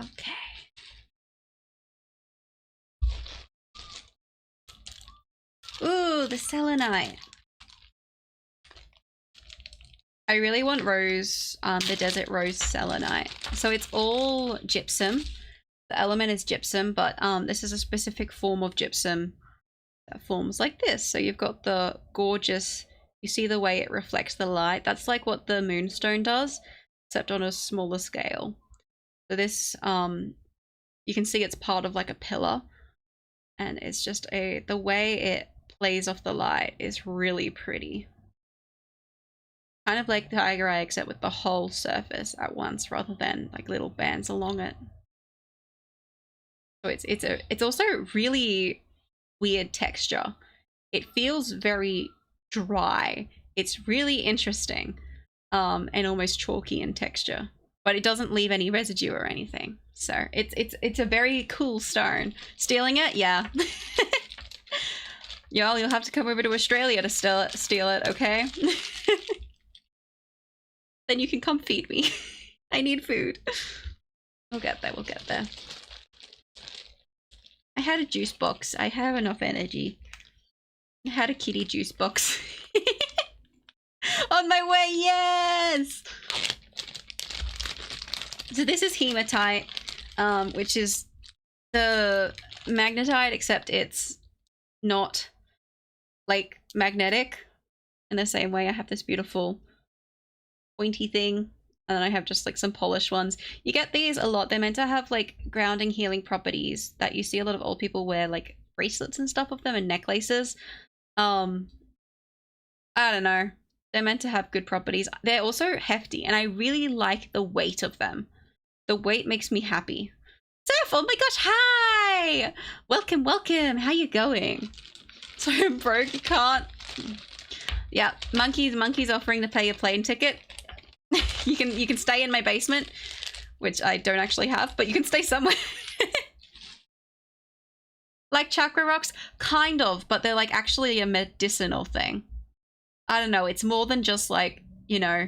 Okay. Ooh, the selenite. I really want rose, the desert rose selenite. So it's all gypsum. The element is gypsum, but this is a specific form of gypsum that forms like this. So you've got the gorgeous, you see the way it reflects the light. That's like what the moonstone does, except on a smaller scale. So this, you can see it's part of like a pillar, and it's just the way it plays off the light is really pretty. Kind of like the tiger eye, except with the whole surface at once rather than like little bands along it. So it's also really weird texture. It feels very dry. It's really interesting, and almost chalky in texture, but it doesn't leave any residue or anything. So it's a very cool stone. Stealing it, yeah. Y'all, you'll have to come over to Australia to steal it, okay? Then you can come feed me. I need food. We'll get there, we'll get there. I had a juice box. I have enough energy. I had a kitty juice box. On my way, yes! So this is hematite, which is the magnetite, except it's not like magnetic in the same way. I have this beautiful pointy thing, and then I have just like some polished ones. You get these a lot. They're meant to have like grounding, healing properties that you see a lot of old people wear, like bracelets and stuff of them and necklaces. I don't know. They're meant to have good properties. They're also hefty, and I really like the weight of them. The weight makes me happy. Steph, oh my gosh, hi! Welcome, welcome. How you going? Sorry, I'm broke. You can't. Yeah, monkeys offering to pay your plane ticket. You can stay in my basement, which I don't actually have, but you can stay somewhere. Like chakra rocks? Kind of, but they're like actually a medicinal thing. I don't know, it's more than just like, you know,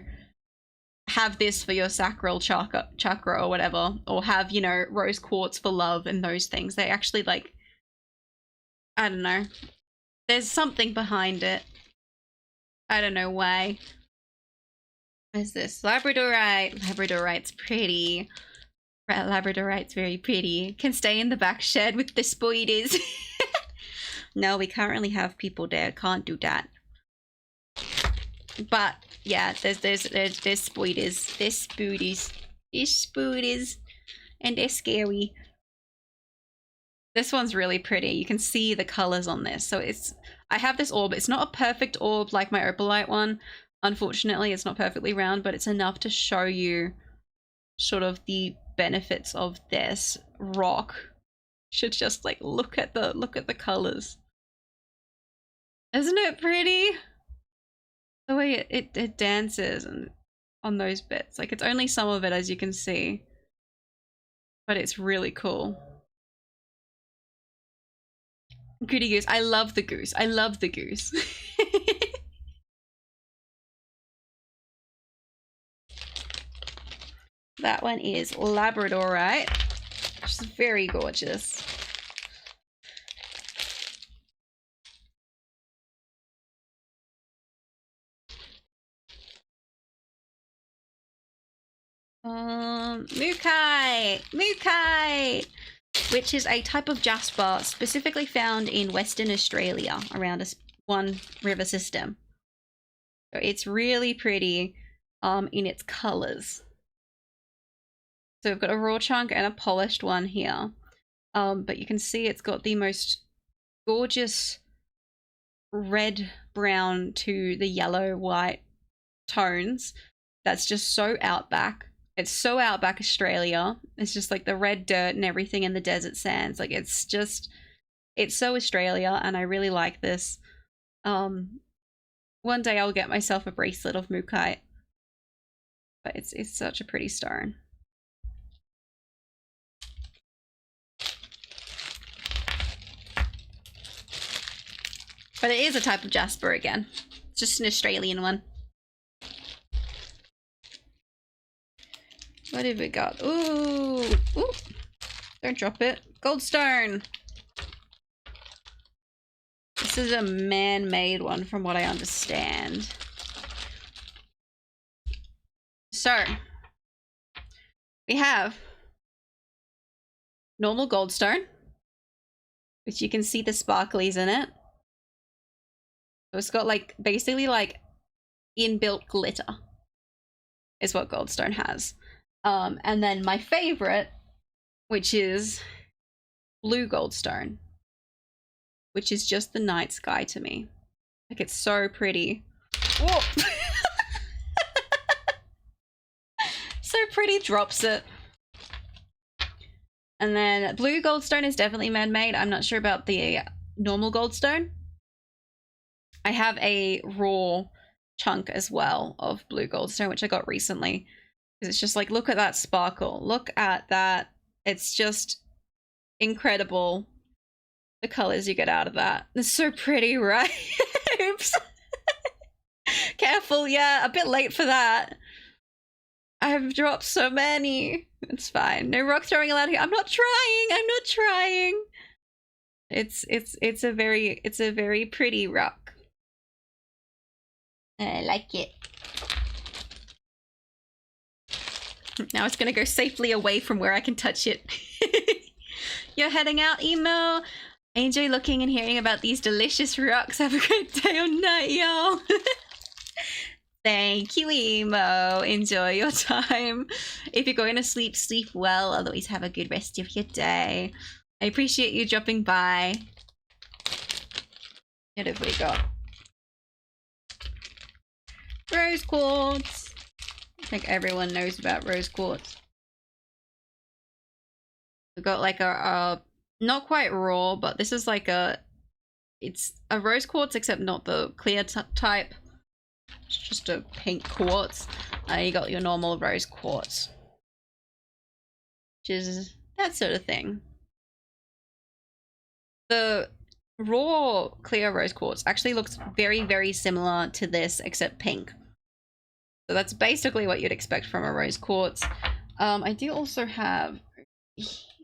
have this for your sacral chakra or whatever, or have, you know, rose quartz for love and those things. They actually like, I don't know. There's something behind it. I don't know why. What is this? Labradorite. Labradorite's pretty. Labradorite's very pretty. Can stay in the back shed with the spiders. No, we currently have people there. Can't do that. But yeah, there's spoiders. There's spoodies. There's spoodies. And they're scary. This one's really pretty. You can see the colors on this. So I have this orb. It's not a perfect orb like my opalite one. Unfortunately, it's not perfectly round, but it's enough to show you sort of the benefits of this rock. Should just like look at the colors. Isn't it pretty? The way it dances and on those bits. Like it's only some of it, as you can see. But it's really cool. Goody goose. I love the goose. I love the goose. That one is Labradorite, which is very gorgeous. Mookai, which is a type of jasper specifically found in Western Australia around one river system. So it's really pretty in its colors. So we've got a raw chunk and a polished one here. But you can see it's got the most gorgeous red brown to the yellow white tones. That's just so outback. It's so outback Australia. It's just like the red dirt and everything in the desert sands. Like it's so Australia, and I really like this. One day I'll get myself a bracelet of Mookai. But it's such a pretty stone. But it is a type of jasper again. It's just an Australian one. What have we got? Ooh, ooh! Don't drop it. Goldstone. This is a man-made one, from what I understand. So we have normal goldstone, which you can see the sparklies in it. So it's got like basically like inbuilt glitter is what goldstone has. And then my favorite, which is blue goldstone, which is just the night sky to me. Like it's so pretty. Whoa. So pretty, drops it. And then blue goldstone is definitely man-made. I'm not sure about the normal goldstone. I have a raw chunk as well of blue goldstone, which I got recently. Because it's just like, look at that sparkle. Look at that. It's just incredible. The colors you get out of that. It's so pretty, right? Oops. Careful, yeah, a bit late for that. I've dropped so many. It's fine. No rock throwing allowed here. I'm not trying. It's a very pretty rock. I like it. Now it's gonna go safely away from where I can touch it. You're heading out, Emo? I enjoy looking and hearing about these delicious rocks. Have a great day or night, y'all. Thank you, Emo. Enjoy your time. If you're going to sleep, sleep well. Otherwise, have a good rest of your day. I appreciate you dropping by. What have we got? Rose quartz. I think everyone knows about rose quartz. We've got like a not quite raw, but this is like it's a rose quartz, except not the clear type. It's just a pink quartz. You got your normal rose quartz, which is that sort of thing. The raw clear rose quartz actually looks very similar to this, except pink. So that's basically what you'd expect from a rose quartz. I do also have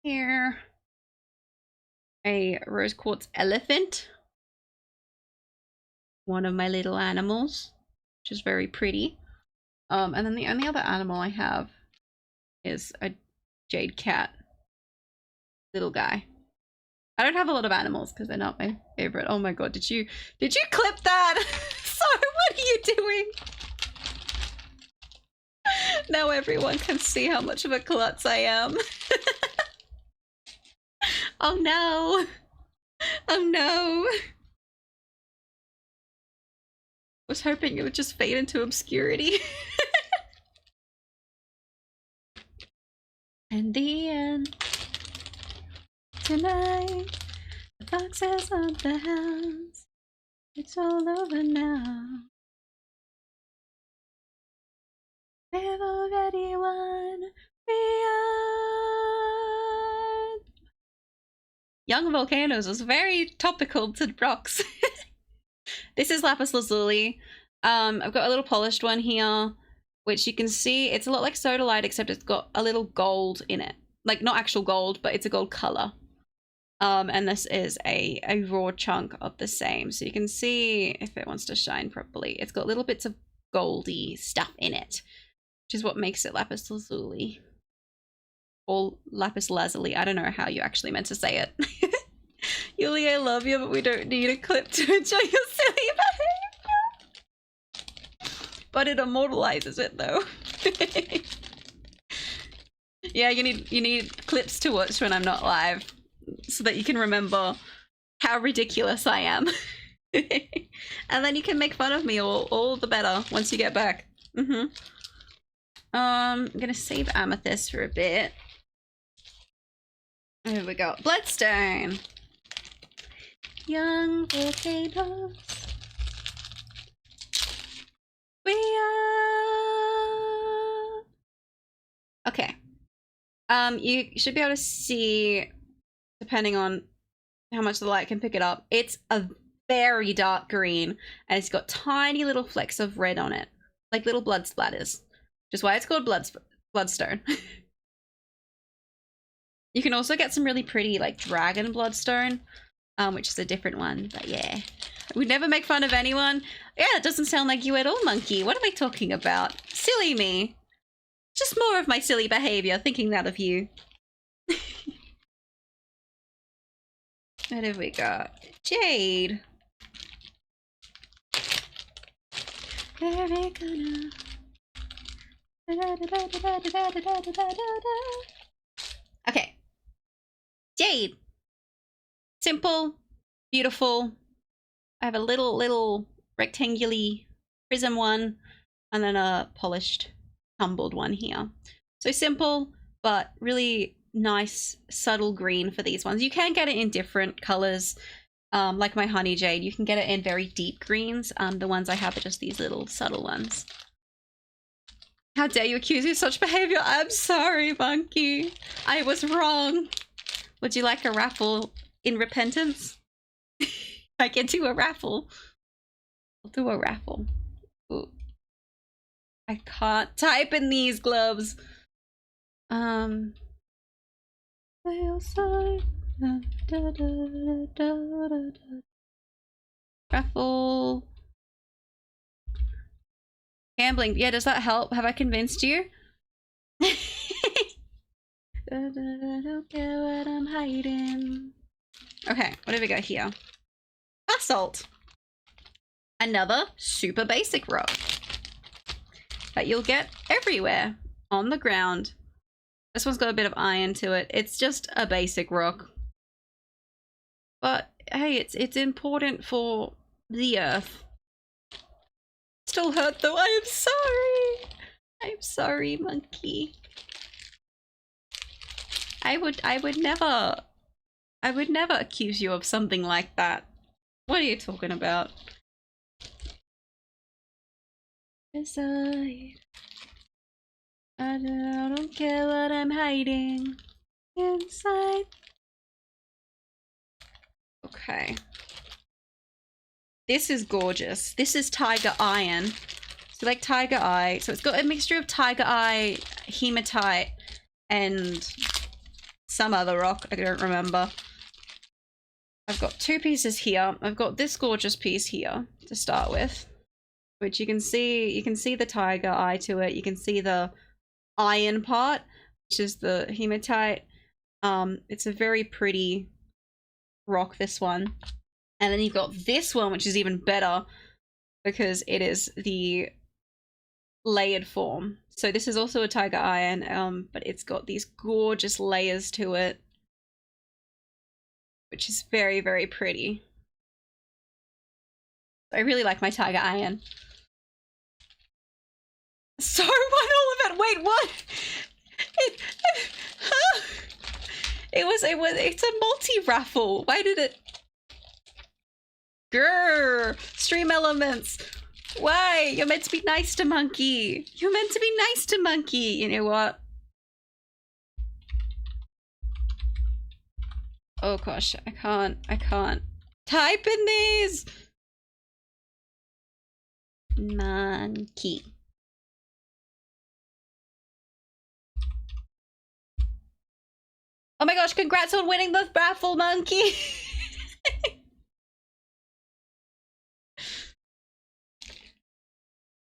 here a rose quartz elephant, one of my little animals, which is very pretty. And then the only other animal I have is a jade cat, little guy. I don't have a lot of animals because they're not my favorite. Oh my god, did you clip that? Sorry, what are you doing? Now everyone can see how much of a klutz I am. Oh no! Oh no! Was hoping it would just fade into obscurity. And the end. Tonight, the foxes on the hounds. It's all over now. They've already won. Beyond. Young volcanoes was very topical to rocks. This is lapis lazuli. I've got a little polished one here, which you can see it's a lot like sodalite, except it's got a little gold in it. Like not actual gold, but it's a gold color. And this is a raw chunk of the same. So you can see if it wants to shine properly. It's got little bits of goldy stuff in it, which is what makes it lapis lazuli. Or lapis lazuli. I don't know how you actually meant to say it. Yuli, I love you, but we don't need a clip to enjoy your silly behavior. But it immortalizes it though. Yeah, you need clips to watch when I'm not live, so that you can remember how ridiculous I am. And then you can make fun of me all the better once you get back. I'm gonna save amethyst for a bit. Here we go. Bloodstone. Young volcanoes. We are. Okay. You should be able to see, depending on how much the light can pick it up, it's a very dark green, and it's got tiny little flecks of red on it, like little blood splatters, which is why it's called bloodstone. You can also get some really pretty like dragon bloodstone, which is a different one, but yeah. We'd never make fun of anyone. Yeah, it doesn't sound like you at all, monkey. What are we talking about? Silly me. Just more of my silly behavior, thinking that of you. What have we got? Jade. Very gonna. Okay. Jade. Simple, beautiful. I have a little rectangular prism one, and then a polished, tumbled one here. So simple, but really nice, subtle green for these ones. You can get it in different colors, like my honey jade. You can get it in very deep greens. The ones I have are just these little subtle ones. How dare you accuse me of such behavior? I'm sorry, monkey. I was wrong. Would you like a raffle in repentance? I can do a raffle. I'll do a raffle. Ooh. I can't type in these gloves. Raffle. Gambling. Yeah, does that help? Have I convinced you? Don't care what I'm hiding. Okay, what do we got here? Basalt. Another super basic rock that you'll get everywhere on the ground. This one's got a bit of iron to it. It's just a basic rock. But hey, it's important for the earth. Still hurt though. I am sorry. I'm sorry, monkey. I would never accuse you of something like that. What are you talking about? Decide. I don't care what I'm hiding inside. Okay. This is gorgeous. This is tiger iron. So like tiger eye. So it's got a mixture of tiger eye, hematite, and some other rock. I don't remember. I've got two pieces here. I've got this gorgeous piece here to start with, which you can see the tiger eye to it. You can see the iron part, which is the hematite. It's a very pretty rock, this one. And then you've got this one, which is even better because it is the layered form. So this is also a tiger iron, but it's got these gorgeous layers to it, which is very, very pretty. I really like my tiger iron. So won all of it. Wait, what? It's a multi-raffle. Why did it? Grrr, stream elements. Why? You're meant to be nice to Monkey. You're meant to be nice to Monkey. You know what? Oh gosh, I can't type in these. Monkey. Oh my gosh, congrats on winning the raffle, Monkey.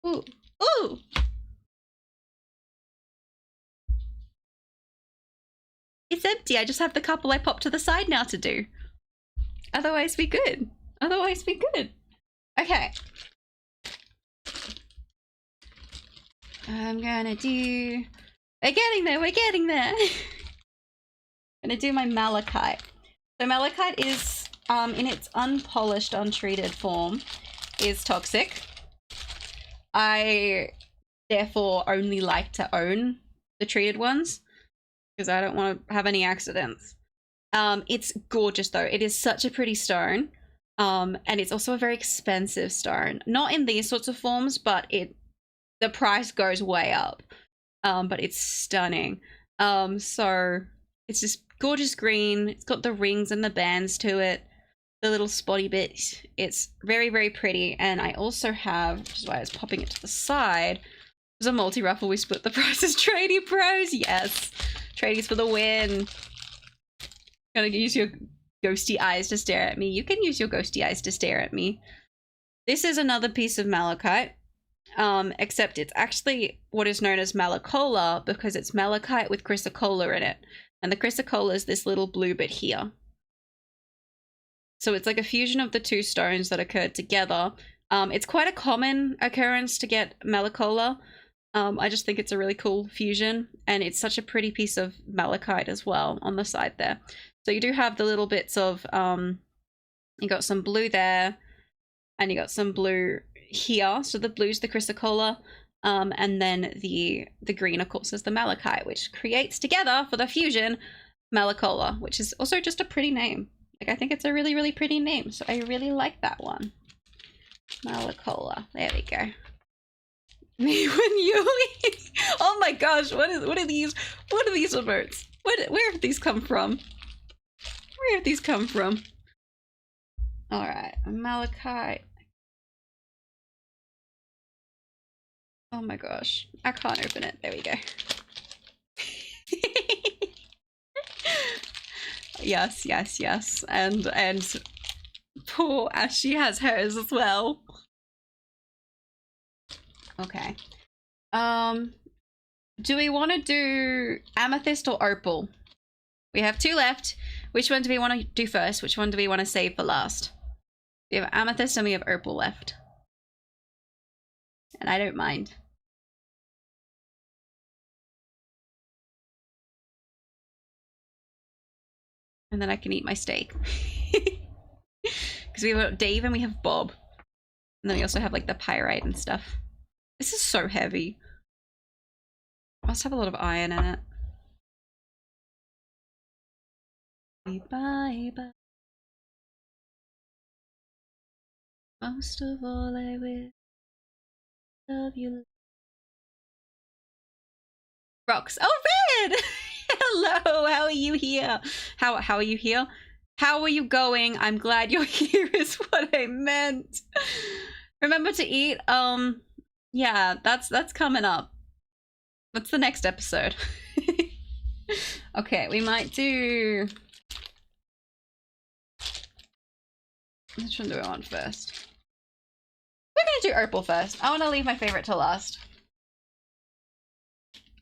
Ooh, ooh. It's empty. I just have the couple I popped to the side now to do. Otherwise, we good. Otherwise, we good. Okay. I'm gonna do... We're getting there, we're getting there. I'm gonna do my malachite. So malachite is, in its unpolished, untreated form, is toxic. I, therefore, only like to own the treated ones because I don't want to have any accidents. It's gorgeous though. It is such a pretty stone. And it's also a very expensive stone. Not in these sorts of forms, but the price goes way up. But it's stunning. So it's just gorgeous green. It's got the rings and the bands to it. The little spotty bits. It's very, very pretty. And I also have, which is why I was popping it to the side, there's a multi-raffle. We split the prices. Tradie pros, yes. Tradies for the win. Gonna use your ghosty eyes to stare at me. You can use your ghosty eyes to stare at me. This is another piece of malachite. Except it's actually what is known as malacola because it's malachite with chrysocolla in it. And the chrysocolla is this little blue bit here. So it's like a fusion of the two stones that occurred together. It's quite a common occurrence to get malacola. I just think it's a really cool fusion, and it's such a pretty piece of malachite as well on the side there. So you do have the little bits of, you got some blue there, and you got some blue here. So the blue's the chrysocolla, and then the green, of course, is the malachite, which creates together for the fusion malacola, which is also just a pretty name. Like, I think it's a really, really pretty name, so I really like that one. Malacola. There we go. Me when you... Oh my gosh, what are these? What are these emotes? Where have these come from? Where have these come from? Alright, malachite. Oh my gosh, I can't open it. There we go. Yes, yes, yes. And poor Ashy has hers as well. Okay. Do we want to do amethyst or opal? We have two left. Which one do we want to do first? Which one do we want to save for last? We have amethyst and we have opal left. And I don't mind. And then I can eat my steak. Because we have Dave and we have Bob. And then we also have like the pyrite and stuff. This is so heavy. It must have a lot of iron in it. Bye bye. Most of all I will love you. Rocks. Oh, Red! Hello, how are you here? How are you here? How are you going? I'm glad you're here is what I meant. Remember to eat. Yeah, that's coming up. That's the next episode. Okay, we might do... Which one do I want first? We're gonna do opal first. I want to leave my favorite to last.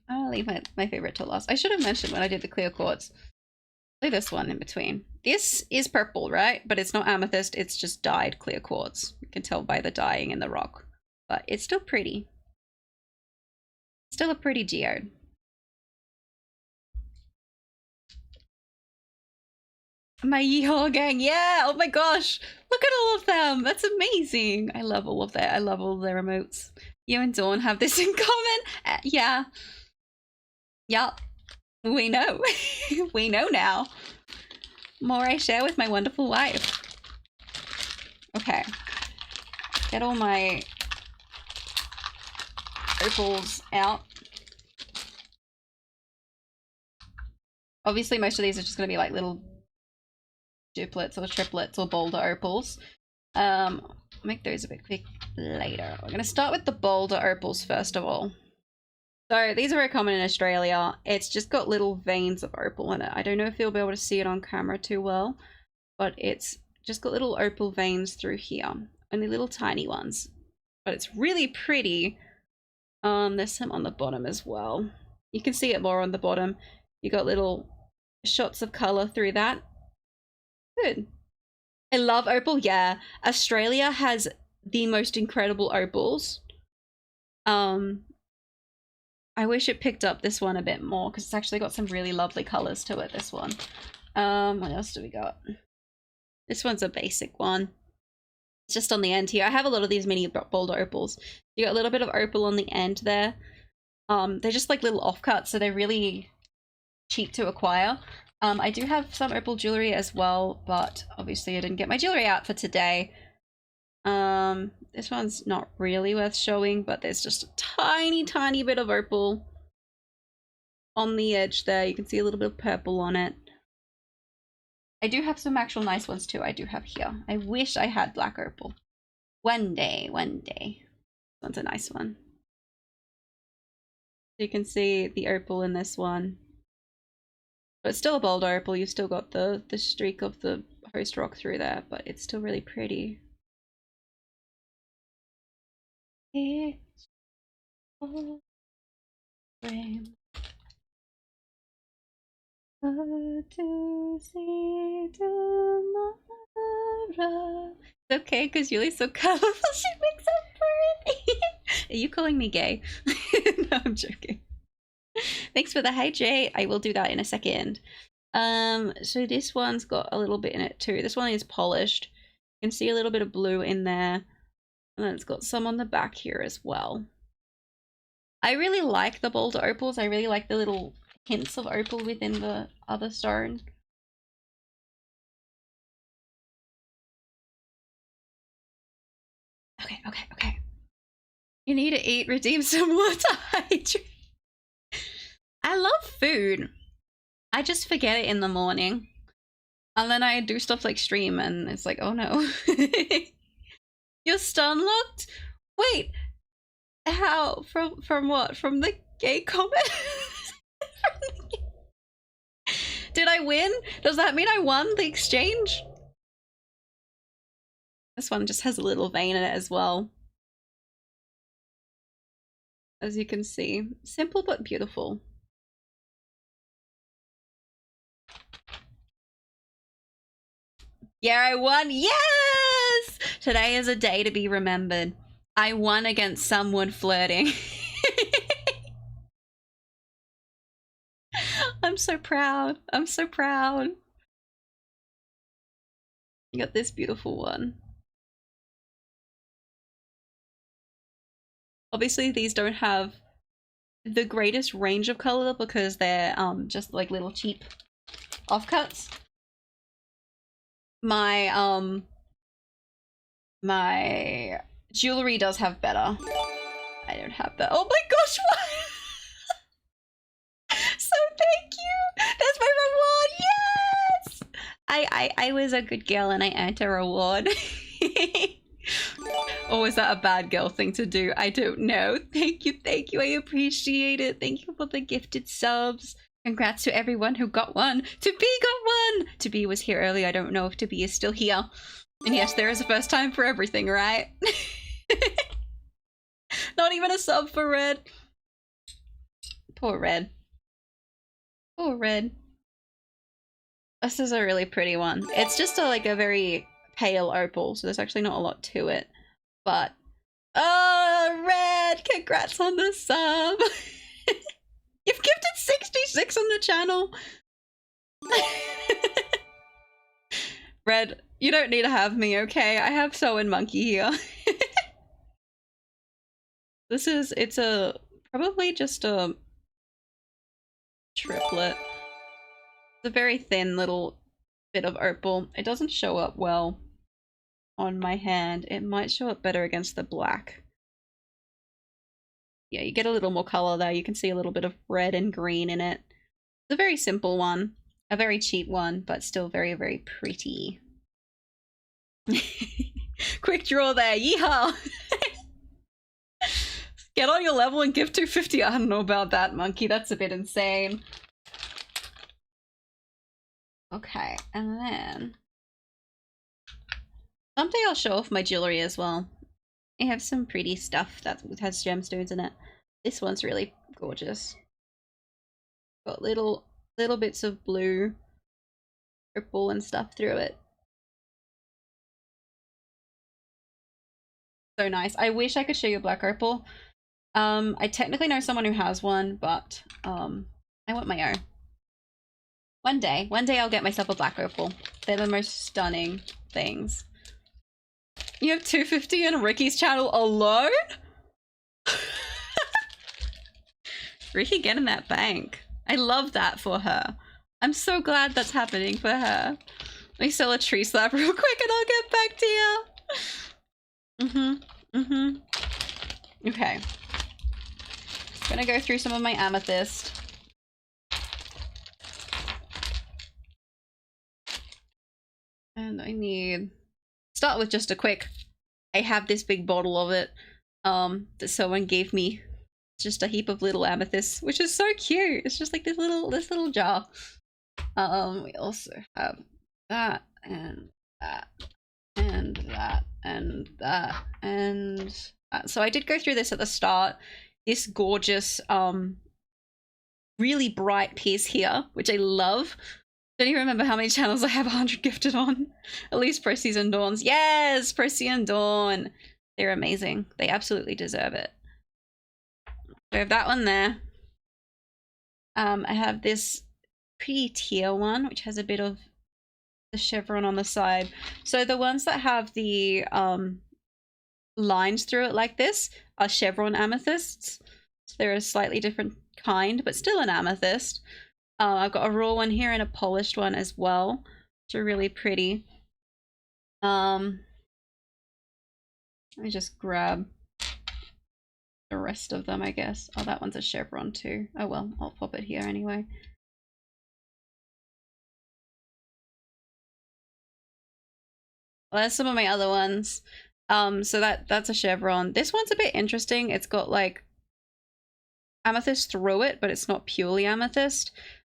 I want to leave my favorite to last. I should have mentioned when I did the clear quartz. Look at this one in between. This is purple, right? But it's not amethyst, it's just dyed clear quartz. You can tell by the dyeing in the rock. But it's still pretty. still a pretty geode. My Yeehaw gang, yeah! Oh my gosh! Look at all of them! That's amazing! I love all of that. I love all their emotes. You and Dawn have this in common? Yeah. Yup. We know. We know now. More I share with my wonderful wife. Okay. Get all my opals out. Obviously, most of these are just going to be like little duplets or triplets or boulder opals. Make those a bit quick later. We're going to start with the boulder opals first of all. So these are very common in Australia. It's just got little veins of opal in it. I don't know if you'll be able to see it on camera too well, but it's just got little opal veins through here. Only little tiny ones. But it's really pretty. There's some on the bottom as well. You can see it more on the bottom. You got little shots of color through that. Good. I love opal. Yeah, Australia has the most incredible opals. I wish it picked up this one a bit more because it's actually got some really lovely colors to it, this one. What else do we got? This one's a basic one. It's just on the end here. I have a lot of these mini boulder opals. You got a little bit of opal on the end there. They're just like little offcuts, so they're really cheap to acquire. I do have some opal jewelry as well, but obviously I didn't get my jewelry out for today. This one's not really worth showing, but there's just a tiny bit of opal on the edge there. You can see a little bit of purple on it. I do have some actual nice ones too. I do have here. I wish I had black opal. One day, one day. This one's a nice one. You can see the opal in this one. But it's still a boulder opal. You've still got the streak of the host rock through there, but it's still really pretty. It's all frame. To see tomorrow. It's okay, because Yuli's so colorful, she makes up for it. Are you calling me gay? No, I'm joking. Thanks for the hydrate. I will do that in a second. So this one's got a little bit in it too. This one is polished. You can see a little bit of blue in there. And then it's got some on the back here as well. I really like the boulder opals. I really like the little hints of opal within the other stone. Okay. You need to eat, redeem some water, hydrate. I love food. I just forget it in the morning. And then I do stuff like stream and it's like, oh no. You're stun locked? Wait. How? From what? From the gay comment? Did I win? Does that mean I won the exchange? This one just has a little vein in it as well. As you can see. Simple but beautiful. Yeah, I won. Yes! Today is a day to be remembered. I won against someone flirting. I'm so proud. I'm so proud. You got this beautiful one. Obviously, these don't have the greatest range of color because they're just like little cheap offcuts. My my jewelry does have better. I don't have that. Oh my gosh, what? So thank you. That's my reward. Yes. I was a good girl and I earned a reward. Or was that a bad girl thing to do? I don't know. Thank you. I appreciate it. Thank you for the gifted subs. Congrats to everyone who got one. To be got one. To be was here earlier. I don't know if To be is still here. And yes, there is a first time for everything, right? Not even a sub for Red. Poor Red. Poor Red. This is a really pretty one. It's just like a very pale opal, so there's actually not a lot to it. But oh, Red! Congrats on the sub. 6 on the channel. Red, you don't need to have me, okay? I have So and Monkey here. It's probably just a triplet. It's a very thin little bit of opal. It doesn't show up well on my hand. It might show up better against the black. Yeah, you get a little more color there. You can see a little bit of red and green in it. It's a very simple one. A very cheap one, but still very, very pretty. Quick draw there. Yeehaw! Get on your level and give 250. I don't know about that, Monkey. That's a bit insane. Okay, and then someday I'll show off my jewelry as well. I have some pretty stuff that has gemstones in it. This one's really gorgeous. Got little bits of blue, purple and stuff through it. So nice. I wish I could show you a black opal. I technically know someone who has one, but I want my own. One day I'll get myself a black opal. They're the most stunning things. You have 250 on Ricky's channel alone? Ricky getting that bank. I love that for her. I'm so glad that's happening for her. Let me sell a tree slab real quick and I'll get back to you. Okay. Gonna go through some of my amethyst. And I need... Start with just a quick... I have this big bottle of it that someone gave me. It's just a heap of little amethysts, which is so cute. It's just like this little jar. We also have that and that and that and that and that. So I did go through this at the start. This gorgeous, really bright piece here, which I love. Don't even remember how many channels I have 100 gifted on. At least Procy's and Dawn's. Yes, Procy and Dawn. They're amazing. They absolutely deserve it. So I have that one there. I have this pretty teal one, which has a bit of the chevron on the side. So the ones that have the lines through it like this are chevron amethysts. So they're a slightly different kind, but still an amethyst. I've got a raw one here and a polished one as well, which are really pretty. Let me just grab the rest of them, I guess. Oh, that one's a chevron too. Oh well, I'll pop it here anyway. Well, there's some of my other ones. So that's a chevron. This one's a bit interesting. It's got like amethyst through it, but it's not purely amethyst.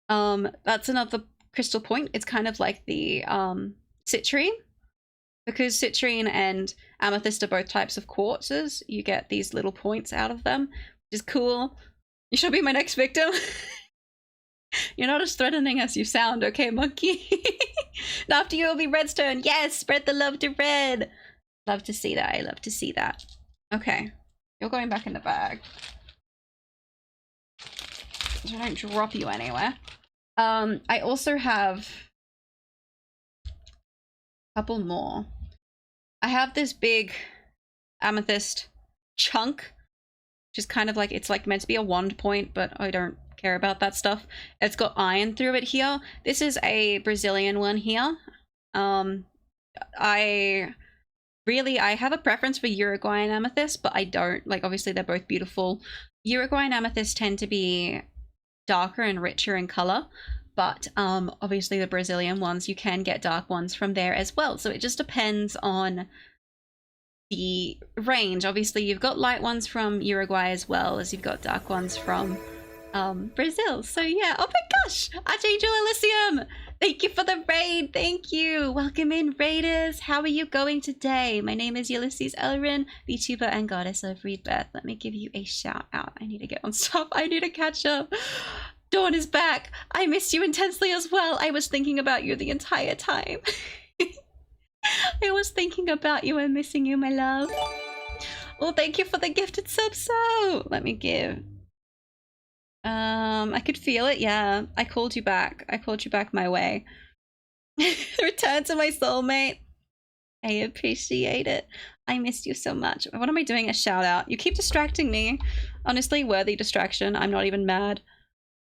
That's another crystal point. It's kind of like the citrine, because citrine and amethyst are both types of quartzes. You get these little points out of them, which is cool. You should be my next victim. You're not as threatening as you sound, okay, Monkey? And after you will be Redstone. Yes, spread the love to Red. Love to see that. I love to see that. Okay, you're going back in the bag. So I don't drop you anywhere. I also have a couple more. I have this big amethyst chunk, which is kind of like, it's like meant to be a wand point, but I don't care about that stuff. It's got iron through it here. This is a Brazilian one here. I have a preference for Uruguayan amethyst, but I don't. Like, obviously they're both beautiful. Uruguayan amethysts tend to be darker and richer in color, but obviously the Brazilian ones, you can get dark ones from there as well. So it just depends on the range. Obviously you've got light ones from Uruguay as well as you've got dark ones from Brazil. So yeah. Oh my gosh, Archangel Elysium, thank you for the raid. Thank you. Welcome in, raiders. How are you going today? My name is Ulysses Elrin, VTuber and goddess of rebirth. Let me give you a shout out. I need to get on stuff. I need to catch up. Dawn is back. I missed you intensely as well. I was thinking about you the entire time. I was thinking about you and missing you, my love. Well, thank you for the gifted sub. So let me give I could feel it, yeah. I called you back. I called you back my way. Return to my soulmate. I appreciate it. I missed you so much. What am I doing? A shout out. You keep distracting me. Honestly, worthy distraction. I'm not even mad.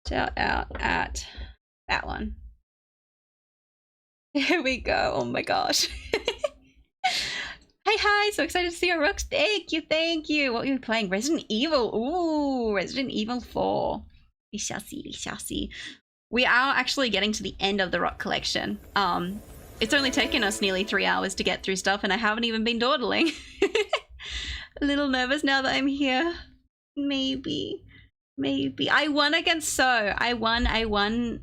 Shout out at that one. Here we go. Oh my gosh. Hi, so excited to see your rooks. Thank you. What are you playing? Resident Evil. Ooh, Resident Evil 4. We shall see. We are actually getting to the end of the rock collection. It's only taken us nearly 3 hours to get through stuff, and I haven't even been dawdling. A little nervous now that I'm here. Maybe. I won against So. I won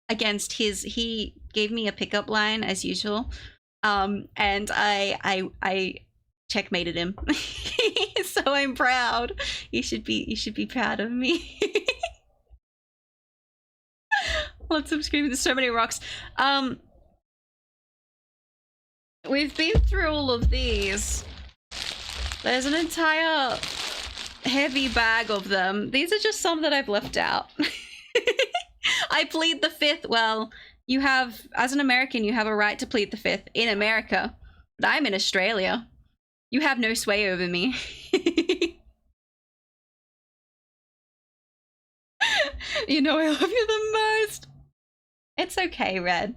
against his. He gave me a pickup line as usual, and I checkmated him. So I'm proud. You should be proud of me. Lots of screaming. There's so many rocks. We've been through all of these. There's an entire heavy bag of them. These are just some that I've left out. I plead the fifth. Well, you have, as an American, you have a right to plead the fifth in America. But I'm in Australia. You have no sway over me. You know I love you the most. It's okay, Red.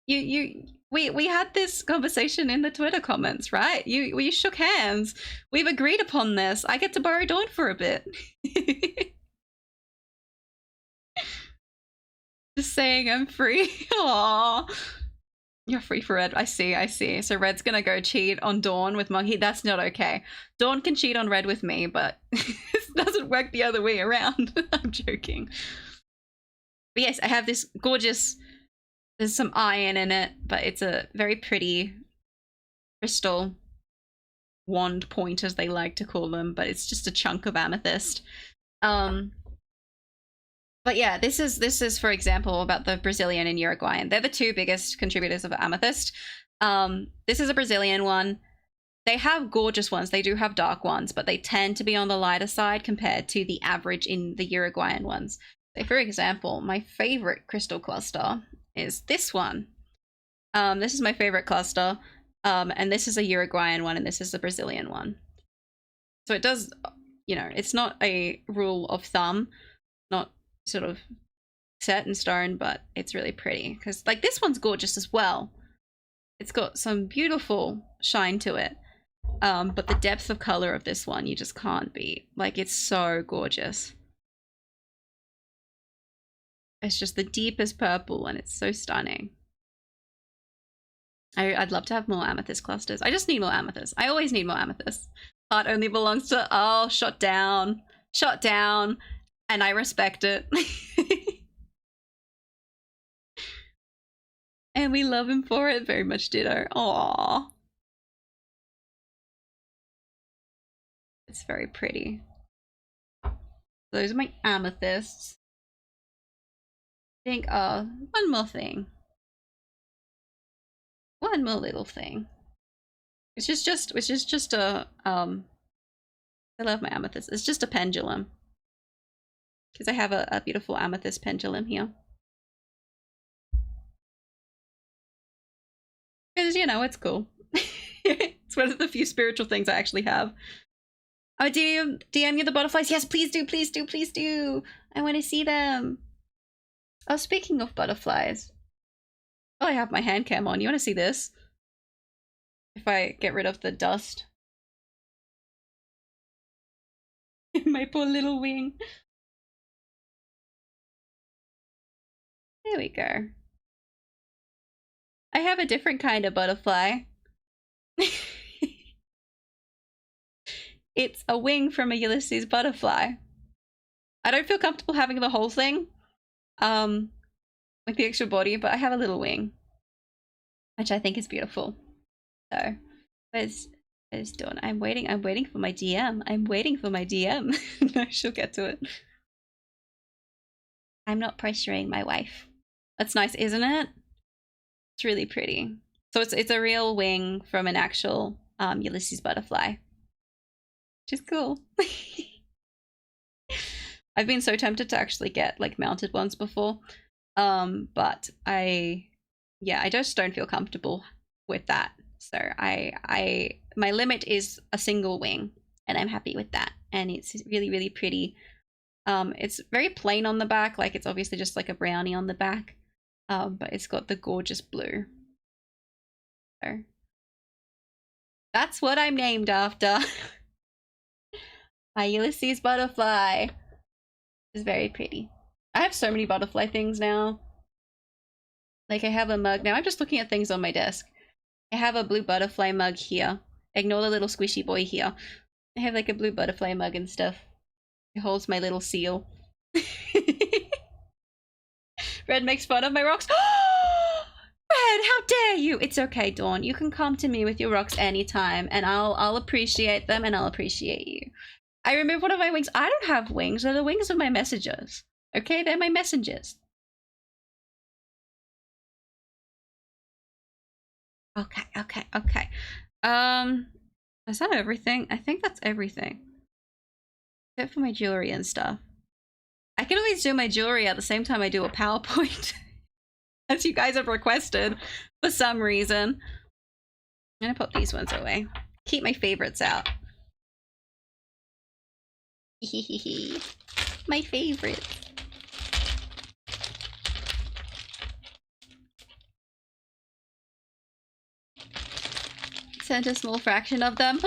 We had this conversation in the Twitter comments, right? We shook hands. We've agreed upon this. I get to borrow Dawn for a bit. Just saying I'm free. Aww. You're free for Red. I see. So Red's gonna go cheat on Dawn with Monkey. That's not okay. Dawn can cheat on Red with me, but it doesn't work the other way around. I'm joking. But yes, I have this gorgeous, there's some iron in it, but it's a very pretty crystal wand point, as they like to call them, but it's just a chunk of amethyst. But yeah, this is for example about the Brazilian and Uruguayan. They're the two biggest contributors of amethyst. This is a Brazilian one. They have gorgeous ones. They do have dark ones, but they tend to be on the lighter side compared to the average in the Uruguayan ones. So for example, my favorite crystal cluster is this one. This is my favorite cluster. And this is a Uruguayan one, and this is a Brazilian one. So it does, you know, it's not a rule of thumb, not sort of set in stone, but it's really pretty because like this one's gorgeous as well. It's got some beautiful shine to it. But the depth of color of this one you just can't beat. Like, it's so gorgeous. It's just the deepest purple and it's so stunning. I'd love to have more amethyst clusters. I just need more amethyst. I always need more amethyst. Heart only belongs to, oh, shot down, and I respect it. And we love him for it, very much ditto. Aww. It's very pretty. Those are my amethysts. I think, one more thing. One more little thing. It's just a, I love my amethyst. It's just a pendulum. Because I have a beautiful amethyst pendulum here. Because, you know, it's cool. It's one of the few spiritual things I actually have. Oh, do you DM you the butterflies? Yes, please do, please do, please do. I want to see them. Oh, speaking of butterflies. Oh, I have my hand cam on. You want to see this? If I get rid of the dust. My poor little wing. There we go. I have a different kind of butterfly. It's a wing from a Ulysses butterfly. I don't feel comfortable having the whole thing. Like the extra body, but I have a little wing. Which I think is beautiful. So, where's Dawn? I'm waiting for my DM. I'm waiting for my DM. No, she'll get to it. I'm not pressuring my wife. That's nice, isn't it? It's really pretty. So it's a real wing from an actual Ulysses butterfly. Which is cool. I've been so tempted to actually get like mounted ones before. But I just don't feel comfortable with that. So my limit is a single wing, and I'm happy with that. And it's really, really pretty. It's very plain on the back, like it's obviously just like a brownie on the back. But it's got the gorgeous blue. So that's what I'm named after. My Ulysses butterfly is very pretty. I have so many butterfly things now. Like I have a mug now. I'm just looking at things on my desk. I have a blue butterfly mug here. Ignore the little squishy boy here. I have like a blue butterfly mug and stuff. It holds my little seal. Red makes fun of my rocks. Red, how dare you? It's okay, Dawn. You can come to me with your rocks anytime, and I'll appreciate them, and I'll appreciate you. I removed one of my wings. I don't have wings. They're the wings of my messengers. Okay, they're my messengers. Okay. Is that everything? I think that's everything. Except for my jewelry and stuff. I can always do my jewelry at the same time I do a PowerPoint. As you guys have requested for some reason. I'm gonna put these ones away. Keep my favorites out. My favorites. Sent a small fraction of them.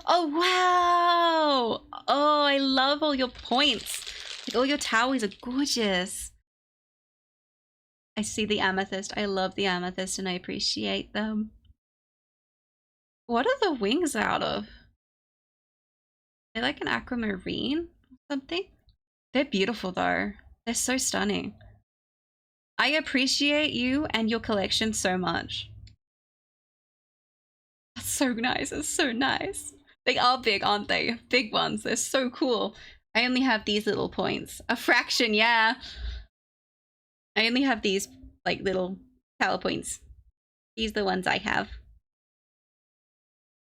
Oh wow! Oh, I love all your points. Like all your towers are gorgeous. I see the amethyst. I love the amethyst and I appreciate them. What are the wings out of? They're like an aquamarine or something? They're beautiful though. They're so stunning. I appreciate you and your collection so much. That's so nice. It's so nice. They are big, aren't they? Big ones. They're so cool. I only have these little points. A fraction, yeah. I only have these like little power points. These are the ones I have.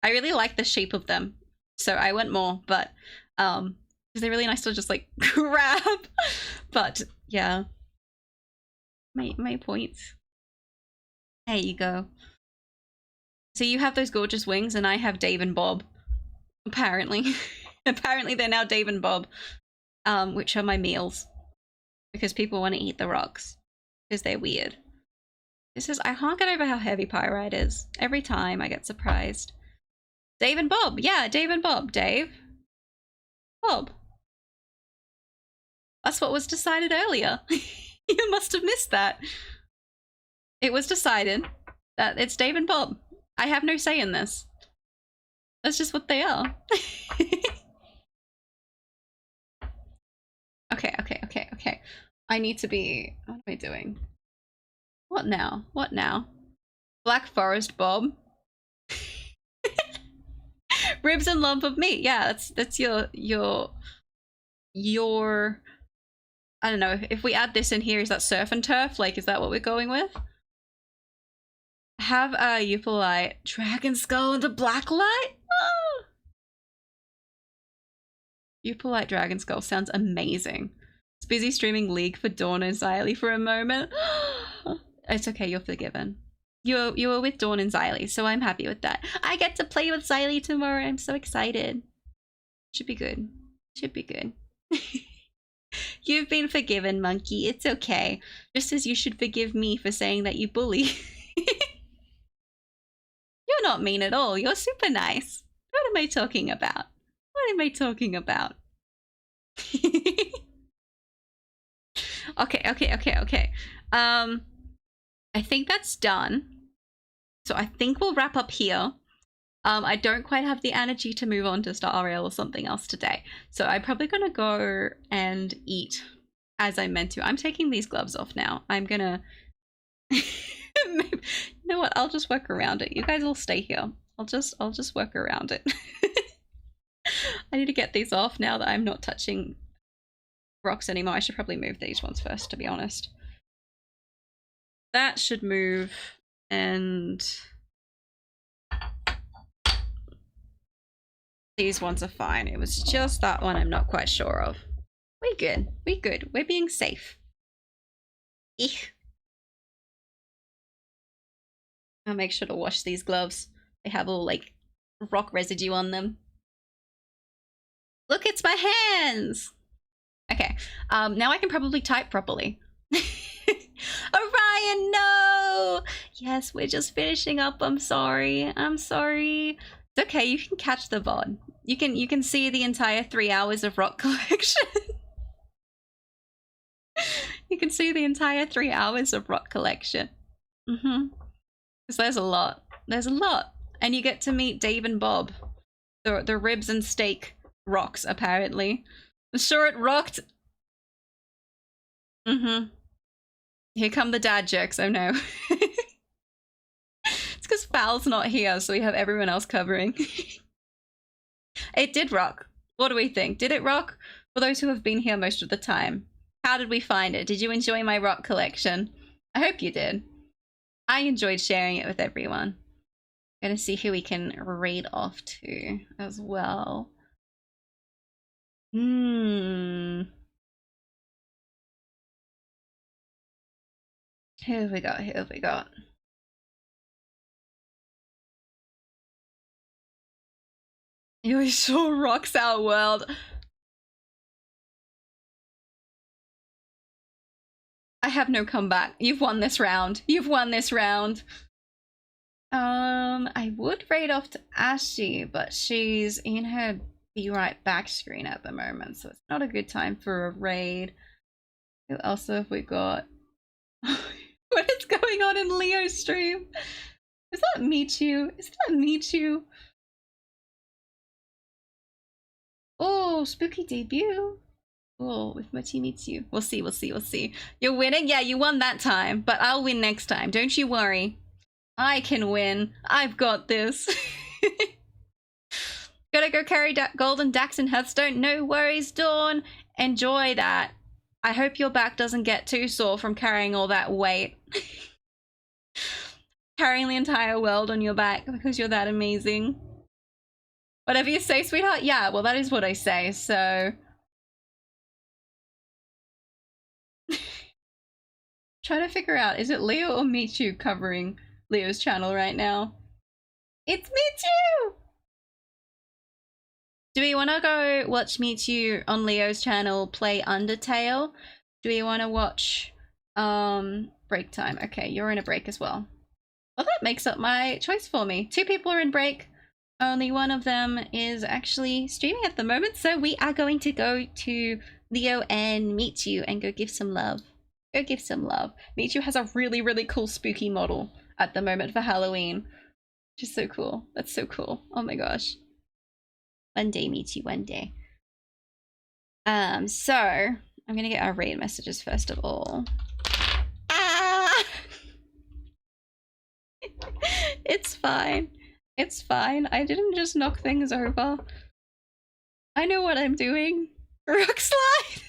I really like the shape of them. So I want more, but because they're really nice to just like grab. But yeah. My points. There you go. So you have those gorgeous wings and I have Dave and Bob. Apparently. Apparently they're now Dave and Bob. Which are my meals. Because people want to eat the rocks. Because they're weird. This is, I can't get over how heavy pyrite is. Every time I get surprised. Dave and Bob. Yeah, Dave and Bob. Dave. Bob. That's what was decided earlier. You must have missed that. It was decided that it's Dave and Bob. I have no say in this. That's just what they are. Okay. I need to be... What am I doing? What now? What now? Black Forest Bob. Ribs and lump of meat. Yeah, that's your I don't know, if we add this in here, is that surf and turf? Like, is that what we're going with? Have a Eupolite dragon skull and a black light? Oh! Eupolite dragon skull sounds amazing. It's busy streaming League for Dawn and Xylee for a moment. It's okay, you're forgiven. You were with Dawn and Xylee, so I'm happy with that. I get to play with Xylee tomorrow. I'm so excited. Should be good. Should be good. You've been forgiven, monkey. It's okay. Just as you should forgive me for saying that you bully. You're not mean at all. You're super nice. What am I talking about? What am I talking about? Okay. I think that's done. So I think we'll wrap up here. I don't quite have the energy to move on to Star Rail or something else today. So I'm probably gonna go and eat as I meant to. I'm taking these gloves off now. I'm gonna... You know what? I'll just work around it. You guys will stay here. I'll just work around it. I need to get these off now that I'm not touching rocks anymore. I should probably move these ones first, to be honest. That should move, and These ones are fine. It was just that one I'm not quite sure of. We're good. We're good. We're being safe. Eek. I'll make sure to wash these gloves. They have all like rock residue on them. Look, it's my hands! Okay, now I can probably type properly. Orion, no! Yes, we're just finishing up. I'm sorry. I'm sorry. It's okay, you can catch the VOD. You can see the entire 3 hours of rock collection. You can see the entire 3 hours of rock collection. Because there's a lot. There's a lot. And you get to meet Dave and Bob. The ribs and steak rocks, apparently. I'm sure it rocked. Here come the dad jokes, oh no. It's because Fal's not here, so we have everyone else covering. It did rock. What do we think? Did it rock? For those who have been here most of the time, how did we find it? Did you enjoy my rock collection? I hope you did. I enjoyed sharing it with everyone. I'm gonna see who we can raid off to as well. Who have we got? Who have we got? You sure rocks our world. I have no comeback. You've won this round. You've won this round. I would raid off to Ashy, but she's in her be right back screen at the moment, so it's not a good time for a raid. Who else have we got? What is going on in Leo's stream? Is that Michu? Is that Michu? Oh, spooky debut. Oh, with Mochimitsu. We'll see, we'll see, we'll see. You're winning? Yeah, you won that time, but I'll win next time. Don't you worry. I can win. I've got this. Gotta go carry Golden Dax and Hearthstone. No worries, Dawn. Enjoy that. I hope your back doesn't get too sore from carrying all that weight. Carrying the entire world on your back because you're that amazing. Whatever you say, sweetheart. Yeah, well, that is what I say, so... Trying to figure out, is it Leo or Michu covering Leo's channel right now? It's Michu! Do we want to go watch Michu on Leo's channel play Undertale? Do we want to watch break time? Okay, you're in a break as well. Well, that makes up my choice for me. 2 people are in break. Only one of them is actually streaming at the moment, so we are going to go to Leo and Michu and go give some love. Go give some love. Michu has a really, really cool spooky model at the moment for Halloween. Which is so cool. That's so cool. Oh my gosh. One day, Michu, one day. So I'm gonna get our raid messages first of all. Ah! It's fine. It's fine. I didn't just knock things over. I know what I'm doing. Rock slide!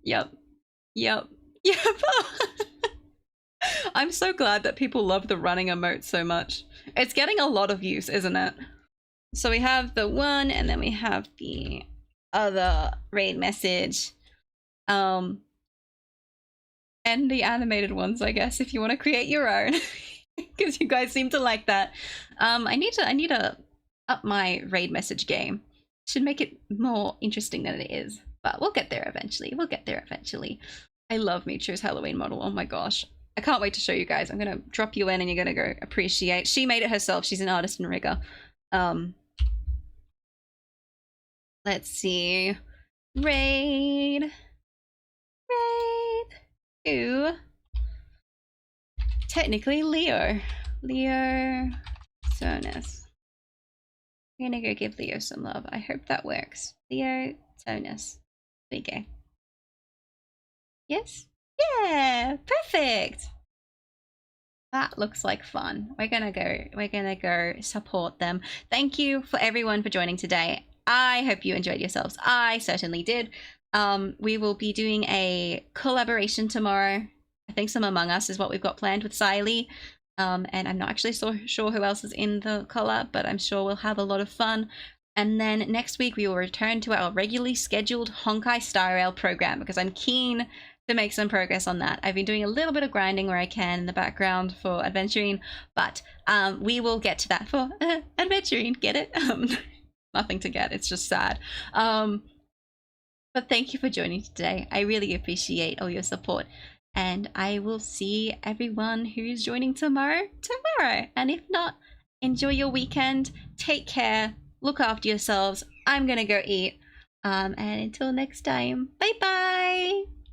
Yep. Yep. Yep. I'm so glad that people love the running emote so much. It's getting a lot of use, isn't it? So we have the one and then we have the other raid message. And the animated ones, I guess, if you want to create your own. Because you guys seem to like that. I need to up my raid message game. Should make it more interesting than it is. But we'll get there eventually. We'll get there eventually. I love Michu's Halloween model. Oh my gosh. I can't wait to show you guys. I'm going to drop you in and you're going to go appreciate. She made it herself. She's an artist and rigger. Let's see. Raid to technically Leo Sonus. I'm gonna go give Leo some love. I hope that works. Leo Sonus. There you go. Yes? Yeah, perfect. That looks like fun. We're gonna go support them. Thank you for everyone for joining today. I hope you enjoyed yourselves. I certainly did. We will be doing a collaboration tomorrow. I think some Among Us is what we've got planned with Siley. And I'm not actually so sure who else is in the collab, but I'm sure we'll have a lot of fun. And then next week we will return to our regularly scheduled Honkai Star Rail program because I'm keen to make some progress on that. I've been doing a little bit of grinding where I can in the background for adventuring, but we will get to that for adventuring. Get it? Nothing to get. It's just sad. But thank you for joining today. I really appreciate all your support. And I will see everyone who's joining tomorrow. And if not, enjoy your weekend. Take care. Look after yourselves. I'm going to go eat. And until next time, bye-bye.